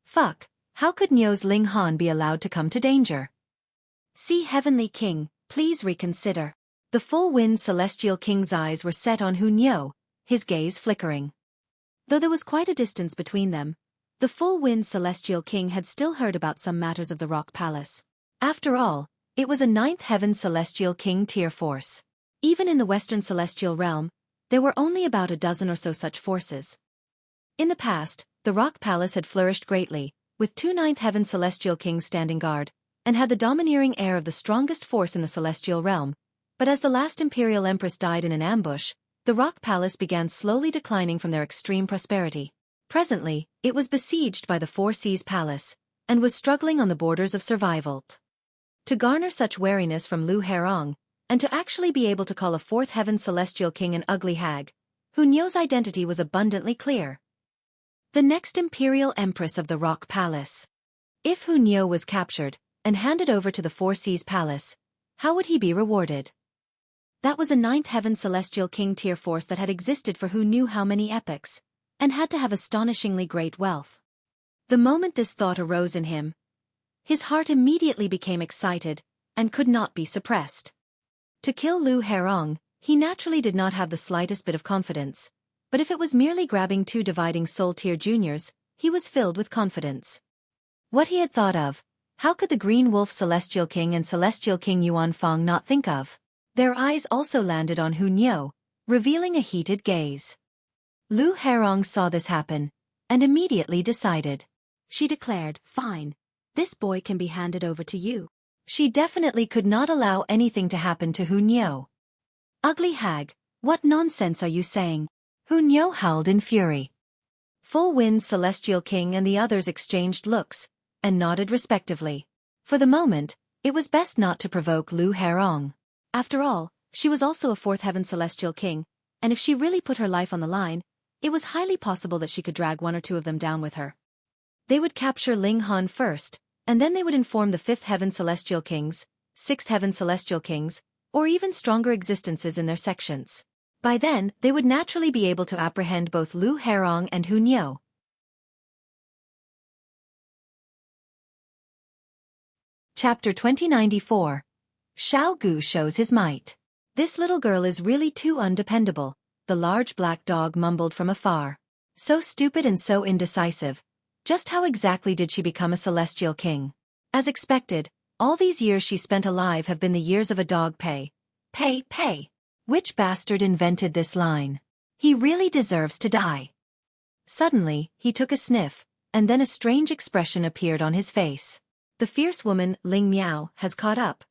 Fuck, how could Niu's Ling Han be allowed to come to danger? See Heavenly King, please reconsider. The full wind celestial king's eyes were set on Hu Niu, his gaze flickering. Though there was quite a distance between them, the full wind celestial king had still heard about some matters of the Rock Palace. After all, it was a 9th heaven celestial king tier force. Even in the Western celestial realm, there were only about a dozen or so such forces. In the past, the Rock Palace had flourished greatly, with 2 9th heaven celestial kings standing guard, and had the domineering air of the strongest force in the celestial realm. But as the last imperial empress died in an ambush, the Rock Palace began slowly declining from their extreme prosperity. Presently, it was besieged by the Four Seas Palace, and was struggling on the borders of survival. To garner such wariness from Lu Hairong, and to actually be able to call a 4th heaven celestial king an ugly hag, Hu Niu's identity was abundantly clear. The next imperial empress of the Rock Palace. If Hu Niu was captured, and handed over to the Four Seas Palace, how would he be rewarded? That was a 9th heaven celestial king tier force that had existed for who knew how many epochs, and had to have astonishingly great wealth. The moment this thought arose in him, his heart immediately became excited, and could not be suppressed. To kill Lu Hairong, he naturally did not have the slightest bit of confidence, but if it was merely grabbing 2 dividing soul tier juniors, he was filled with confidence. What he had thought of, how could the Green Wolf Celestial King and Celestial King Yuan Fong not think of? Their eyes also landed on Hu Niu, revealing a heated gaze. Lu Hairong saw this happen, and immediately decided. She declared, "Fine. This boy can be handed over to you." She definitely could not allow anything to happen to Hu Niu. Ugly hag, what nonsense are you saying? Hu Niu howled in fury. Full Wind Celestial King and the others exchanged looks, and nodded respectively. For the moment, it was best not to provoke Lu Hairong. After all, she was also a 4th heaven celestial king, and if she really put her life on the line, it was highly possible that she could drag 1 or 2 of them down with her. They would capture Ling Han first, and then they would inform the 5th heaven celestial kings, 6th heaven celestial kings, or even stronger existences in their sections. By then, they would naturally be able to apprehend both Lu Hairong and Hu Niu. Chapter 2094. Xiao Gu shows his might. This little girl is really too undependable, the large black dog mumbled from afar. So stupid and so indecisive. Just how exactly did she become a celestial king? As expected, all these years she spent alive have been the years of a dog pay. Pay. Which bastard invented this line? He really deserves to die. Suddenly, he took a sniff, and then a strange expression appeared on his face. The fierce woman, Ling Miao, has caught up.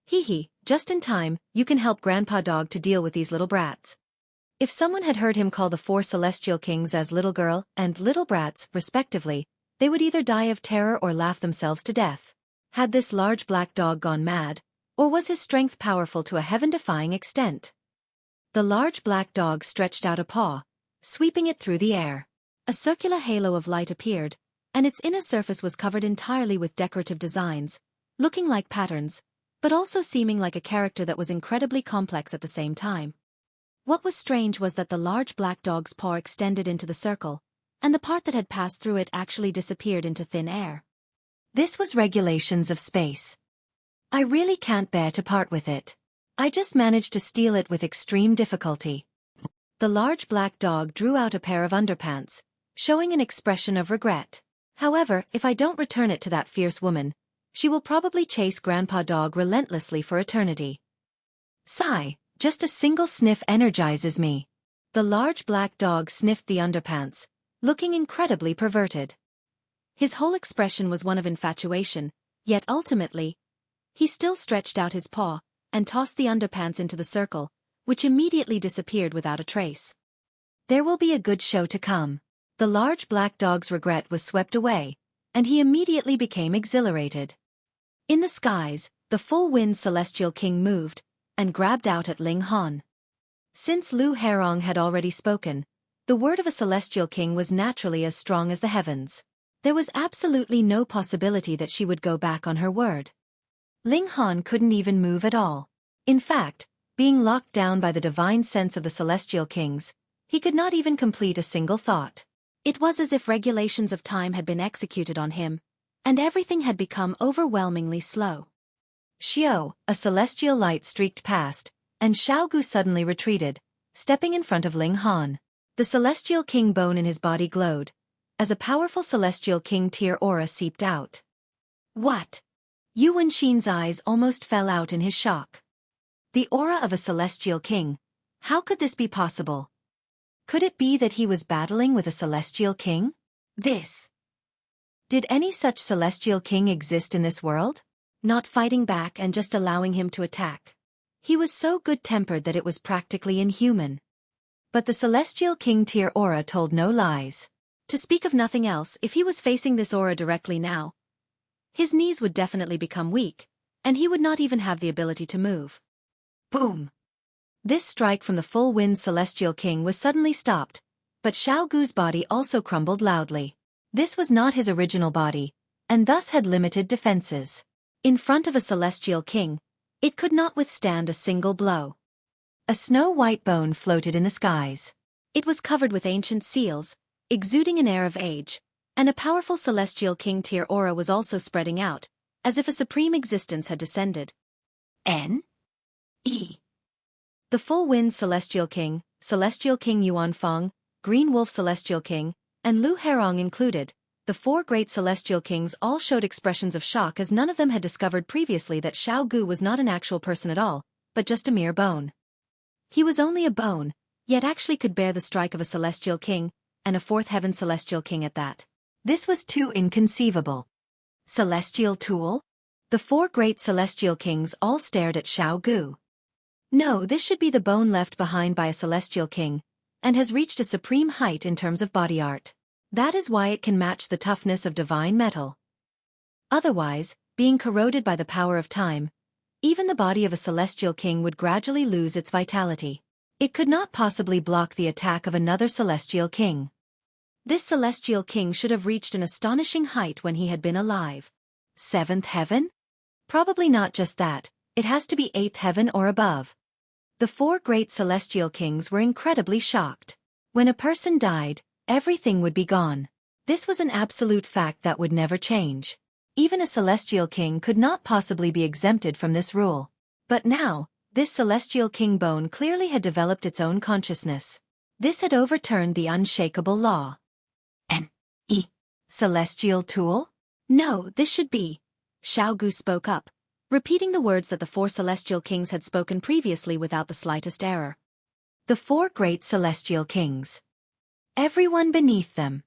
Hee, just in time, you can help Grandpa Dog to deal with these little brats. If someone had heard him call the 4 celestial kings as little girl and little brats, respectively, they would either die of terror or laugh themselves to death. Had this large black dog gone mad, or was his strength powerful to a heaven-defying extent? The large black dog stretched out a paw, sweeping it through the air. A circular halo of light appeared, and its inner surface was covered entirely with decorative designs, looking like patterns, but also seeming like a character that was incredibly complex at the same time. What was strange was that the large black dog's paw extended into the circle, and the part that had passed through it actually disappeared into thin air. This was regulations of space. I really can't bear to part with it. I just managed to steal it with extreme difficulty. The large black dog drew out a pair of underpants, showing an expression of regret. However, if I don't return it to that fierce woman, she will probably chase Grandpa Dog relentlessly for eternity. Sigh, just a single sniff energizes me. The large black dog sniffed the underpants, looking incredibly perverted. His whole expression was one of infatuation, yet ultimately, he still stretched out his paw and tossed the underpants into the circle, which immediately disappeared without a trace. There will be a good show to come. The large black dog's regret was swept away, and he immediately became exhilarated. In the skies, the full-wind celestial king moved and grabbed out at Ling Han. Since Hairong had already spoken, the word of a celestial king was naturally as strong as the heavens. There was absolutely no possibility that she would go back on her word. Ling Han couldn't even move at all. In fact, being locked down by the divine sense of the celestial kings, he could not even complete a single thought. It was as if regulations of time had been executed on him, and everything had become overwhelmingly slow. Xiao, a celestial light streaked past, and Xiao Gu suddenly retreated, stepping in front of Ling Han. The celestial king bone in his body glowed, as a powerful celestial king tier aura seeped out. What? Yu Wenxin's eyes almost fell out in his shock. The aura of a celestial king. How could this be possible? Could it be that he was battling with a celestial king? Did any such celestial king exist in this world? Not fighting back and just allowing him to attack. He was so good-tempered that it was practically inhuman. But the celestial king tier aura told no lies. To speak of nothing else, if he was facing this aura directly now, his knees would definitely become weak, and he would not even have the ability to move. Boom! This strike from the full-wind celestial king was suddenly stopped, but Xiao Gu's body also crumbled loudly. This was not his original body, and thus had limited defenses. In front of a celestial king, it could not withstand a single blow. A snow-white bone floated in the skies. It was covered with ancient seals, exuding an air of age, and a powerful celestial king tier aura was also spreading out, as if a supreme existence had descended. N.E. The full-wind celestial king Yuan Feng, Green Wolf celestial king, and Hairong included, the four great celestial kings all showed expressions of shock as none of them had discovered previously that Xiao Gu was not an actual person at all, but just a mere bone. He was only a bone, yet actually could bear the strike of a celestial king, and a fourth heaven celestial king at that. This was too inconceivable. Celestial tool? The four great celestial kings all stared at Xiao Gu. No, this should be the bone left behind by a celestial king, and has reached a supreme height in terms of body art. That is why it can match the toughness of divine metal. Otherwise, being corroded by the power of time, even the body of a celestial king would gradually lose its vitality. It could not possibly block the attack of another celestial king. This celestial king should have reached an astonishing height when he had been alive. Seventh heaven? Probably not just that, it has to be eighth heaven or above. The four great celestial kings were incredibly shocked. When a person died, everything would be gone. This was an absolute fact that would never change. Even a celestial king could not possibly be exempted from this rule. But now, this celestial king bone clearly had developed its own consciousness. This had overturned the unshakable law. N.E. Celestial tool? No, this should be. Xiao Gu spoke up, repeating the words that the four celestial kings had spoken previously without the slightest error. The four great celestial kings. Everyone beneath them.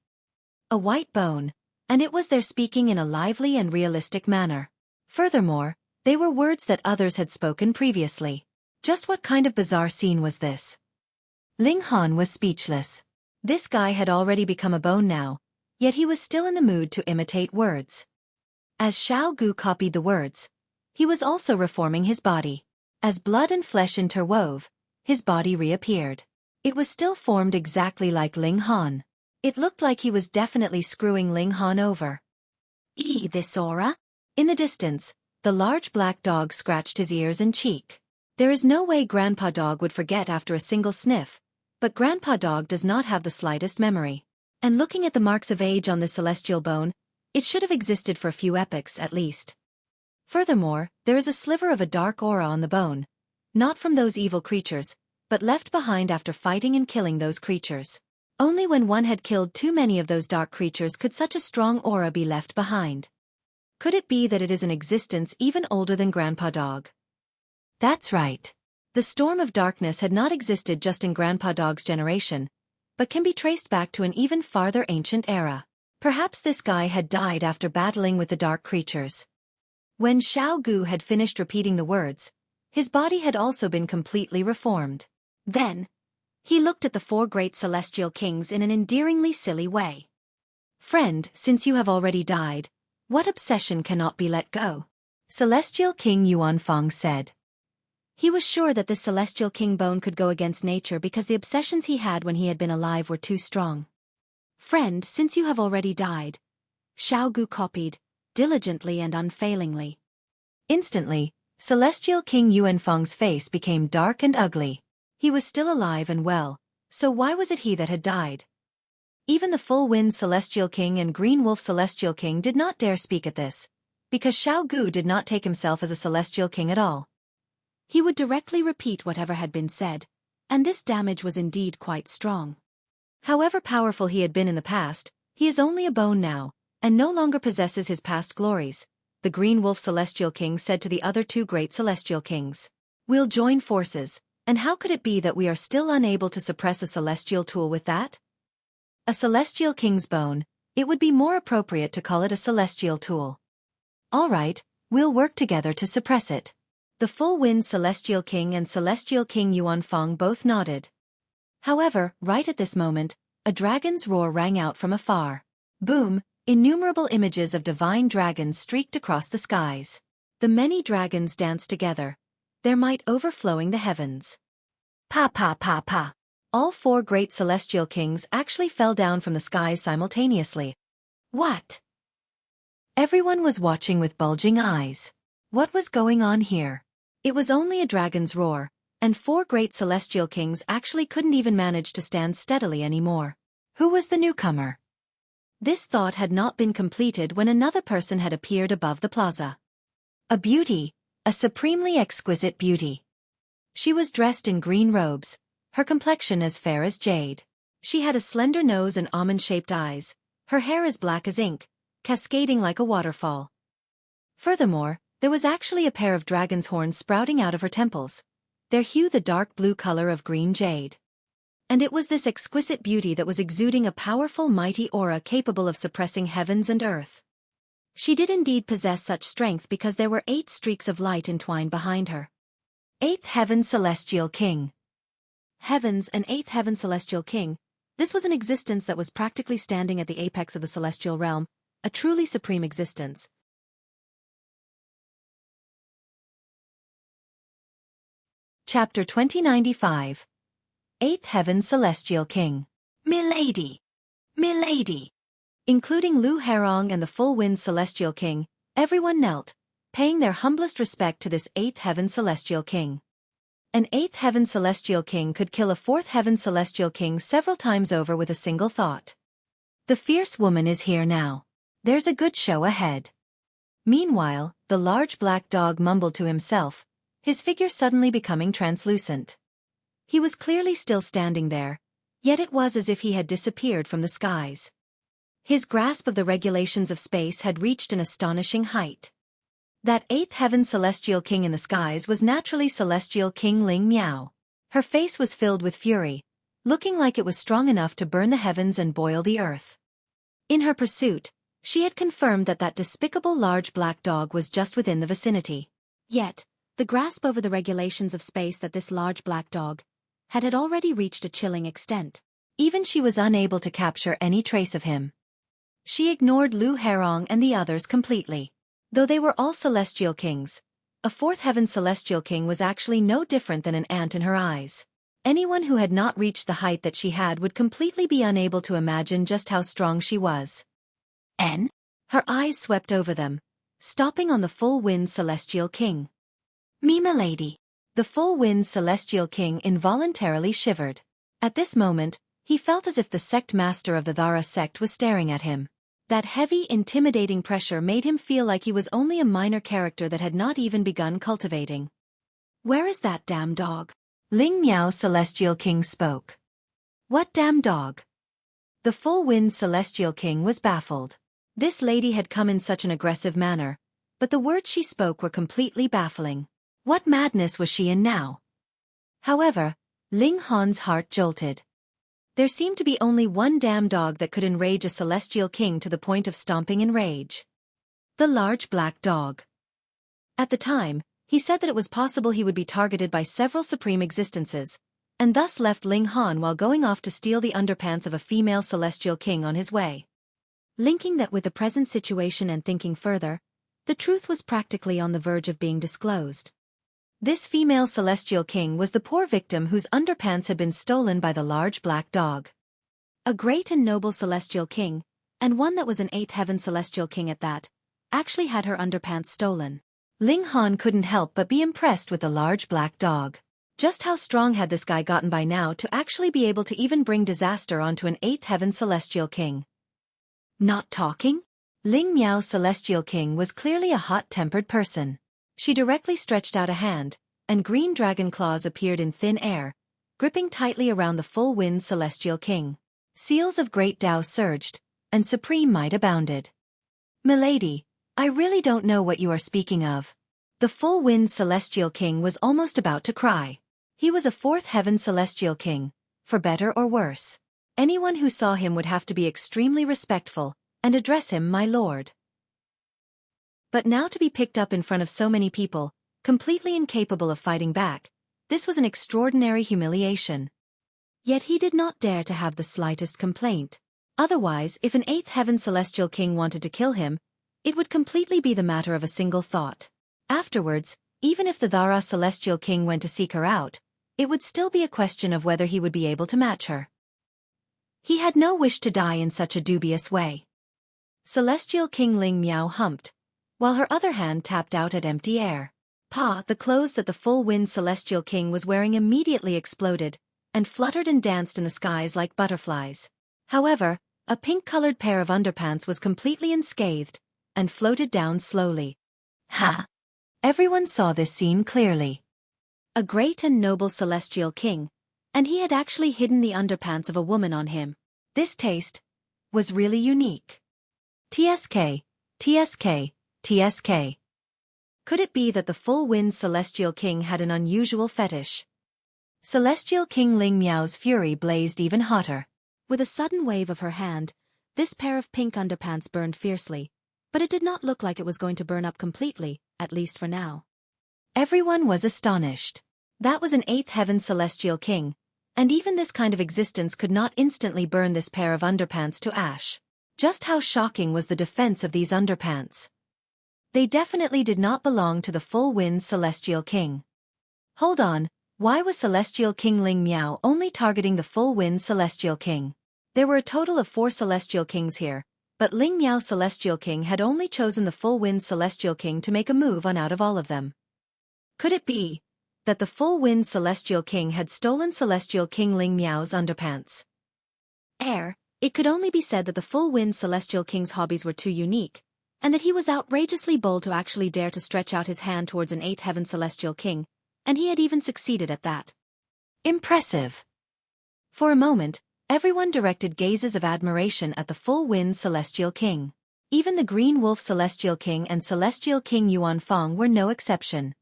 A white bone, and it was their speaking in a lively and realistic manner. Furthermore, they were words that others had spoken previously. Just what kind of bizarre scene was this? Ling Han was speechless. This guy had already become a bone now, yet he was still in the mood to imitate words. As Xiao Gu copied the words, he was also reforming his body. As blood and flesh interwove, his body reappeared. It was still formed exactly like Ling Han. It looked like he was definitely screwing Ling Han over. This aura? In the distance, the large black dog scratched his ears and cheek. There is no way Grandpa Dog would forget after a single sniff, but Grandpa Dog does not have the slightest memory. And looking at the marks of age on this celestial bone, it should have existed for a few epochs at least. Furthermore, there is a sliver of a dark aura on the bone, not from those evil creatures, but left behind after fighting and killing those creatures. Only when one had killed too many of those dark creatures could such a strong aura be left behind. Could it be that it is an existence even older than Grandpa Dog? That's right. The storm of darkness had not existed just in Grandpa Dog's generation, but can be traced back to an even farther ancient era. Perhaps this guy had died after battling with the dark creatures. When Xiao Gu had finished repeating the words, his body had also been completely reformed. Then, he looked at the four great celestial kings in an endearingly silly way. Friend, since you have already died, what obsession cannot be let go? Celestial King Yuanfang said. He was sure that this celestial king bone could go against nature because the obsessions he had when he had been alive were too strong. Friend, since you have already died, Xiao Gu copied, diligently and unfailingly. Instantly, Celestial King Yuanfang's face became dark and ugly. He was still alive and well, so why was it he that had died? Even the Full Wind Celestial King and Green Wolf Celestial King did not dare speak at this, because Xiao Gu did not take himself as a celestial king at all. He would directly repeat whatever had been said, and this damage was indeed quite strong. However powerful he had been in the past, he is only a bone now, and no longer possesses his past glories, the Green Wolf Celestial King said to the other two great celestial kings. We'll join forces, and how could it be that we are still unable to suppress a celestial tool with that? A celestial king's bone, it would be more appropriate to call it a celestial tool. All right, we'll work together to suppress it. The Full Wind Celestial King and Celestial King Yuanfang both nodded. However, right at this moment, a dragon's roar rang out from afar. Boom, innumerable images of divine dragons streaked across the skies. The many dragons danced together, their might overflowing the heavens. Pa pa pa pa. All four great celestial kings actually fell down from the skies simultaneously. What? Everyone was watching with bulging eyes. What was going on here? It was only a dragon's roar, and four great celestial kings actually couldn't even manage to stand steadily anymore. Who was the newcomer? This thought had not been completed when another person had appeared above the plaza. A beauty, a supremely exquisite beauty. She was dressed in green robes, her complexion as fair as jade. She had a slender nose and almond-shaped eyes, her hair as black as ink, cascading like a waterfall. Furthermore, there was actually a pair of dragon's horns sprouting out of her temples, their hue the dark blue color of green jade. And it was this exquisite beauty that was exuding a powerful mighty aura capable of suppressing heavens and earth. She did indeed possess such strength because there were 8 streaks of light entwined behind her. 8th Heaven Celestial King. Heavens and 8th Heaven Celestial King, this was an existence that was practically standing at the apex of the celestial realm, a truly supreme existence. Chapter 2095. 8th Heaven Celestial King. Milady! Milady! Including Lu Hairong and the Full Wind Celestial King, everyone knelt, paying their humblest respect to this 8th Heaven Celestial King. An 8th Heaven Celestial King could kill a 4th Heaven Celestial King several times over with a single thought. The fierce woman is here now. There's a good show ahead. Meanwhile, the large black dog mumbled to himself, his figure suddenly becoming translucent. He was clearly still standing there, yet it was as if he had disappeared from the skies. His grasp of the regulations of space had reached an astonishing height. That 8th Heaven Celestial King in the skies was naturally Celestial King Ling Miao. Her face was filled with fury, looking like it was strong enough to burn the heavens and boil the earth. In her pursuit, she had confirmed that that despicable large black dog was just within the vicinity. Yet, the grasp over the regulations of space that this large black dog had already reached a chilling extent. Even she was unable to capture any trace of him. She ignored Lu Hairong and the others completely. Though they were all celestial kings, a 4th Heaven Celestial King was actually no different than an ant in her eyes. Anyone who had not reached the height that she had would completely be unable to imagine just how strong she was. Her eyes swept over them, stopping on the Full Wind Celestial King. Me milady. The Full Wind Celestial King involuntarily shivered. At this moment, he felt as if the sect master of the Dhara sect was staring at him. That heavy, intimidating pressure made him feel like he was only a minor character that had not even begun cultivating. Where is that damn dog? Ling Miao Celestial King spoke. What damn dog? The Full Wind Celestial King was baffled. This lady had come in such an aggressive manner, but the words she spoke were completely baffling. What madness was she in now? However, Ling Han's heart jolted. There seemed to be only one damn dog that could enrage a celestial king to the point of stomping in rage. The large black dog. At the time, he said that it was possible he would be targeted by several supreme existences, and thus left Ling Han while going off to steal the underpants of a female celestial king on his way. Linking that with the present situation and thinking further, the truth was practically on the verge of being disclosed. This female celestial king was the poor victim whose underpants had been stolen by the large black dog. A great and noble celestial king, and one that was an 8th heaven celestial king at that, actually had her underpants stolen. Ling Han couldn't help but be impressed with the large black dog. Just how strong had this guy gotten by now to actually be able to even bring disaster onto an 8th heaven celestial king? Not talking? Ling Miao celestial king was clearly a hot-tempered person. She directly stretched out a hand, and green dragon claws appeared in thin air, gripping tightly around the full wind celestial king. Seals of great Tao surged, and supreme might abounded. Milady, I really don't know what you are speaking of. The full wind celestial king was almost about to cry. He was a 4th heaven celestial king, for better or worse. Anyone who saw him would have to be extremely respectful, and address him my lord. But now to be picked up in front of so many people, completely incapable of fighting back, this was an extraordinary humiliation. Yet he did not dare to have the slightest complaint. Otherwise, if an 8th heaven celestial king wanted to kill him, it would completely be the matter of a single thought. Afterwards, even if the Dhara celestial king went to seek her out, it would still be a question of whether he would be able to match her. He had no wish to die in such a dubious way. Celestial King Ling Miao humped, while her other hand tapped out at empty air. The clothes that the full wind celestial king was wearing immediately exploded, and fluttered and danced in the skies like butterflies. However, a pink-colored pair of underpants was completely unscathed, and floated down slowly. Ha! Everyone saw this scene clearly. A great and noble celestial king, and he had actually hidden the underpants of a woman on him. This taste was really unique. TSK, TSK, TSK. Could it be that the full wind celestial king had an unusual fetish? Celestial King Ling Miao's fury blazed even hotter. With a sudden wave of her hand, this pair of pink underpants burned fiercely, but it did not look like it was going to burn up completely, at least for now. Everyone was astonished. That was an 8th heaven celestial king, and even this kind of existence could not instantly burn this pair of underpants to ash. Just how shocking was the defense of these underpants? They definitely did not belong to the full wind celestial king. Hold on, why was celestial king Ling Miao only targeting the full wind celestial king? There were a total of 4 celestial kings here, but Ling Miao celestial king had only chosen the full wind celestial king to make a move on out of all of them. Could it be that the full wind celestial king had stolen celestial king Ling Miao's underpants? It could only be said that the full wind celestial king's hobbies were too unique, and that he was outrageously bold to actually dare to stretch out his hand towards an 8th heaven celestial king, and he had even succeeded at that. Impressive. For a moment, everyone directed gazes of admiration at the full wind celestial king. Even the green wolf celestial king and celestial king Yuan Fong were no exception.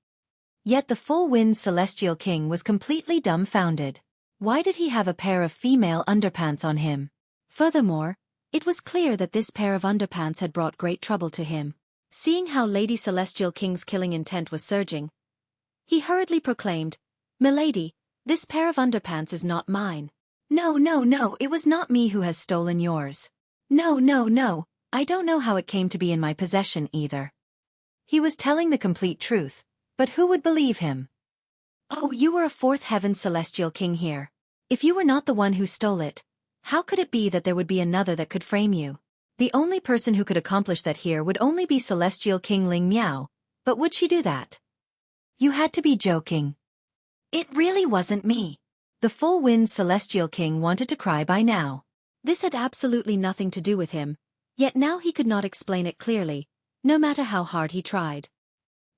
Yet the full wind celestial king was completely dumbfounded. Why did he have a pair of female underpants on him? Furthermore, it was clear that this pair of underpants had brought great trouble to him. Seeing how Lady Celestial King's killing intent was surging, he hurriedly proclaimed, "Milady, this pair of underpants is not mine." No, it was not me who has stolen yours. No, I don't know how it came to be in my possession either." He was telling the complete truth, but who would believe him? "Oh, you were a 4th heaven celestial king here. If you were not the one who stole it, how could it be that there would be another that could frame you? The only person who could accomplish that here would only be Celestial King Ling Miao, but would she do that? You had to be joking." "It really wasn't me." The full wind Celestial King wanted to cry by now. This had absolutely nothing to do with him, yet now he could not explain it clearly, no matter how hard he tried.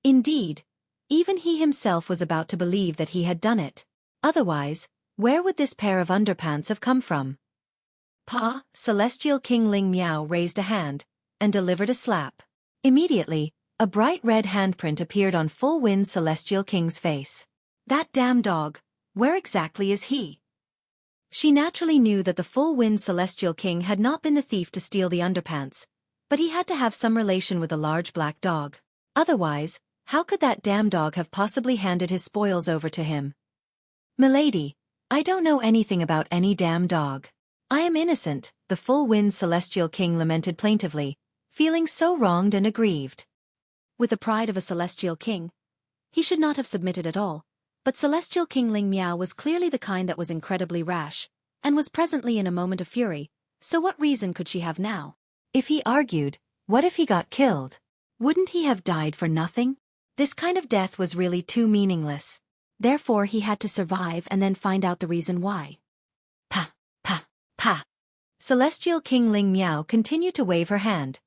Indeed, even he himself was about to believe that he had done it. Otherwise, where would this pair of underpants have come from? Celestial King Ling Miao raised a hand, and delivered a slap. Immediately, a bright red handprint appeared on Full Wind Celestial King's face. That damn dog, where exactly is he? She naturally knew that the Full Wind Celestial King had not been the thief to steal the underpants, but he had to have some relation with a large black dog. Otherwise, how could that damn dog have possibly handed his spoils over to him? Milady, I don't know anything about any damn dog. I am innocent, the Full Wind Celestial King lamented plaintively, feeling so wronged and aggrieved. With the pride of a Celestial King, he should not have submitted at all, but Celestial King Ling Miao was clearly the kind that was incredibly rash, and was presently in a moment of fury, so what reason could she have now? If he argued, what if he got killed? Wouldn't he have died for nothing? This kind of death was really too meaningless. Therefore he had to survive and then find out the reason why. Pa, pa, pa. Celestial King Ling Miao continued to wave her hand,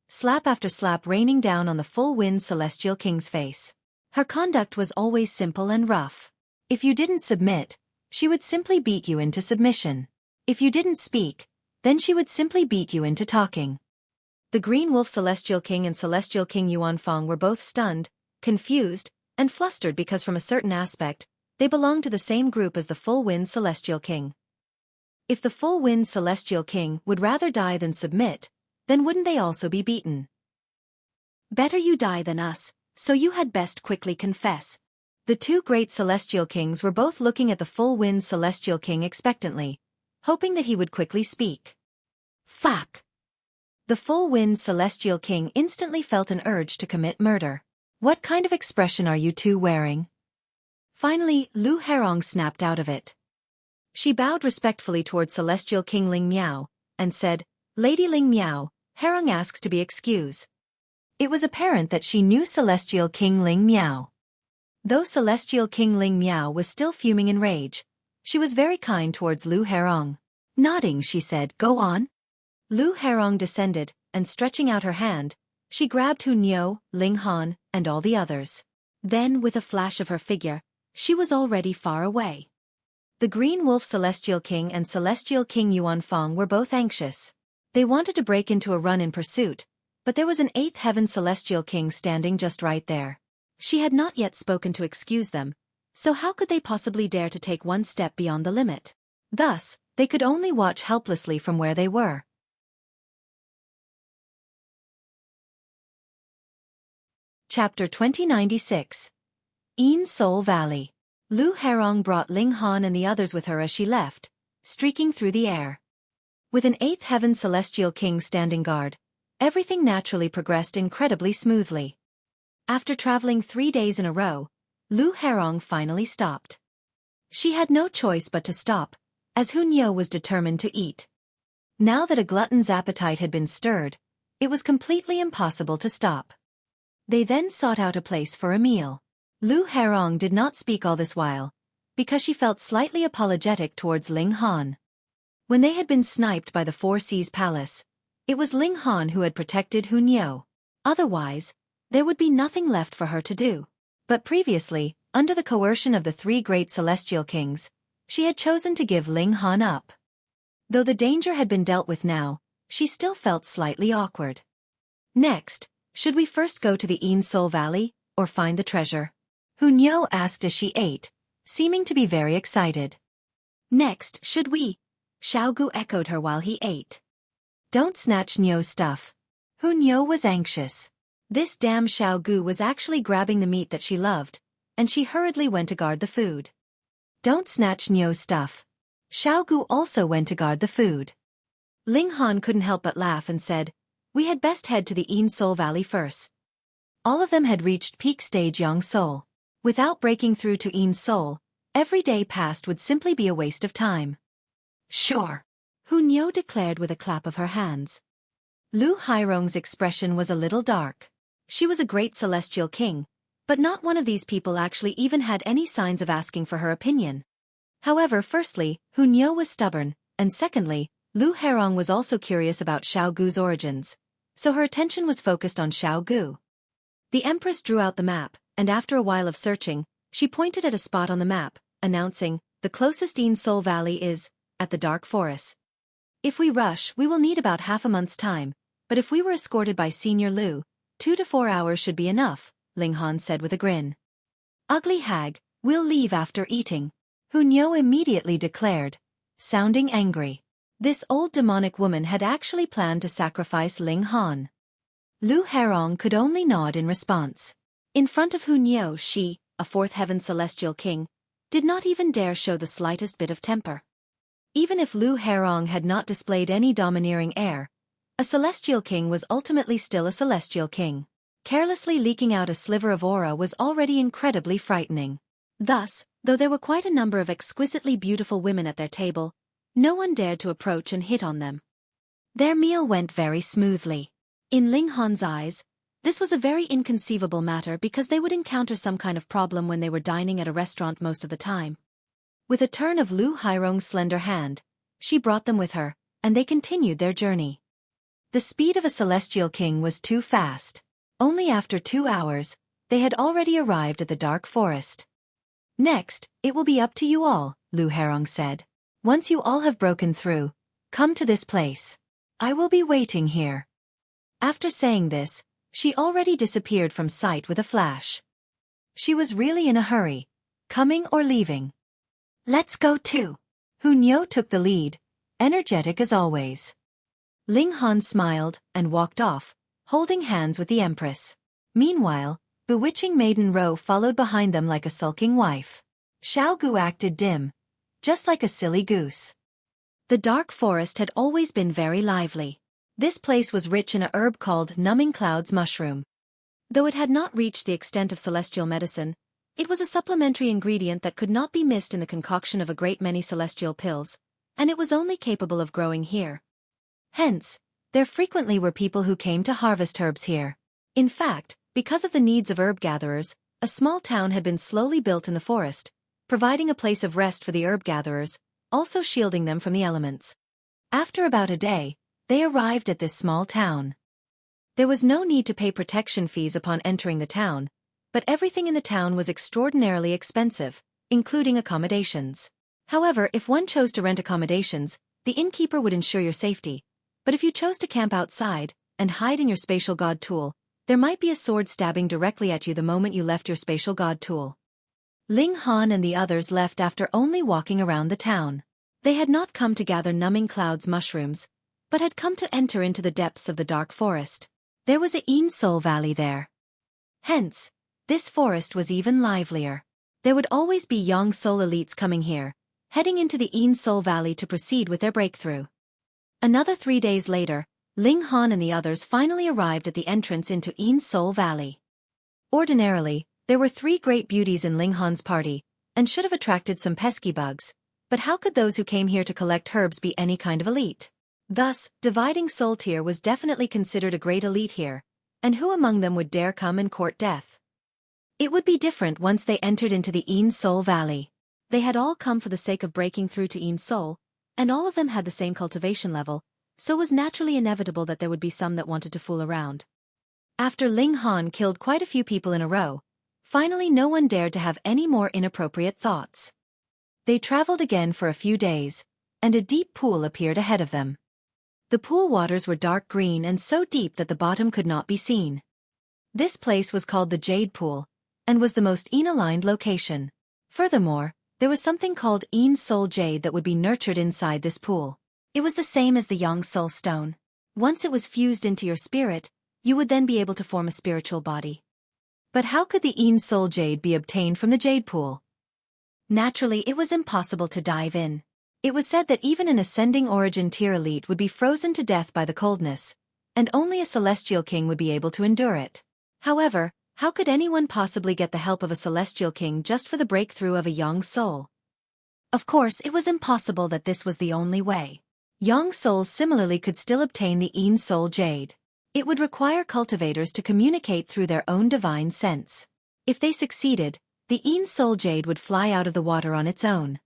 slap after slap raining down on the Full Wind Celestial King's face. Her conduct was always simple and rough. If you didn't submit, she would simply beat you into submission. If you didn't speak, then she would simply beat you into talking. The Green Wolf Celestial King and Celestial King Yuanfang were both stunned, confused, and flustered because from a certain aspect, they belonged to the same group as the Full Wind Celestial King. If the Full Wind Celestial King would rather die than submit, then wouldn't they also be beaten? Better you die than us, so you had best quickly confess. The two great Celestial Kings were both looking at the Full Wind Celestial King expectantly, hoping that he would quickly speak. Fuck! The Full Wind Celestial King instantly felt an urge to commit murder. What kind of expression are you two wearing? Finally, Lu Hairong snapped out of it. She bowed respectfully toward Celestial King Ling Miao, and said, Lady Ling Miao, Hairong asks to be excused. It was apparent that she knew Celestial King Ling Miao. Though Celestial King Ling Miao was still fuming in rage, she was very kind towards Lu Hairong. Nodding, she said, Go on. Lu Hairong descended, and stretching out her hand, she grabbed Hu Niu, Ling Han, and all the others. Then, with a flash of her figure, she was already far away. The Green Wolf Celestial King and Celestial King Yuanfang were both anxious. They wanted to break into a run in pursuit, but there was an Eighth Heaven Celestial King standing just right there. She had not yet spoken to excuse them, so how could they possibly dare to take one step beyond the limit? Thus, they could only watch helplessly from where they were. Chapter 2096. Een Soul Valley. Lu Hairong brought Ling Han and the others with her as she left, streaking through the air. With an Eighth Heaven Celestial King standing guard, everything naturally progressed incredibly smoothly. After traveling 3 days in a row, Lu Hairong finally stopped. She had no choice but to stop, as Hu Niu was determined to eat. Now that a glutton's appetite had been stirred, it was completely impossible to stop. They then sought out a place for a meal. Lu Hairong did not speak all this while, because she felt slightly apologetic towards Ling Han. When they had been sniped by the Four Seas Palace, it was Ling Han who had protected Hu Niu. Otherwise, there would be nothing left for her to do. But previously, under the coercion of the three great Celestial Kings, she had chosen to give Ling Han up. Though the danger had been dealt with now, she still felt slightly awkward. Next, should we first go to the Een Soul Valley, or find the treasure? Hu Niu asked as she ate, seeming to be very excited. Next, should we? Xiao Gu echoed her while he ate. Don't snatch Niu's stuff. Hu Niu was anxious. This damn Xiao Gu was actually grabbing the meat that she loved, and she hurriedly went to guard the food. Don't snatch Niu's stuff. Xiao Gu also went to guard the food. Ling Han couldn't help but laugh and said, We had best head to the Een Soul Valley first. All of them had reached peak stage Yang Soul. Without breaking through to Een Soul, every day passed would simply be a waste of time. Sure, Hu Niu declared with a clap of her hands. Lu Hairong's expression was a little dark. She was a great Celestial King, but not one of these people actually even had any signs of asking for her opinion. However, firstly, Hu Niu was stubborn, and secondly, Lu Hairong was also curious about Xiao Gu's origins, so her attention was focused on Xiao Gu. The Empress drew out the map, and after a while of searching, she pointed at a spot on the map, announcing, The closest Een Soul Valley is, at the Dark Forest. If we rush, we will need about half a month's time, but if we were escorted by Senior Lu, 2 to 4 hours should be enough, Ling Han said with a grin. Ugly hag, we'll leave after eating, Hunyao immediately declared, sounding angry. This old demonic woman had actually planned to sacrifice Ling Han. Lu Hairong could only nod in response. In front of Hunyao, she, a fourth heaven celestial king, did not even dare show the slightest bit of temper. Even if Lu Hairong had not displayed any domineering air, a celestial king was ultimately still a celestial king. Carelessly leaking out a sliver of aura was already incredibly frightening. Thus, though there were quite a number of exquisitely beautiful women at their table, no one dared to approach and hit on them. Their meal went very smoothly. In Ling Han's eyes, this was a very inconceivable matter because they would encounter some kind of problem when they were dining at a restaurant most of the time. With a turn of Lu Hairong's slender hand, she brought them with her, and they continued their journey. The speed of a celestial king was too fast. Only after 2 hours, they had already arrived at the dark forest. Next, it will be up to you all, Lu Hairong said. Once you all have broken through, come to this place. I will be waiting here. After saying this, she already disappeared from sight with a flash. She was really in a hurry, coming or leaving. Let's go too. Hunyao took the lead, energetic as always. Ling Han smiled and walked off, holding hands with the Empress. Meanwhile, bewitching Maiden Ro followed behind them like a sulking wife. Xiao Gu acted dim, just like a silly goose. The dark forest had always been very lively. This place was rich in a herb called numbing clouds mushroom. Though it had not reached the extent of celestial medicine, it was a supplementary ingredient that could not be missed in the concoction of a great many celestial pills, and it was only capable of growing here. Hence, there frequently were people who came to harvest herbs here. In fact, because of the needs of herb gatherers, a small town had been slowly built in the forest, providing a place of rest for the herb gatherers, also shielding them from the elements. After about a day, they arrived at this small town. There was no need to pay protection fees upon entering the town, but everything in the town was extraordinarily expensive, including accommodations. However, if one chose to rent accommodations, the innkeeper would ensure your safety, but if you chose to camp outside and hide in your spatial god tool, there might be a sword stabbing directly at you the moment you left your spatial god tool. Ling Han and the others left after only walking around the town. They had not come to gather numbing clouds mushrooms, but had come to enter into the depths of the dark forest. There was a Yin Soul Valley there. Hence, this forest was even livelier. There would always be young soul elites coming here, heading into the Yin Soul Valley to proceed with their breakthrough. Another 3 days later, Ling Han and the others finally arrived at the entrance into Yin Soul Valley. Ordinarily, there were 3 great beauties in Ling Han's party, and should have attracted some pesky bugs, but how could those who came here to collect herbs be any kind of elite? Thus, dividing soul tier was definitely considered a great elite here, and who among them would dare come and court death? It would be different once they entered into the Yin Soul Valley. They had all come for the sake of breaking through to Yin Soul, and all of them had the same cultivation level, so it was naturally inevitable that there would be some that wanted to fool around. After Ling Han killed quite a few people in a row, finally no one dared to have any more inappropriate thoughts. They traveled again for a few days, and a deep pool appeared ahead of them. The pool waters were dark green and so deep that the bottom could not be seen. This place was called the Jade Pool, and was the most Yin-aligned location. Furthermore, there was something called Yin Soul Jade that would be nurtured inside this pool. It was the same as the Yang Soul Stone. Once it was fused into your spirit, you would then be able to form a spiritual body. But how could the Yin Soul Jade be obtained from the Jade Pool? Naturally, it was impossible to dive in. It was said that even an ascending origin tier elite would be frozen to death by the coldness, and only a celestial king would be able to endure it. However, how could anyone possibly get the help of a celestial king just for the breakthrough of a young soul? Of course, it was impossible that this was the only way. Young souls similarly could still obtain the Yin Soul Jade. It would require cultivators to communicate through their own divine sense. If they succeeded, the Yin Soul Jade would fly out of the water on its own.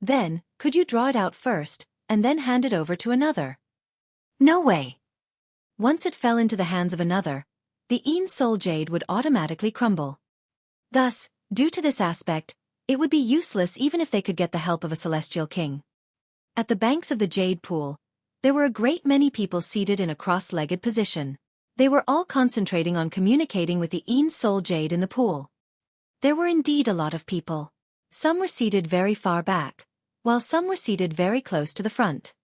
Then, could you draw it out first, and then hand it over to another? No way. Once it fell into the hands of another, the Yin Soul Jade would automatically crumble. Thus, due to this aspect, it would be useless even if they could get the help of a celestial king. At the banks of the Jade Pool, there were a great many people seated in a cross-legged position. They were all concentrating on communicating with the Soul Jade in the pool. There were indeed a lot of people. Some were seated very far back, while some were seated very close to the front.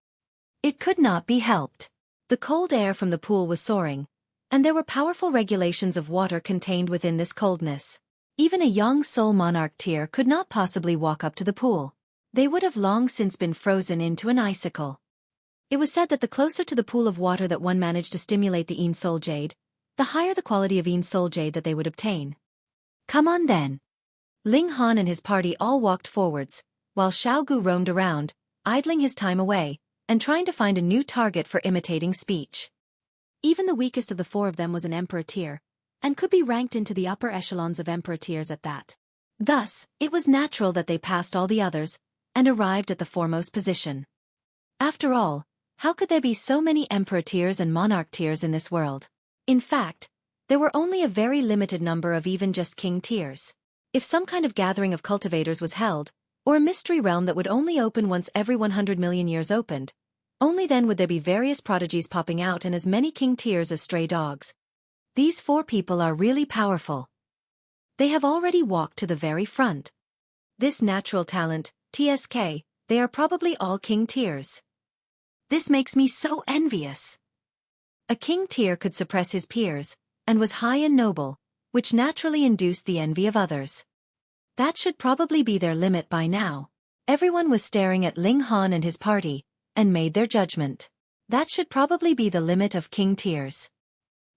It could not be helped. The cold air from the pool was soaring, and there were powerful regulations of water contained within this coldness. Even a young soul monarch tier could not possibly walk up to the pool. They would have long since been frozen into an icicle. It was said that the closer to the pool of water that one managed to stimulate the Soul Jade, the higher the quality of Soul Jade that they would obtain. Come on then. Ling Han and his party all walked forwards, while Xiao Gu roamed around, idling his time away, and trying to find a new target for imitating speech. Even the weakest of the four of them was an Emperor tier, and could be ranked into the upper echelons of Emperor tiers at that. Thus, it was natural that they passed all the others, and arrived at the foremost position. After all, how could there be so many Emperor tiers and Monarch tiers in this world? In fact, there were only a very limited number of even just King tiers. If some kind of gathering of cultivators was held, or a mystery realm that would only open once every 100 million years opened, only then would there be various prodigies popping out and as many King tiers as stray dogs. These four people are really powerful. They have already walked to the very front. This natural talent, TSK, they are probably all King tiers. This makes me so envious. A King tier could suppress his peers, and was high and noble, which naturally induced the envy of others. That should probably be their limit by now. Everyone was staring at Ling Han and his party, and made their judgment. That should probably be the limit of King tiers.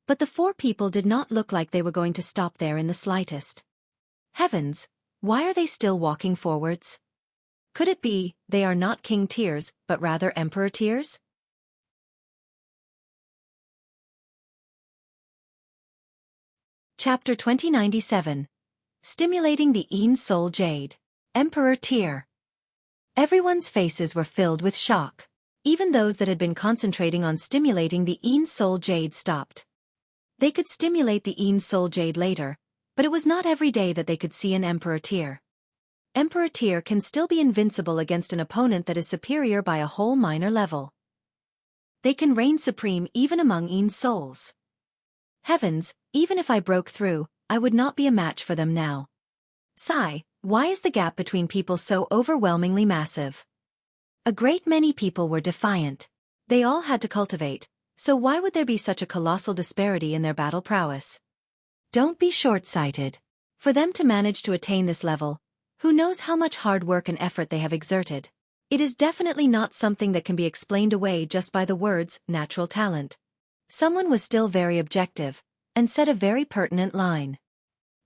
But the four people did not look like they were going to stop there in the slightest. Heavens, why are they still walking forwards? Could it be, they are not King tiers, but rather Emperor tiers? Chapter 2097. Stimulating the Soul Jade. Emperor tier. Everyone's faces were filled with shock. Even those that had been concentrating on stimulating the Soul Jade stopped. They could stimulate the Soul Jade later, but it was not every day that they could see an Emperor tier. Emperor tier can still be invincible against an opponent that is superior by a whole minor level. They can reign supreme even among souls. Heavens, even if I broke through, I would not be a match for them now. Sigh, why is the gap between people so overwhelmingly massive? A great many people were defiant. They all had to cultivate, so why would there be such a colossal disparity in their battle prowess? Don't be short-sighted. For them to manage to attain this level, who knows how much hard work and effort they have exerted? It is definitely not something that can be explained away just by the words, natural talent. Someone was still very objective, and said a very pertinent line.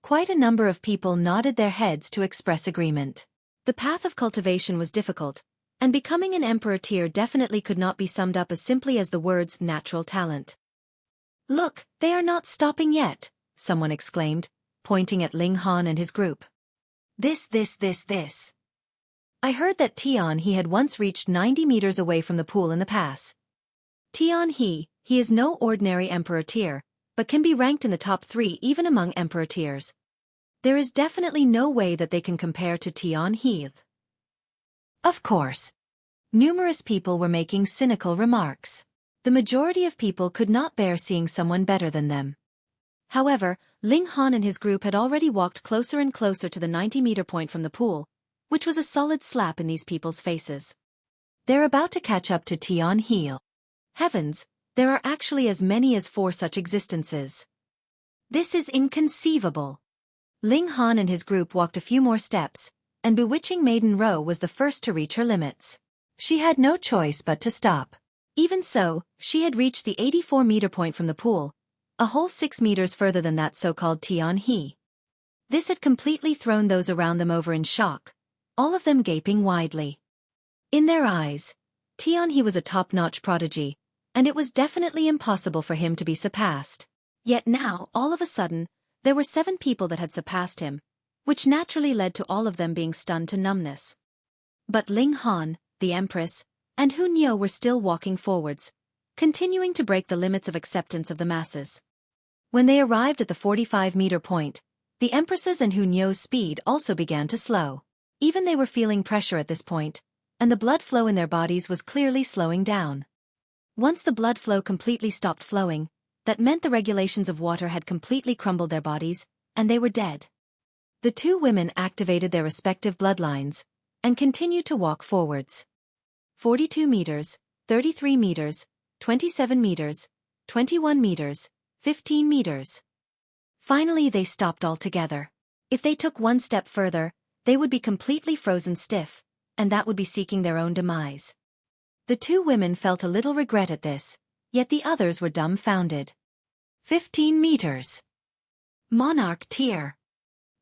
Quite a number of people nodded their heads to express agreement. The path of cultivation was difficult, and becoming an Emperor tier definitely could not be summed up as simply as the words natural talent. Look, they are not stopping yet, someone exclaimed, pointing at Ling Han and his group. This. I heard that he had once reached 90 meters away from the pool in the pass. He is no ordinary Emperor tier, but can be ranked in the top 3 even among Emperor tiers. There is definitely no way that they can compare to He. Of course. Numerous people were making cynical remarks. The majority of people could not bear seeing someone better than them. However, Ling Han and his group had already walked closer and closer to the 90-meter point from the pool, which was a solid slap in these people's faces. They're about to catch up to He. Heavens, there are actually as many as 4 such existences. This is inconceivable. Ling Han and his group walked a few more steps, and bewitching Maiden Row was the first to reach her limits. She had no choice but to stop. Even so, she had reached the 84-meter point from the pool, a whole 6 meters further than that so-called He. This had completely thrown those around them over in shock, all of them gaping widely. In their eyes, He was a top-notch prodigy, and it was definitely impossible for him to be surpassed. Yet now, all of a sudden, there were 7 people that had surpassed him, which naturally led to all of them being stunned to numbness. But Ling Han, the Empress, and Hu Niu were still walking forwards, continuing to break the limits of acceptance of the masses. When they arrived at the 45-meter point, the Empress's and Hu Niu's speed also began to slow. Even they were feeling pressure at this point, and the blood flow in their bodies was clearly slowing down. Once the blood flow completely stopped flowing, that meant the regulations of water had completely crumbled their bodies, and they were dead. The two women activated their respective bloodlines, and continued to walk forwards. 42 meters, 33 meters, 27 meters, 21 meters, 15 meters. Finally they stopped altogether. If they took one step further, they would be completely frozen stiff, and that would be seeking their own demise. The two women felt a little regret at this, yet the others were dumbfounded. 15 meters. Monarch tier.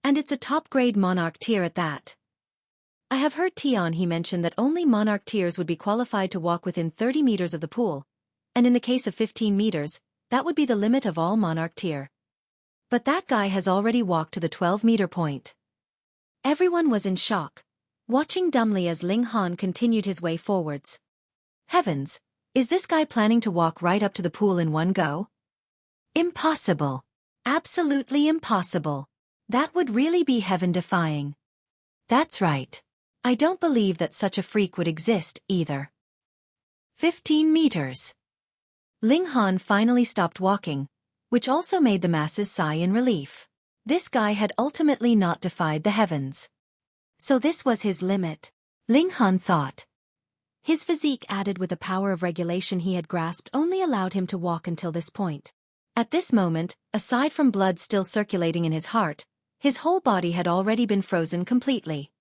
And it's a top-grade monarch tier at that. I have heard he mention that only monarch tiers would be qualified to walk within 30 meters of the pool, and in the case of 15 meters, that would be the limit of all monarch tier. But that guy has already walked to the 12-meter point. Everyone was in shock, watching dumbly as Ling Han continued his way forwards. Heavens, is this guy planning to walk right up to the pool in one go? Impossible. Absolutely impossible. That would really be heaven-defying. That's right. I don't believe that such a freak would exist, either. 15 meters. Ling Han finally stopped walking, which also made the masses sigh in relief. This guy had ultimately not defied the heavens. So this was his limit, Ling Han thought. His physique added with the power of regulation he had grasped only allowed him to walk until this point. At this moment, aside from blood still circulating in his heart, his whole body had already been frozen completely.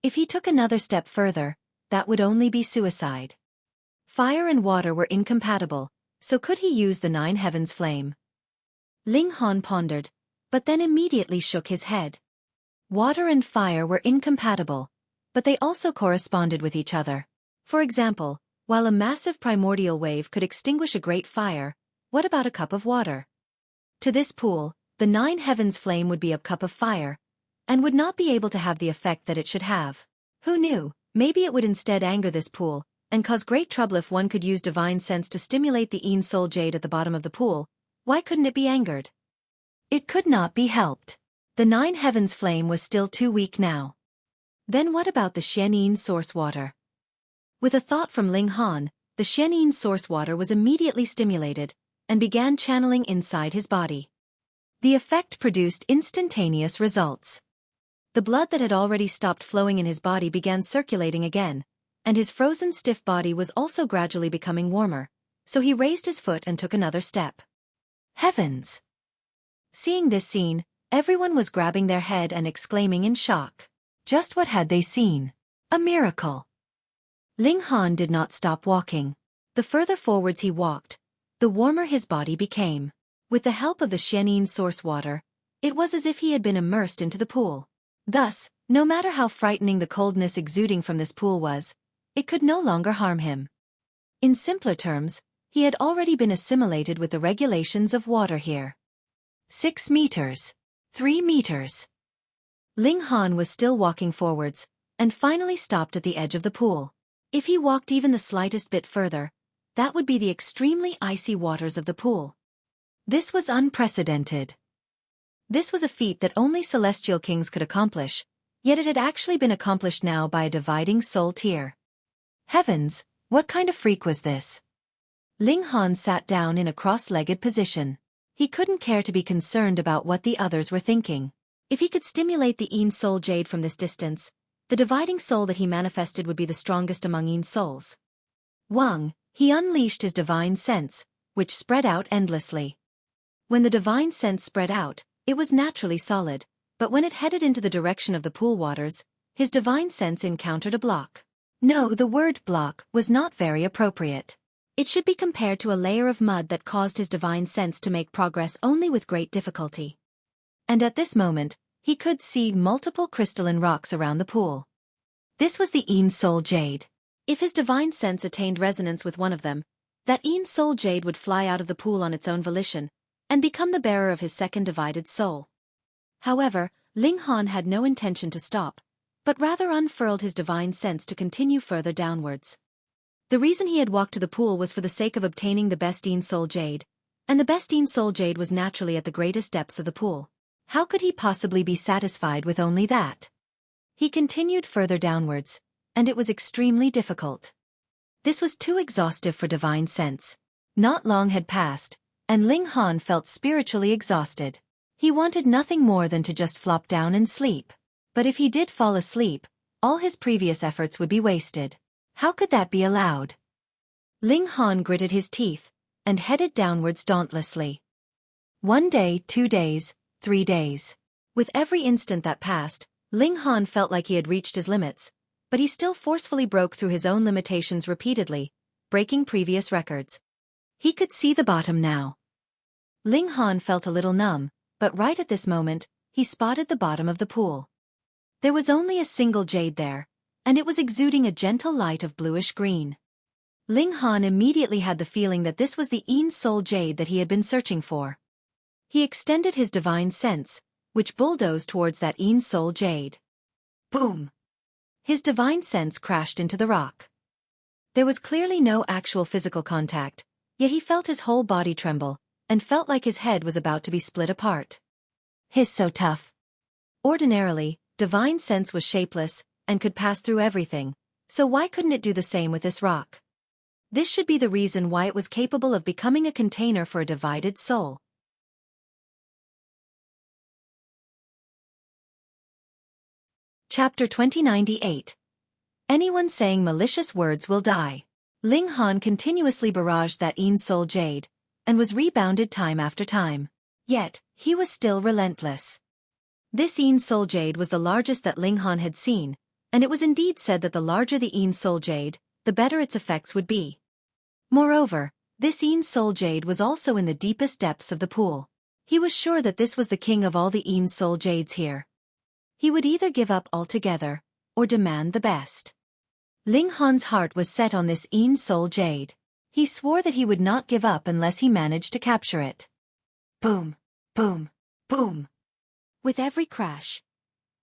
If he took another step further, that would only be suicide. Fire and water were incompatible, so could he use the 9 heavens flame? Ling Han pondered, but then immediately shook his head. Water and fire were incompatible, but they also corresponded with each other. For example, while a massive primordial wave could extinguish a great fire, what about a cup of water? To this pool, the 9 heavens flame would be a cup of fire, and would not be able to have the effect that it should have. Who knew, maybe it would instead anger this pool, and cause great trouble if one could use divine sense to stimulate the Een Soul Jade at the bottom of the pool. Why couldn't it be angered? It could not be helped. The 9 heavens flame was still too weak now. Then what about the Xianyin source water? With a thought from Ling Han, the Xianyin source water was immediately stimulated, and began channeling inside his body. The effect produced instantaneous results. The blood that had already stopped flowing in his body began circulating again, and his frozen stiff body was also gradually becoming warmer, so he raised his foot and took another step. Heavens! Seeing this scene, everyone was grabbing their head and exclaiming in shock. Just what had they seen? A miracle! Ling Han did not stop walking. The further forwards he walked, the warmer his body became. With the help of the Xianyin source water, it was as if he had been immersed into the pool. Thus, no matter how frightening the coldness exuding from this pool was, it could no longer harm him. In simpler terms, he had already been assimilated with the regulations of water here. 6 meters. 3 meters. Ling Han was still walking forwards, and finally stopped at the edge of the pool. If he walked even the slightest bit further, that would be the extremely icy waters of the pool. This was unprecedented. This was a feat that only celestial kings could accomplish, yet it had actually been accomplished now by a dividing soul tier. Heavens, what kind of freak was this? Ling Han sat down in a cross-legged position. He couldn't care to be concerned about what the others were thinking. If he could stimulate the Een Soul Jade from this distance, the dividing soul that he manifested would be the strongest among Een Souls. Wang, he unleashed his divine sense, which spread out endlessly. When the divine sense spread out, it was naturally solid, but when it headed into the direction of the pool waters, his divine sense encountered a block. No, the word block was not very appropriate. It should be compared to a layer of mud that caused his divine sense to make progress only with great difficulty. And at this moment, he could see multiple crystalline rocks around the pool. This was the Een Soul Jade. If his divine sense attained resonance with one of them, that Een Soul Jade would fly out of the pool on its own volition, and become the bearer of his second divided soul. However, Ling Han had no intention to stop, but rather unfurled his divine sense to continue further downwards. The reason he had walked to the pool was for the sake of obtaining the best Een Soul Jade, and the best Een Soul Jade was naturally at the greatest depths of the pool. How could he possibly be satisfied with only that? He continued further downwards, and it was extremely difficult. This was too exhaustive for divine sense. Not long had passed, and Ling Han felt spiritually exhausted. He wanted nothing more than to just flop down and sleep. But if he did fall asleep, all his previous efforts would be wasted. How could that be allowed? Ling Han gritted his teeth and headed downwards dauntlessly. 1 day, 2 days, 3 days. With every instant that passed, Ling Han felt like he had reached his limits, but he still forcefully broke through his own limitations repeatedly, breaking previous records. He could see the bottom now. Ling Han felt a little numb, but right at this moment, he spotted the bottom of the pool. There was only a single jade there, and it was exuding a gentle light of bluish green. Ling Han immediately had the feeling that this was the Een Soul Jade that he had been searching for. He extended his divine sense, which bulldozed towards that Een Soul Jade. Boom! His divine sense crashed into the rock. There was clearly no actual physical contact, yet he felt his whole body tremble, and felt like his head was about to be split apart. He's so tough. Ordinarily, divine sense was shapeless, and could pass through everything, so why couldn't it do the same with this rock? This should be the reason why it was capable of becoming a container for a divided soul. Chapter 2098. Anyone saying malicious words will die. Ling Han continuously barraged that Een Soul Jade, and was rebounded time after time. Yet, he was still relentless. This Een Soul Jade was the largest that Ling Han had seen, and it was indeed said that the larger the Een Soul Jade, the better its effects would be. Moreover, this Een Soul Jade was also in the deepest depths of the pool. He was sure that this was the king of all the Een Soul Jades here. He would either give up altogether, or demand the best. Ling Han's heart was set on this Een Soul Jade. He swore that he would not give up unless he managed to capture it. Boom, boom, boom. With every crash,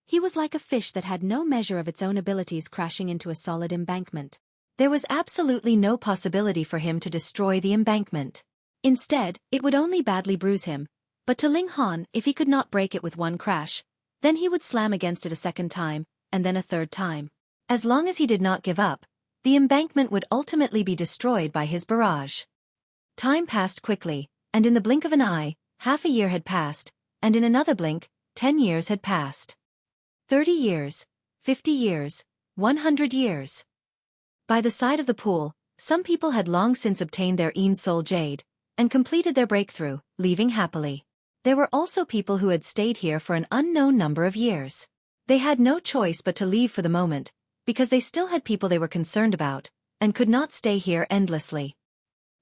he was like a fish that had no measure of its own abilities crashing into a solid embankment. There was absolutely no possibility for him to destroy the embankment. Instead, it would only badly bruise him, but to Ling Han, if he could not break it with one crash, then he would slam against it a second time, and then a third time. As long as he did not give up, the embankment would ultimately be destroyed by his barrage. Time passed quickly, and in the blink of an eye, half a year had passed, and in another blink, 10 years had passed. 30 years, 50 years, 100 years. By the side of the pool, some people had long since obtained their Een Soul Jade, and completed their breakthrough, leaving happily. There were also people who had stayed here for an unknown number of years. They had no choice but to leave for the moment, because they still had people they were concerned about, and could not stay here endlessly.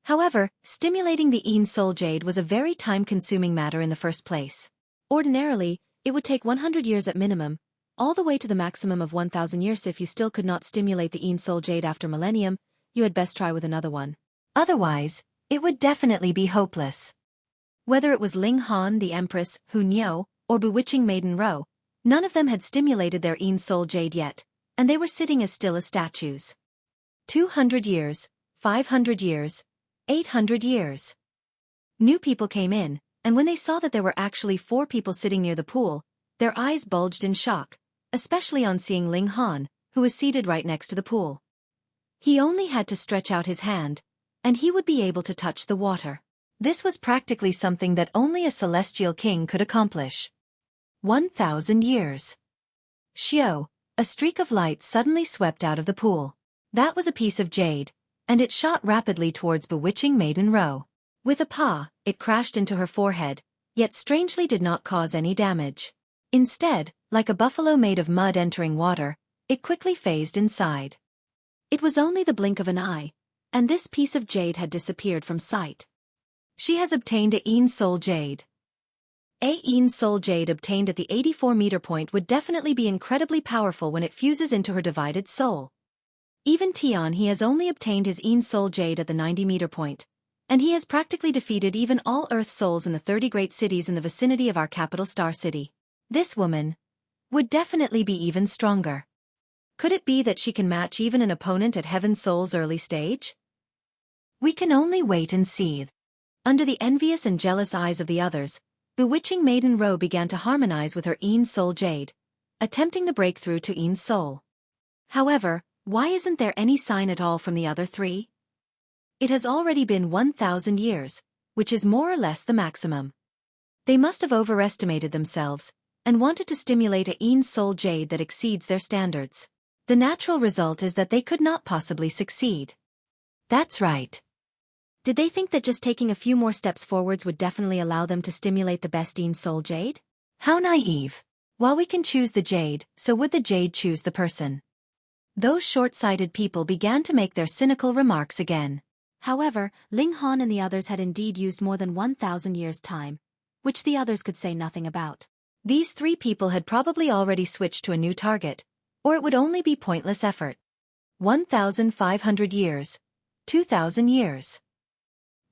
However, stimulating the Een Soul Jade was a very time-consuming matter in the first place. Ordinarily, it would take 100 years at minimum, all the way to the maximum of 1,000 years. If you still could not stimulate the Een Soul Jade after millennium, you had best try with another one. Otherwise, it would definitely be hopeless. Whether it was Ling Han, the Empress, Hu Niu, or Bewitching Maiden Ro, none of them had stimulated their Een Soul Jade yet, and they were sitting as still as statues. 200 years, 500 years, 800 years. New people came in, and when they saw that there were actually 4 people sitting near the pool, their eyes bulged in shock, especially on seeing Ling Han, who was seated right next to the pool. He only had to stretch out his hand, and he would be able to touch the water. This was practically something that only a celestial king could accomplish. 1,000 years. Xiao, a streak of light suddenly swept out of the pool. That was a piece of jade, and it shot rapidly towards Bewitching Maiden Ro. With a paw, it crashed into her forehead, yet strangely did not cause any damage. Instead, like a buffalo made of mud entering water, it quickly phased inside. It was only the blink of an eye, and this piece of jade had disappeared from sight. She has obtained a Een Soul Jade. A Een Soul Jade obtained at the 84-meter point would definitely be incredibly powerful when it fuses into her divided soul. Even Tian he has only obtained his Een Soul Jade at the 90-meter point, and he has practically defeated even all Earth souls in the 30 great cities in the vicinity of our capital Star City. This woman would definitely be even stronger. Could it be that she can match even an opponent at Heaven Soul's early stage? We can only wait and see. Under the envious and jealous eyes of the others, Bewitching Maiden Ro began to harmonize with her Een Soul Jade, attempting the breakthrough to Een Soul. However, Why isn't there any sign at all from the other three? It has already been 1,000 years, which is more or less the maximum. They must have overestimated themselves, and wanted to stimulate a soul jade that exceeds their standards. The natural result is that they could not possibly succeed. That's right. Did they think that just taking a few more steps forwards would definitely allow them to stimulate the best soul jade? How naive. While we can choose the jade, so would the jade choose the person? Those short-sighted people began to make their cynical remarks again. However, Ling Han and the others had indeed used more than 1,000 years' time, which the others could say nothing about. These three people had probably already switched to a new target, or it would only be pointless effort. 1,500 years. 2,000 years.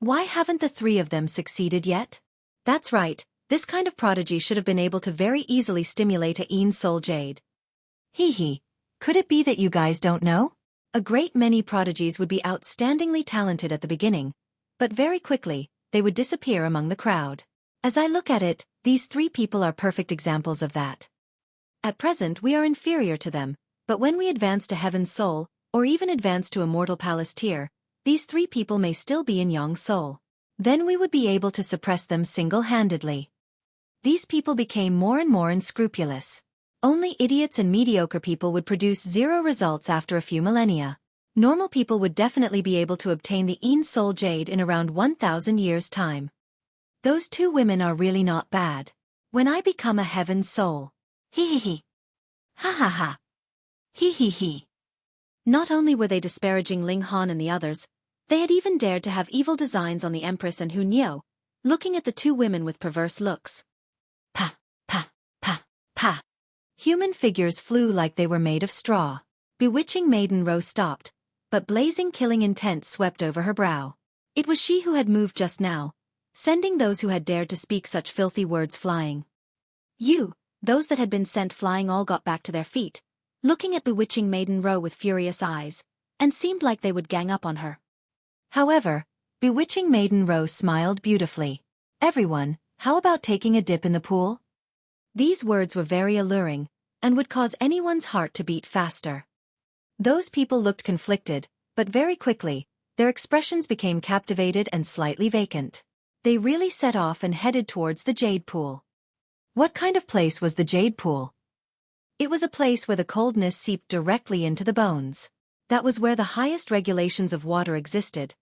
Why haven't the three of them succeeded yet? That's right, this kind of prodigy should have been able to very easily stimulate a soul jade. Hee. Could it be that you guys don't know? A great many prodigies would be outstandingly talented at the beginning, but very quickly, they would disappear among the crowd. As I look at it, these three people are perfect examples of that. At present we are inferior to them, but when we advance to Heaven's Soul, or even advance to Immortal Palace tier, these three people may still be in Yang Soul. Then we would be able to suppress them single-handedly. These people became more and more unscrupulous. Only idiots and mediocre people would produce zero results after a few millennia. Normal people would definitely be able to obtain the soul jade in around 1,000 years' time. Those two women are really not bad. When I become a Heaven's Soul. Hee. Ha ha ha. Hee. Not only were they disparaging Ling Han and the others, they had even dared to have evil designs on the Empress and Hu Niu, looking at the two women with perverse looks. Pa. Human figures flew like they were made of straw. Bewitching Maiden Rose stopped, but blazing killing intent swept over her brow. It was she who had moved just now, sending those who had dared to speak such filthy words flying. Those that had been sent flying all got back to their feet, looking at Bewitching Maiden Rose with furious eyes, and seemed like they would gang up on her. However, Bewitching Maiden Rose smiled beautifully. Everyone, how about taking a dip in the pool? These words were very alluring, and would cause anyone's heart to beat faster. Those people looked conflicted, but very quickly, their expressions became captivated and slightly vacant. They really set off and headed towards the Jade Pool. What kind of place was the Jade Pool? It was a place where the coldness seeped directly into the bones. That was where the highest regulations of water existed,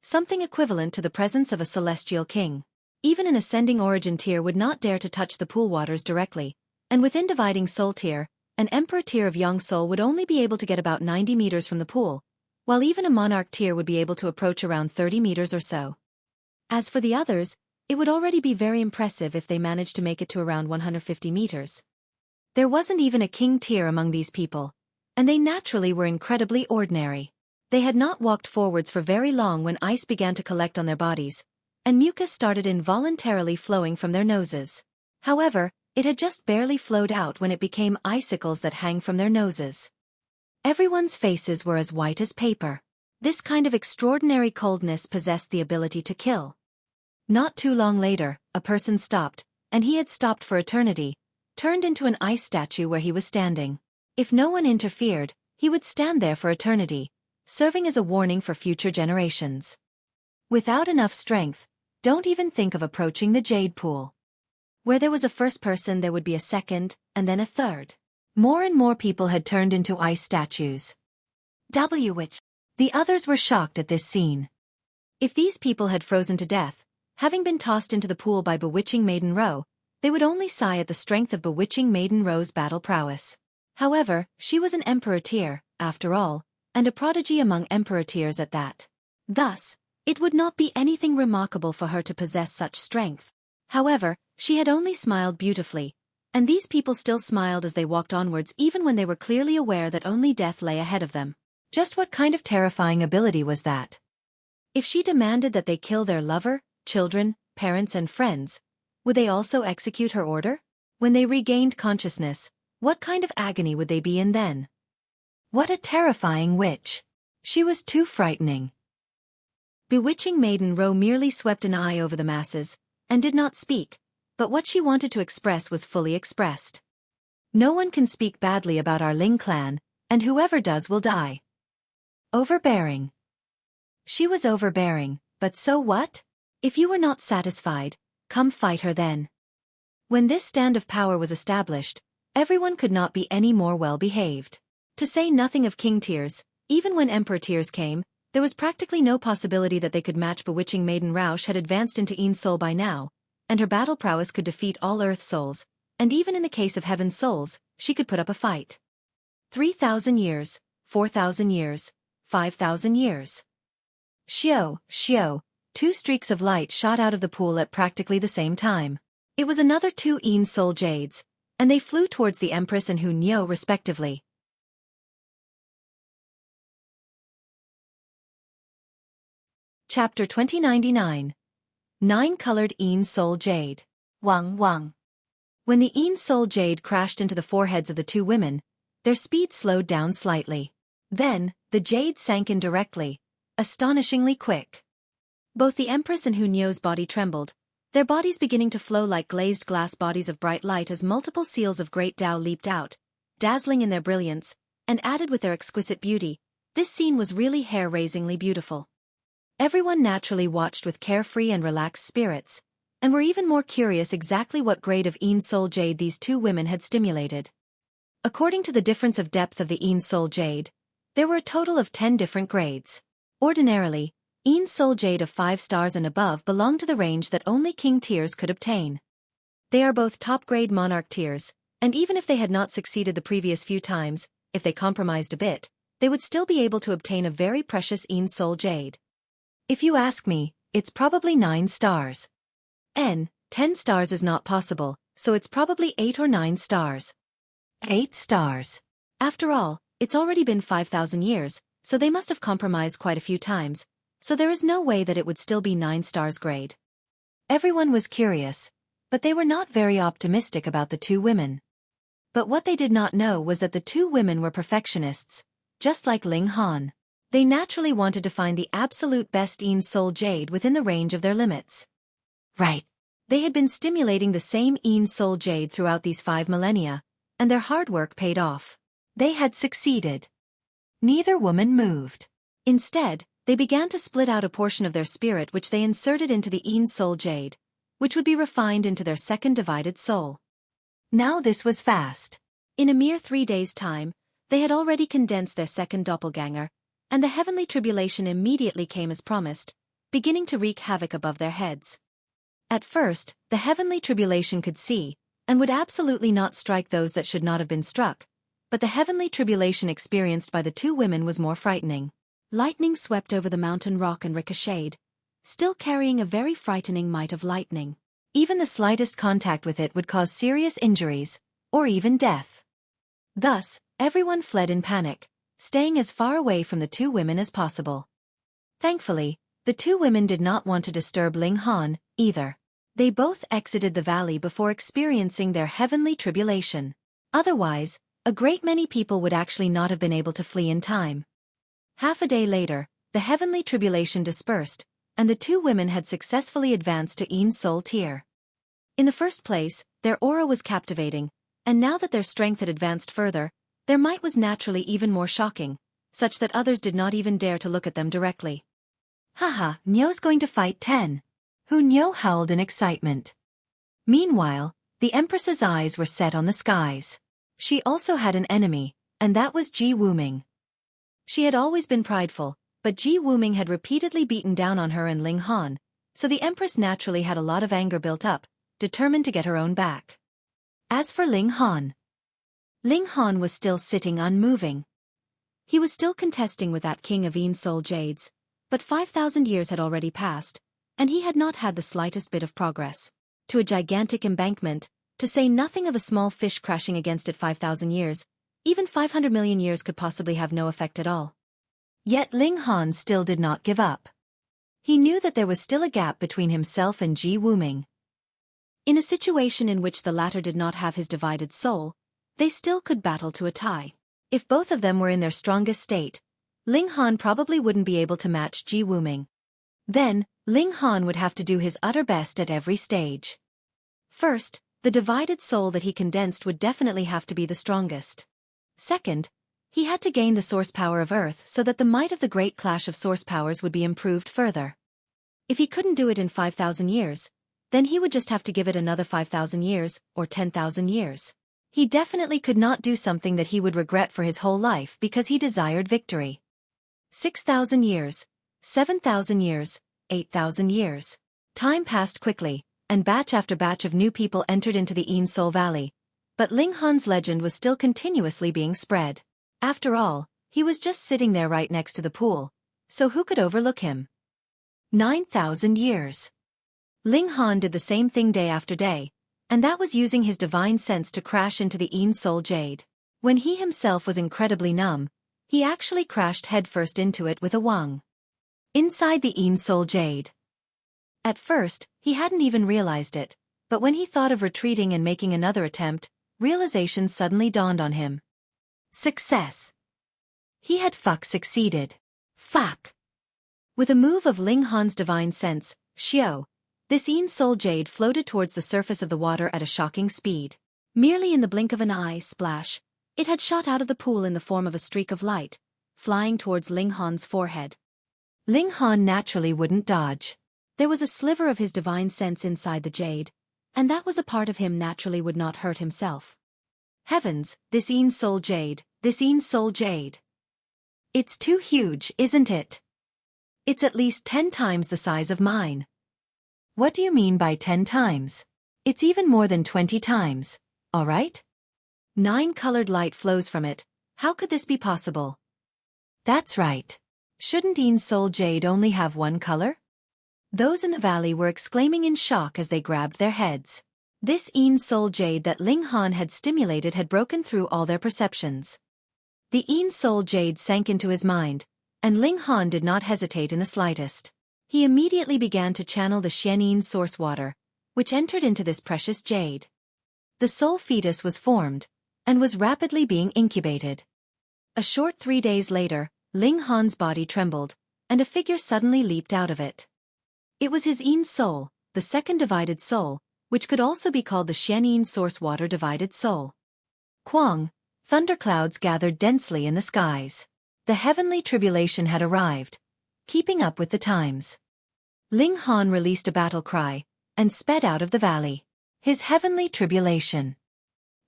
something equivalent to the presence of a celestial king. Even an ascending origin tier would not dare to touch the pool waters directly, and within dividing soul tier, an emperor tier of young soul would only be able to get about 90 meters from the pool, while even a monarch tier would be able to approach around 30 meters or so. As for the others, it would already be very impressive if they managed to make it to around 150 meters. There wasn't even a king tier among these people, and they naturally were incredibly ordinary. They had not walked forwards for very long when ice began to collect on their bodies, and mucus started involuntarily flowing from their noses. However, it had just barely flowed out when it became icicles that hang from their noses. Everyone's faces were as white as paper. This kind of extraordinary coldness possessed the ability to kill. Not too long later, a person stopped, and he had stopped for eternity, turned into an ice statue where he was standing. If no one interfered, he would stand there for eternity, serving as a warning for future generations. Without enough strength, don't even think of approaching the Jade Pool. Where there was a first person, there would be a second, and then a third. More and more people had turned into ice statues. Which? The others were shocked at this scene. If these people had frozen to death, having been tossed into the pool by Bewitching Maiden Rose, they would only sigh at the strength of Bewitching Maiden Rose's battle prowess. However, she was an emperor tier, after all, and a prodigy among emperor tiers at that. Thus, it would not be anything remarkable for her to possess such strength. However, she had only smiled beautifully, and these people still smiled as they walked onwards even when they were clearly aware that only death lay ahead of them. Just what kind of terrifying ability was that? If she demanded that they kill their lover, children, parents and friends, would they also execute her order? When they regained consciousness, what kind of agony would they be in then? What a terrifying witch! She was too frightening. Bewitching Maiden Rose merely swept an eye over the masses, and did not speak, but what she wanted to express was fully expressed. No one can speak badly about our Ling clan, and whoever does will die. Overbearing. She was overbearing, but so what? If you were not satisfied, come fight her then. When this stand of power was established, everyone could not be any more well-behaved. To say nothing of King Tears, even when Emperor Tears came, there was practically no possibility that they could match bewitching Maiden Rausch had advanced into Een Soul by now, and her battle prowess could defeat all Earth Souls, and even in the case of Heaven Souls, she could put up a fight. 3,000 years, 4,000 years, 5,000 years. Xiao, 2 streaks of light shot out of the pool at practically the same time. It was another 2 Een Soul Jades, and they flew towards the Empress and Hu Niu respectively. Chapter 2099. 9-Colored Een Soul Jade. Wang. When the Een Soul Jade crashed into the foreheads of the 2 women, their speed slowed down slightly. Then, the Jade sank in directly, astonishingly quick. Both the Empress and Hu Niu's body trembled, their bodies beginning to flow like glazed glass bodies of bright light as multiple seals of great Tao leaped out, dazzling in their brilliance, and added with their exquisite beauty. This scene was really hair-raisingly beautiful. Everyone naturally watched with carefree and relaxed spirits, and were even more curious exactly what grade of Een Soul Jade these 2 women had stimulated. According to the difference of depth of the Een Soul Jade, there were a total of 10 different grades. Ordinarily, Een Soul Jade of 5 stars and above belonged to the range that only King Tears could obtain. They are both top-grade Monarch Tiers, and even if they had not succeeded the previous few times, if they compromised a bit, they would still be able to obtain a very precious Een Soul Jade. If you ask me, it's probably 9 stars. 10 stars is not possible, so it's probably 8 or 9 stars. 8 stars. After all, it's already been 5,000 years, so they must have compromised quite a few times, so there is no way that it would still be 9 stars grade. Everyone was curious, but they were not very optimistic about the 2 women. But what they did not know was that the 2 women were perfectionists, just like Ling Han. They naturally wanted to find the absolute best Een Soul Jade within the range of their limits. Right. They had been stimulating the same Een Soul Jade throughout these 5 millennia, and their hard work paid off. They had succeeded. Neither woman moved. Instead, they began to split out a portion of their spirit which they inserted into the Een Soul Jade, which would be refined into their second divided soul. Now this was fast. In a mere 3 days' time, they had already condensed their second doppelganger, and the heavenly tribulation immediately came as promised, beginning to wreak havoc above their heads. At first, the heavenly tribulation could see, and would absolutely not strike those that should not have been struck, but the heavenly tribulation experienced by the 2 women was more frightening. Lightning swept over the mountain rock and ricocheted, still carrying a very frightening might of lightning. Even the slightest contact with it would cause serious injuries, or even death. Thus, everyone fled in panic, staying as far away from the 2 women as possible. Thankfully, the 2 women did not want to disturb Ling Han, either. They both exited the valley before experiencing their heavenly tribulation. Otherwise, a great many people would actually not have been able to flee in time. Half a day later, the heavenly tribulation dispersed, and the 2 women had successfully advanced to Een Soul Tier. In the first place, their aura was captivating, and now that their strength had advanced further, their might was naturally even more shocking, such that others did not even dare to look at them directly. Haha, Niu's going to fight 10. Hu Niu howled in excitement. Meanwhile, the Empress's eyes were set on the skies. She also had an enemy, and that was Ji Wuming. She had always been prideful, but Ji Wuming had repeatedly beaten down on her and Ling Han, so the Empress naturally had a lot of anger built up, determined to get her own back. As for Ling Han was still sitting unmoving. He was still contesting with that king of Een Soul Jades, but 5,000 years had already passed, and he had not had the slightest bit of progress. To a gigantic embankment, to say nothing of a small fish crashing against it 5,000 years, even 500 million years could possibly have no effect at all. Yet Ling Han still did not give up. He knew that there was still a gap between himself and Ji Wuming. In a situation in which the latter did not have his divided soul, they still could battle to a tie. If both of them were in their strongest state, Ling Han probably wouldn't be able to match Ji Wuming. Then, Ling Han would have to do his utter best at every stage. First, the divided soul that he condensed would definitely have to be the strongest. Second, He had to gain the source power of Earth so that the might of the great clash of source powers would be improved further. If he couldn't do it in 5,000 years, then he would just have to give it another 5,000 years, or 10,000 years. He definitely could not do something that he would regret for his whole life because he desired victory. 6,000 years, 7,000 years, 8,000 years. Time passed quickly, and batch after batch of new people entered into the Een Sol Valley, but Ling Han's legend was still continuously being spread. After all, he was just sitting there right next to the pool, so who could overlook him? 9,000 years. Ling Han did the same thing day after day, and that was using his divine sense to crash into the Een Sol Jade. When he himself was incredibly numb, he actually crashed headfirst into it with a wang. Inside the Een Sol Jade. At first, he hadn't even realized it, but when he thought of retreating and making another attempt, realization suddenly dawned on him. Success. He had succeeded. Fuck. With a move of Ling Han's divine sense, Xiao, this Een Sol Jade floated towards the surface of the water at a shocking speed. Merely in the blink of an eye, splash, it had shot out of the pool in the form of a streak of light, flying towards Ling Han's forehead. Ling Han naturally wouldn't dodge. There was a sliver of his divine sense inside the jade, and that was a part of him naturally would not hurt himself. Heavens, this Een Sol Jade, this Een Sol Jade. It's too huge, isn't it? It's at least 10 times the size of mine. What do you mean by 10 times? It's even more than 20 times, alright? 9 colored light flows from it. How could this be possible? That's right. Shouldn't Een Sol Jade only have one color? Those in the valley were exclaiming in shock as they grabbed their heads. This Een Sol Jade that Ling Han had stimulated had broken through all their perceptions. The Een Sol Jade sank into his mind, and Ling Han did not hesitate in the slightest. He immediately began to channel the Xianyin source water, which entered into this precious jade. The soul fetus was formed, and was rapidly being incubated. A short 3 days later, Ling Han's body trembled, and a figure suddenly leaped out of it. It was his Een Soul, the second divided soul, which could also be called the Xianyin source water divided soul. Quang, thunderclouds gathered densely in the skies. The heavenly tribulation had arrived, keeping up with the times. Ling Han released a battle cry, and sped out of the valley. His heavenly tribulation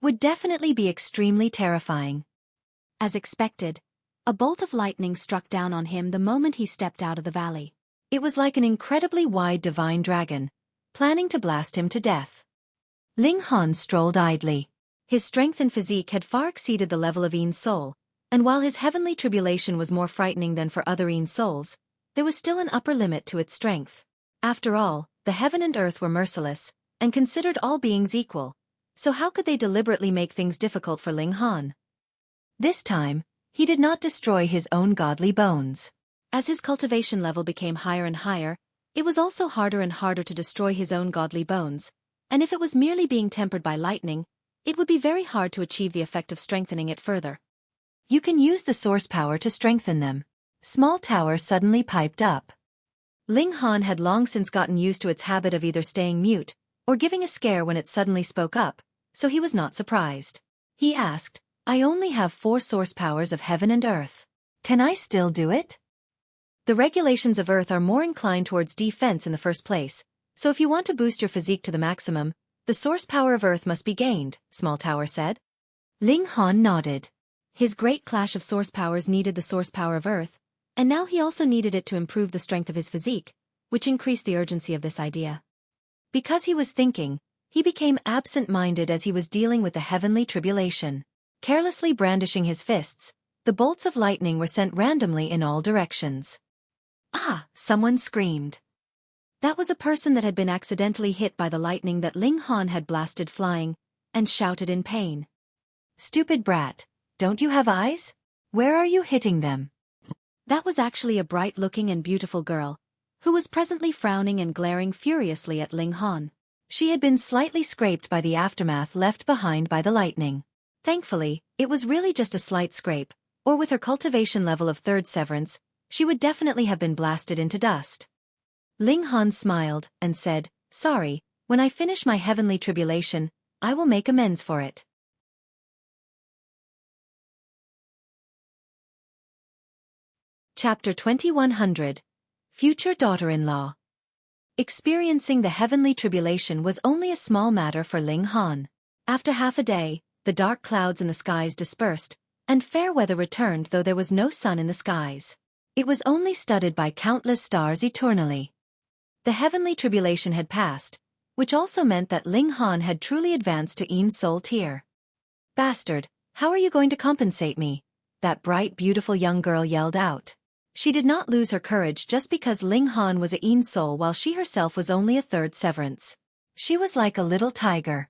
would definitely be extremely terrifying. As expected, a bolt of lightning struck down on him the moment he stepped out of the valley. It was like an incredibly wide divine dragon, planning to blast him to death. Ling Han strolled idly. His strength and physique had far exceeded the level of Een Sol, and while his heavenly tribulation was more frightening than for other Een Sols, there was still an upper limit to its strength. After all, the heaven and earth were merciless, and considered all beings equal, so how could they deliberately make things difficult for Ling Han? This time, he did not destroy his own godly bones. As his cultivation level became higher and higher, it was also harder and harder to destroy his own godly bones, and if it was merely being tempered by lightning, it would be very hard to achieve the effect of strengthening it further. You can use the source power to strengthen them. Small Tower suddenly piped up. Ling Han had long since gotten used to its habit of either staying mute, or giving a scare when it suddenly spoke up, so he was not surprised. He asked, I only have 4 source powers of heaven and earth. Can I still do it? The regulations of Earth are more inclined towards defense in the first place, so if you want to boost your physique to the maximum, the source power of Earth must be gained, Small Tower said. Ling Han nodded. His great clash of source powers needed the source power of Earth, and now he also needed it to improve the strength of his physique, which increased the urgency of this idea. Because he was thinking, he became absent-minded as he was dealing with the heavenly tribulation. Carelessly brandishing his fists, the bolts of lightning were sent randomly in all directions. Ah! Someone screamed. That was a person that had been accidentally hit by the lightning that Ling Han had blasted flying, and shouted in pain. Stupid brat, don't you have eyes? Where are you hitting them? That was actually a bright-looking and beautiful girl, who was presently frowning and glaring furiously at Ling Han. She had been slightly scraped by the aftermath left behind by the lightning. Thankfully, it was really just a slight scrape, or with her cultivation level of 3rd severance, she would definitely have been blasted into dust. Ling Han smiled and said, Sorry, when I finish my heavenly tribulation, I will make amends for it. Chapter 2100. Future Daughter-in-Law. Experiencing the heavenly tribulation was only a small matter for Ling Han. After half a day, the dark clouds in the skies dispersed, and fair weather returned though there was no sun in the skies. It was only studded by countless stars eternally. The heavenly tribulation had passed, which also meant that Ling Han had truly advanced to Ein's soul tier. "Bastard, how are you going to compensate me?" that bright beautiful young girl yelled out. She did not lose her courage just because Ling Han was a Ein's soul while she herself was only a third severance. She was like a little tiger.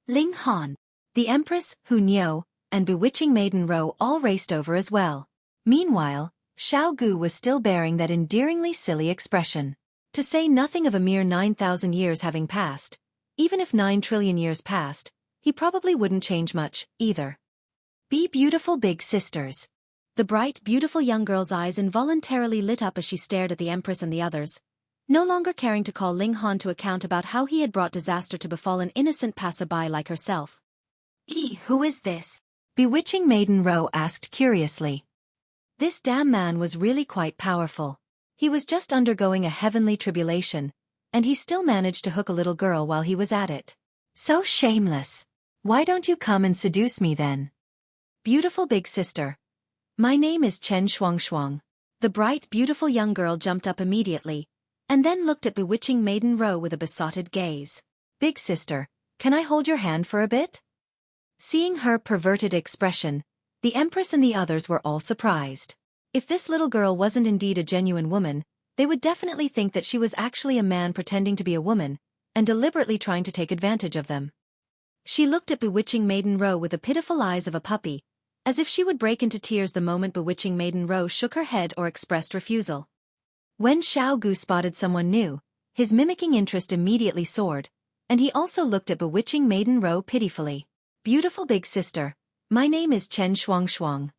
Ling Han, the Empress, Hu Niu, and bewitching Maiden Ro all raced over as well. Meanwhile, Xiao Gu was still bearing that endearingly silly expression. To say nothing of a mere 9,000 years having passed, even if 9 trillion years passed, he probably wouldn't change much, either. "Be beautiful big sisters." The bright, beautiful young girl's eyes involuntarily lit up as she stared at the Empress and the others, no longer caring to call Ling Han to account about how he had brought disaster to befall an innocent passerby like herself. Who is this?" bewitching Maiden Ro asked curiously. This damn man was really quite powerful. He was just undergoing a heavenly tribulation, and he still managed to hook a little girl while he was at it. So shameless. "Why don't you come and seduce me then?" "Beautiful big sister. My name is Chen Xueqi." The bright, beautiful young girl jumped up immediately, and then looked at bewitching Maiden Ro with a besotted gaze. "Big sister, can I hold your hand for a bit?" Seeing her perverted expression, the Empress and the others were all surprised. If this little girl wasn't indeed a genuine woman, they would definitely think that she was actually a man pretending to be a woman, and deliberately trying to take advantage of them. She looked at bewitching Maiden Ro with the pitiful eyes of a puppy, as if she would break into tears the moment bewitching Maiden Ro shook her head or expressed refusal. When Xiao Gu spotted someone new, his mimicking interest immediately soared, and he also looked at bewitching Maiden Ro pitifully. "Beautiful big sister, my name is Chen Xueqi."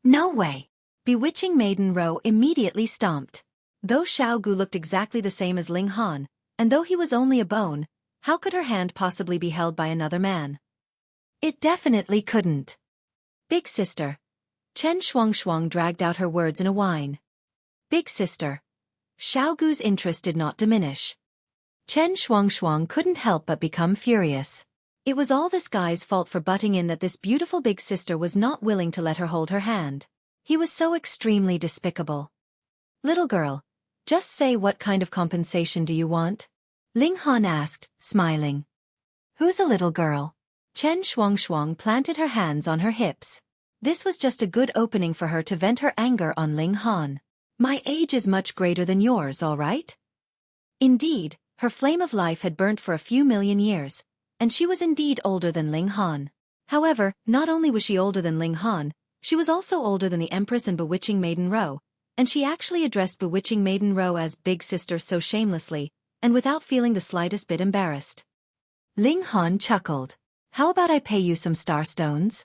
"No way." Bewitching Maiden Ro immediately stomped. Though Xiao Gu looked exactly the same as Ling Han, and though he was only a bone, how could her hand possibly be held by another man? It definitely couldn't. "Big sister." Chen Xueqi dragged out her words in a whine. "Big sister." Xiao Gu's interest did not diminish. Chen Xueqi couldn't help but become furious. It was all this guy's fault for butting in that this beautiful big sister was not willing to let her hold her hand. He was so extremely despicable. "Little girl, just say what kind of compensation do you want?" Ling Han asked, smiling. "Who's a little girl?" Chen Xueqi planted her hands on her hips. This was just a good opening for her to vent her anger on Ling Han. "My age is much greater than yours, all right?" Indeed, her flame of life had burnt for a few million years, and she was indeed older than Ling Han. However, not only was she older than Ling Han, she was also older than the Empress and bewitching Maiden Ro, and she actually addressed bewitching Maiden Ro as big sister so shamelessly, and without feeling the slightest bit embarrassed. Ling Han chuckled. "How about I pay you some star stones?"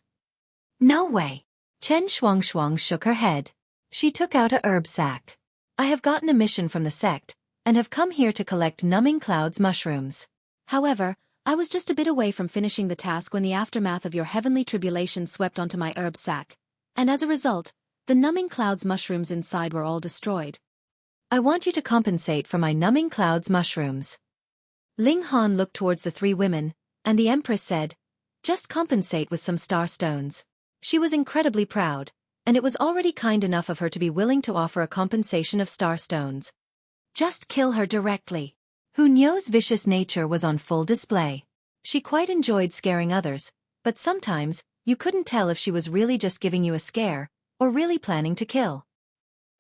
"No way." Chen Xueqi shook her head. She took out a herb sack. "I have gotten a mission from the sect, and have come here to collect numbing clouds mushrooms. However, I was just a bit away from finishing the task when the aftermath of your heavenly tribulation swept onto my herb sack, and as a result, the numbing clouds mushrooms inside were all destroyed. I want you to compensate for my numbing clouds mushrooms." Ling Han looked towards the three women, and the Empress said, "Just compensate with some star stones." She was incredibly proud, and it was already kind enough of her to be willing to offer a compensation of star stones. Just kill her directly. Hu Niu's vicious nature was on full display. She quite enjoyed scaring others, but sometimes, you couldn't tell if she was really just giving you a scare, or really planning to kill.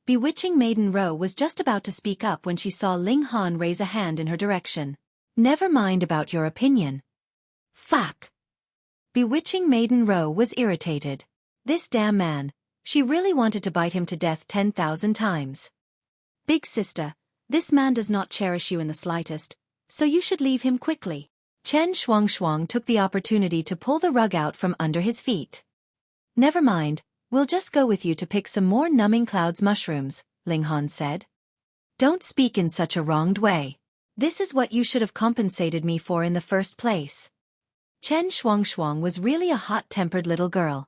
Bewitching Maiden Ro was just about to speak up when she saw Ling Han raise a hand in her direction. "Never mind about your opinion." "Fuck." Bewitching Maiden Ro was irritated. This damn man, she really wanted to bite him to death 10,000 times. "Big sister, this man does not cherish you in the slightest, so you should leave him quickly." Chen Xueqi took the opportunity to pull the rug out from under his feet. "Never mind, we'll just go with you to pick some more numbing clouds mushrooms," Ling Han said. "Don't speak in such a wronged way. This is what you should have compensated me for in the first place." Chen Xueqi was really a hot-tempered little girl.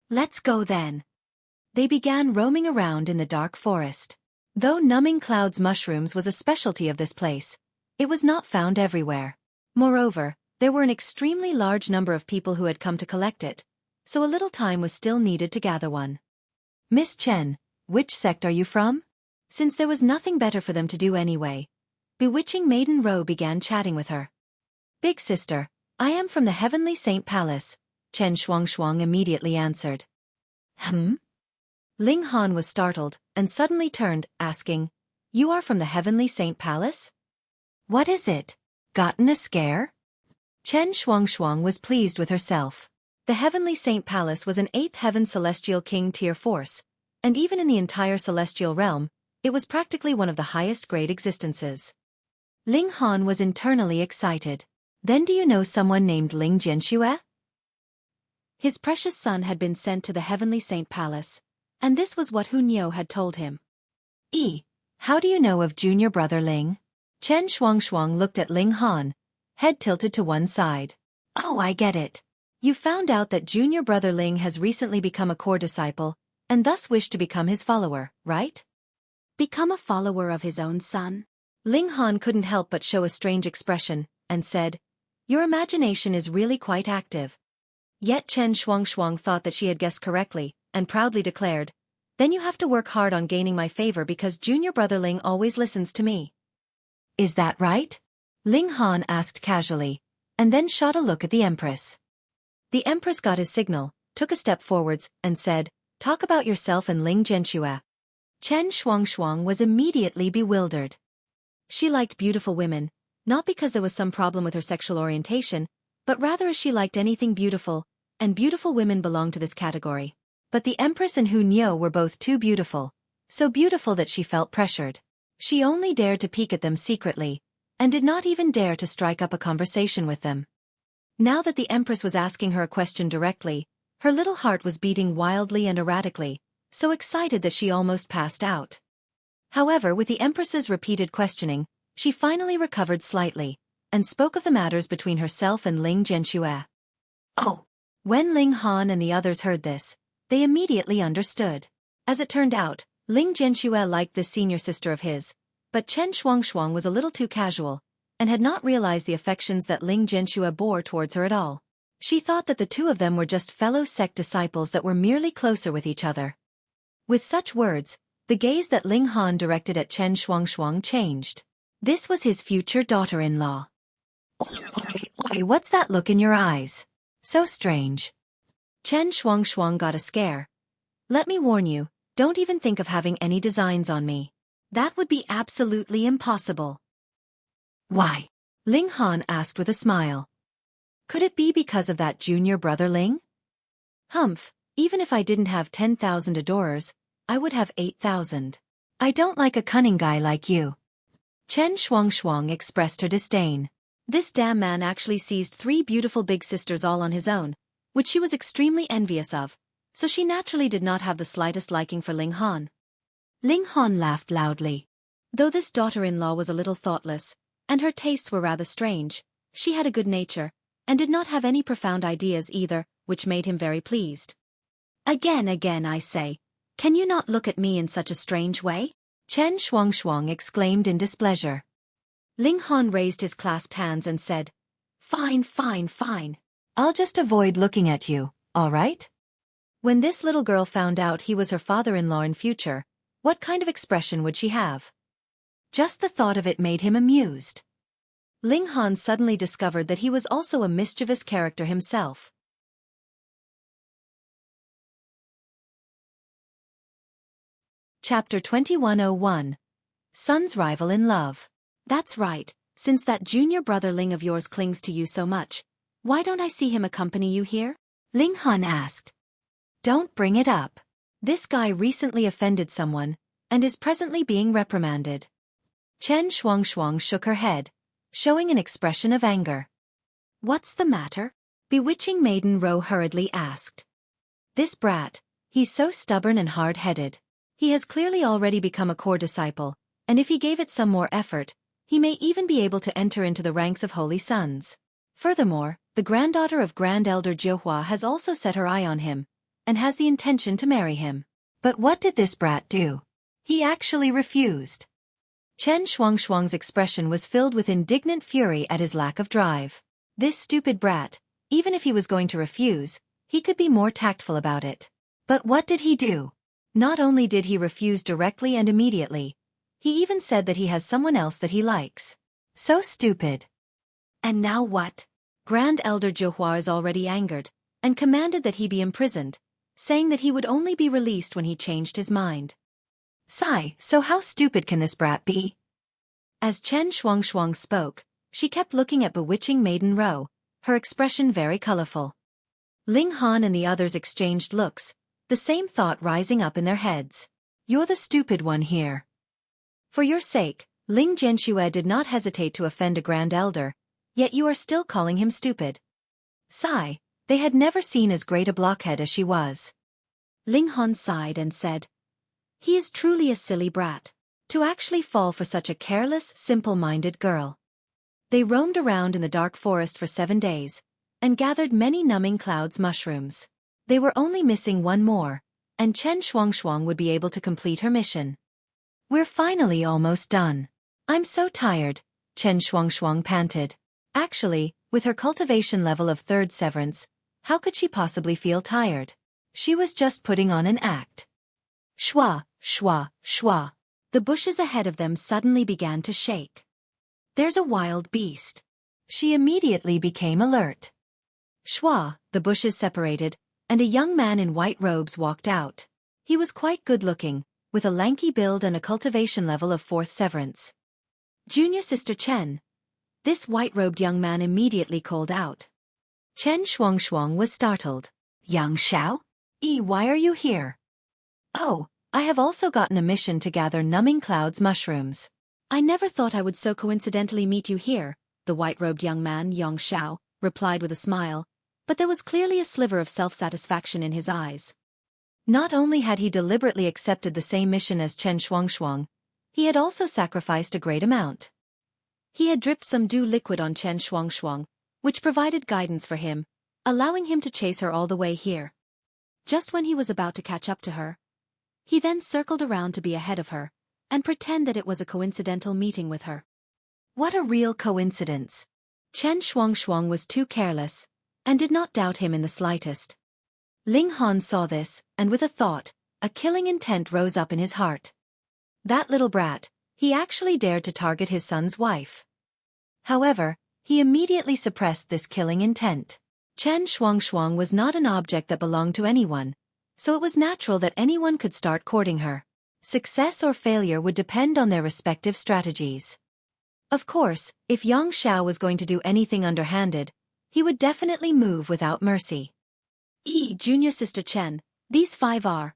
"Let's go then." They began roaming around in the dark forest. Though numbing clouds mushrooms was a specialty of this place, it was not found everywhere. Moreover, there were an extremely large number of people who had come to collect it, so a little time was still needed to gather one. Miss Chen, which sect are you from? Since there was nothing better for them to do anyway, bewitching Maiden Ro began chatting with her. Big sister, I am from the Heavenly Saint Palace, Chen Shuang immediately answered. Ling Han was startled, and suddenly turned, asking, You are from the Heavenly Saint Palace? What is it? Gotten a scare? Chen Shuang was pleased with herself. The Heavenly Saint Palace was an 8th heaven celestial king tier force, and even in the entire celestial realm, it was practically one of the highest grade existences. Ling Han was internally excited. Then do you know someone named Ling Jianxue? His precious son had been sent to the Heavenly Saint Palace, and this was what Hu Niu had told him. How do you know of junior brother Ling? Chen Shuang looked at Ling Han, head tilted to one side. Oh, I get it. You found out that junior brother Ling has recently become a core disciple, and thus wished to become his follower, right? Become a follower of his own son? Ling Han couldn't help but show a strange expression, and said, Your imagination is really quite active. Yet Chen Shuang thought that she had guessed correctly, and proudly declared, Then you have to work hard on gaining my favor because junior brother Ling always listens to me. Is that right? Ling Han asked casually, and then shot a look at the Empress. The Empress got his signal, took a step forwards, and said, Talk about yourself and Ling Jianxue. Chen Shuang was immediately bewildered. She liked beautiful women, not because there was some problem with her sexual orientation, but rather as she liked anything beautiful, and beautiful women belonged to this category. But the Empress and Hu Niu were both too beautiful, so beautiful that she felt pressured. She only dared to peek at them secretly, and did not even dare to strike up a conversation with them. Now that the Empress was asking her a question directly, her little heart was beating wildly and erratically, so excited that she almost passed out. However, with the Empress's repeated questioning, she finally recovered slightly, and spoke of the matters between herself and Ling Jianxue. Oh! When Ling Han and the others heard this, they immediately understood. As it turned out, Ling Jianxue liked this senior sister of his, but Chen Shuang was a little too casual, and had not realized the affections that Ling Jianxue bore towards her at all. She thought that the two of them were just fellow sect disciples that were merely closer with each other. With such words, the gaze that Ling Han directed at Chen Shuang changed. This was his future daughter-in-law. What's that look in your eyes? So strange. Chen Shuang got a scare. Let me warn you, don't even think of having any designs on me. That would be absolutely impossible. Why? Ling Han asked with a smile. Could it be because of that junior brother Ling? Humph, even if I didn't have 10,000 adorers, I would have 8,000. I don't like a cunning guy like you. Chen Shuang expressed her disdain. This damn man actually seized 3 beautiful big sisters all on his own, which she was extremely envious of, so she naturally did not have the slightest liking for Ling Han. Ling Han laughed loudly. Though this daughter-in-law was a little thoughtless, and her tastes were rather strange, she had a good nature, and did not have any profound ideas either, which made him very pleased. Again I say, can you not look at me in such a strange way? Chen Shuang exclaimed in displeasure. Ling Han raised his clasped hands and said, Fine. I'll just avoid looking at you, all right? When this little girl found out he was her father-in-law in future, what kind of expression would she have? Just the thought of it made him amused. Ling Han suddenly discovered that he was also a mischievous character himself. Chapter 2101. Son's Rival in Love. That's right, since that junior brother Ling of yours clings to you so much, why don't I see him accompany you here? Ling Han asked. Don't bring it up. This guy recently offended someone, and is presently being reprimanded. Chen Shuang shook her head, showing an expression of anger. What's the matter? Bewitching Maiden Ro hurriedly asked. This brat, he's so stubborn and hard-headed. He has clearly already become a core disciple, and if he gave it some more effort, he may even be able to enter into the ranks of holy sons. Furthermore, the granddaughter of Grand Elder Jiuhua has also set her eye on him, and has the intention to marry him. But what did this brat do? He actually refused. Chen Xuangshuang's expression was filled with indignant fury at his lack of drive. This stupid brat, even if he was going to refuse, he could be more tactful about it. But what did he do? Not only did he refuse directly and immediately, he even said that he has someone else that he likes. So stupid. And now what? Grand Elder Zhihua is already angered, and commanded that he be imprisoned, saying that he would only be released when he changed his mind. Sigh, so how stupid can this brat be? As Chen Xuangshuang spoke, she kept looking at bewitching Maiden Row, her expression very colorful. Ling Han and the others exchanged looks, the same thought rising up in their heads. You're the stupid one here. For your sake, Ling Zhenxue did not hesitate to offend a Grand Elder, yet you are still calling him stupid. Sigh, they had never seen as great a blockhead as she was. Ling Han sighed and said, he is truly a silly brat, to actually fall for such a careless, simple-minded girl. They roamed around in the dark forest for 7 days, and gathered many numbing clouds mushrooms. They were only missing one more, and Chen Xuangshuang would be able to complete her mission. We're finally almost done. I'm so tired, Chen Xuangshuang panted. Actually, with her cultivation level of 3rd severance, how could she possibly feel tired? She was just putting on an act. Shwa, shwa, shwa. The bushes ahead of them suddenly began to shake. There's a wild beast. She immediately became alert. Shwa, the bushes separated, and a young man in white robes walked out. He was quite good-looking, with a lanky build and a cultivation level of 4th severance. Junior Sister Chen. This white-robed young man immediately called out. Chen Xuangshuang was startled. Young Xiao? Why are you here? Oh, I have also gotten a mission to gather numbing clouds mushrooms. I never thought I would so coincidentally meet you here, the white-robed young man, Yang Xiao, replied with a smile, but there was clearly a sliver of self-satisfaction in his eyes. Not only had he deliberately accepted the same mission as Chen Xuangshuang, he had also sacrificed a great amount. He had dripped some dew liquid on Chen Xuangshuang, which provided guidance for him, allowing him to chase her all the way here. Just when he was about to catch up to her, he then circled around to be ahead of her, and pretend that it was a coincidental meeting with her. What a real coincidence! Chen Xuangshuang was too careless, and did not doubt him in the slightest. Ling Han saw this, and with a thought, a killing intent rose up in his heart. That little brat, he actually dared to target his son's wife. However, he immediately suppressed this killing intent. Chen Xuangshuang was not an object that belonged to anyone, so it was natural that anyone could start courting her. Success or failure would depend on their respective strategies. Of course, if Yang Xiao was going to do anything underhanded, he would definitely move without mercy. Junior Sister Chen, these 5 are.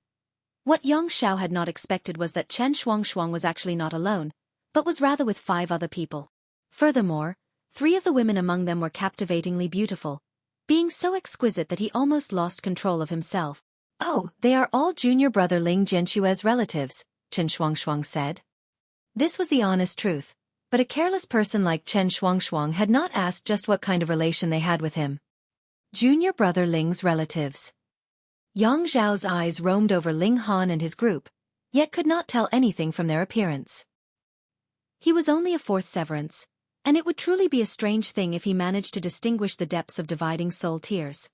What Yang Xiao had not expected was that Chen Xuangshuang was actually not alone, but was rather with 5 other people. Furthermore, 3 of the women among them were captivatingly beautiful, being so exquisite that he almost lost control of himself. Oh, they are all junior brother Ling Zhenshue's relatives, Chen Xuangshuang said. This was the honest truth, but a careless person like Chen Xuangshuang had not asked just what kind of relation they had with him. Junior brother Ling's relatives. Yang Zhao's eyes roamed over Ling Han and his group, yet could not tell anything from their appearance. He was only a 4th severance, and it would truly be a strange thing if he managed to distinguish the depths of dividing soul tears.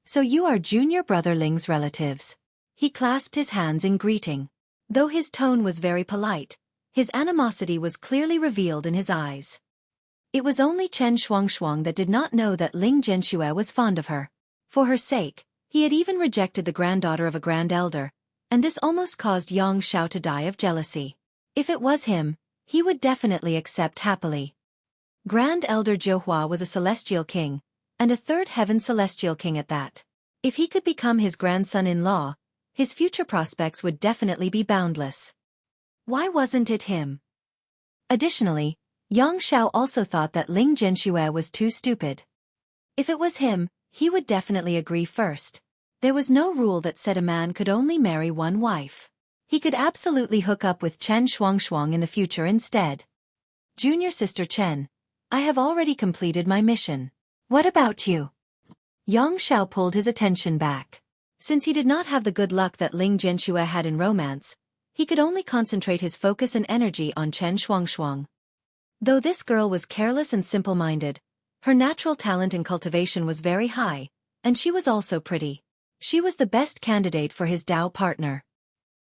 So you are junior brother Ling's relatives. He clasped his hands in greeting. Though his tone was very polite, his animosity was clearly revealed in his eyes. It was only Chen Xuangshuang that did not know that Ling Zhenxue was fond of her. For her sake, he had even rejected the granddaughter of a grand elder, and this almost caused Yang Xiao to die of jealousy. If it was him, he would definitely accept happily. Grand Elder Zhihua was a celestial king, and a 3rd heaven celestial king at that. If he could become his grandson-in-law, his future prospects would definitely be boundless. Why wasn't it him? Additionally, Yang Xiao also thought that Ling Zhenxue was too stupid. If it was him, he would definitely agree first. There was no rule that said a man could only marry one wife. He could absolutely hook up with Chen Xuangshuang in the future instead. Junior Sister Chen, I have already completed my mission. What about you? Yang Xiao pulled his attention back. Since he did not have the good luck that Ling Jianxue had in romance, he could only concentrate his focus and energy on Chen Shuangshuang. Though this girl was careless and simple-minded, her natural talent in cultivation was very high, and she was also pretty. She was the best candidate for his Dao partner.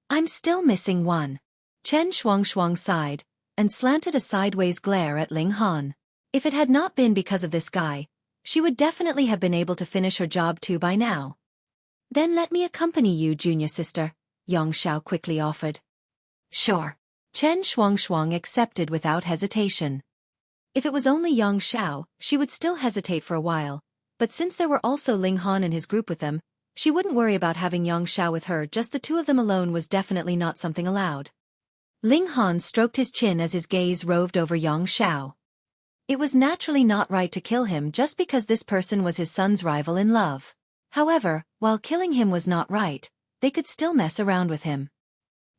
I'm still missing one. Chen Shuangshuang sighed, and slanted a sideways glare at Ling Han. If it had not been because of this guy, she would definitely have been able to finish her job too by now. Then let me accompany you, junior sister, Yang Xiao quickly offered. Sure. Chen Shuangshuang accepted without hesitation. If it was only Yang Xiao, she would still hesitate for a while, but since there were also Ling Han and his group with them, she wouldn't worry about having Yang Xiao with her. Just the two of them alone was definitely not something allowed. Ling Han stroked his chin as his gaze roved over Yang Xiao. It was naturally not right to kill him just because this person was his son's rival in love. However, while killing him was not right, they could still mess around with him.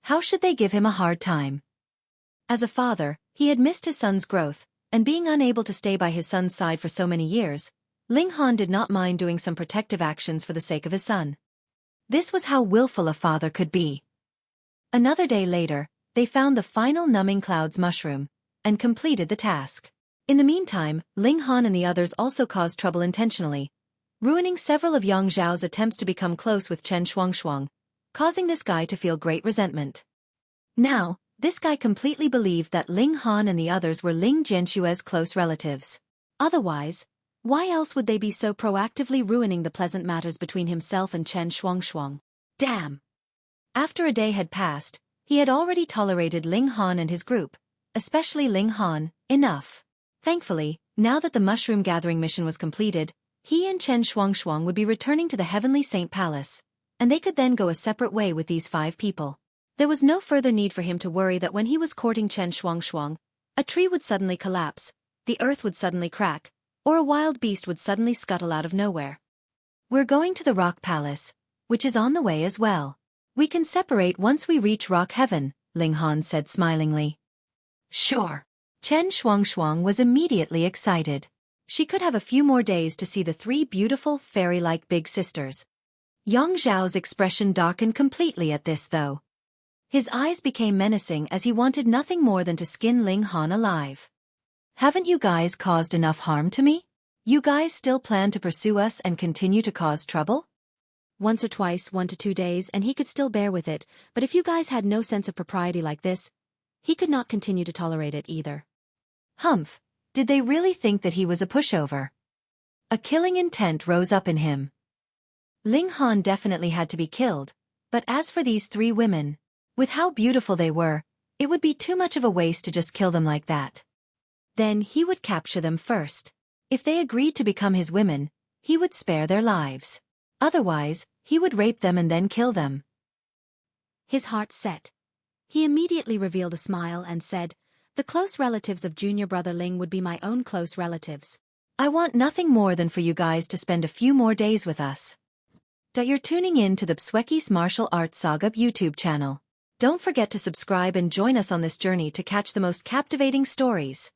How should they give him a hard time? As a father, he had missed his son's growth, and being unable to stay by his son's side for so many years, Ling Han did not mind doing some protective actions for the sake of his son. This was how willful a father could be. Another day later, they found the final numbing clouds mushroom, and completed the task. In the meantime, Ling Han and the others also caused trouble intentionally, ruining several of Yang Zhao's attempts to become close with Chen Shuangshuang, causing this guy to feel great resentment. Now, this guy completely believed that Ling Han and the others were Ling Jianxue's close relatives. Otherwise, why else would they be so proactively ruining the pleasant matters between himself and Chen Shuangshuang? Damn! After a day had passed, he had already tolerated Ling Han and his group, especially Ling Han, enough. Thankfully, now that the mushroom gathering mission was completed, he and Chen Shuangshuang would be returning to the Heavenly Saint Palace, and they could then go a separate way with these 5 people. There was no further need for him to worry that when he was courting Chen Shuangshuang, a tree would suddenly collapse, the earth would suddenly crack, or a wild beast would suddenly scuttle out of nowhere. We're going to the Rock Palace, which is on the way as well. We can separate once we reach Rock Heaven, Ling Han said smilingly. Sure. Chen Shuangshuang was immediately excited. She could have a few more days to see the 3 beautiful, fairy-like big sisters. Yang Zhao's expression darkened completely at this though. His eyes became menacing as he wanted nothing more than to skin Ling Han alive. Haven't you guys caused enough harm to me? You guys still plan to pursue us and continue to cause trouble? Once or twice, 1 to 2 days, and he could still bear with it, but if you guys had no sense of propriety like this, he could not continue to tolerate it either. Humph, did they really think that he was a pushover? A killing intent rose up in him. Ling Han definitely had to be killed, but as for these 3 women, with how beautiful they were, it would be too much of a waste to just kill them like that. Then he would capture them first. If they agreed to become his women, he would spare their lives. Otherwise, he would rape them and then kill them. His heart set. He immediately revealed a smile and said, "The close relatives of junior brother Ling would be my own close relatives. I want nothing more than for you guys to spend a few more days with us." You're tuning in to the Xueqi's Martial Arts Saga YouTube channel. Don't forget to subscribe and join us on this journey to catch the most captivating stories.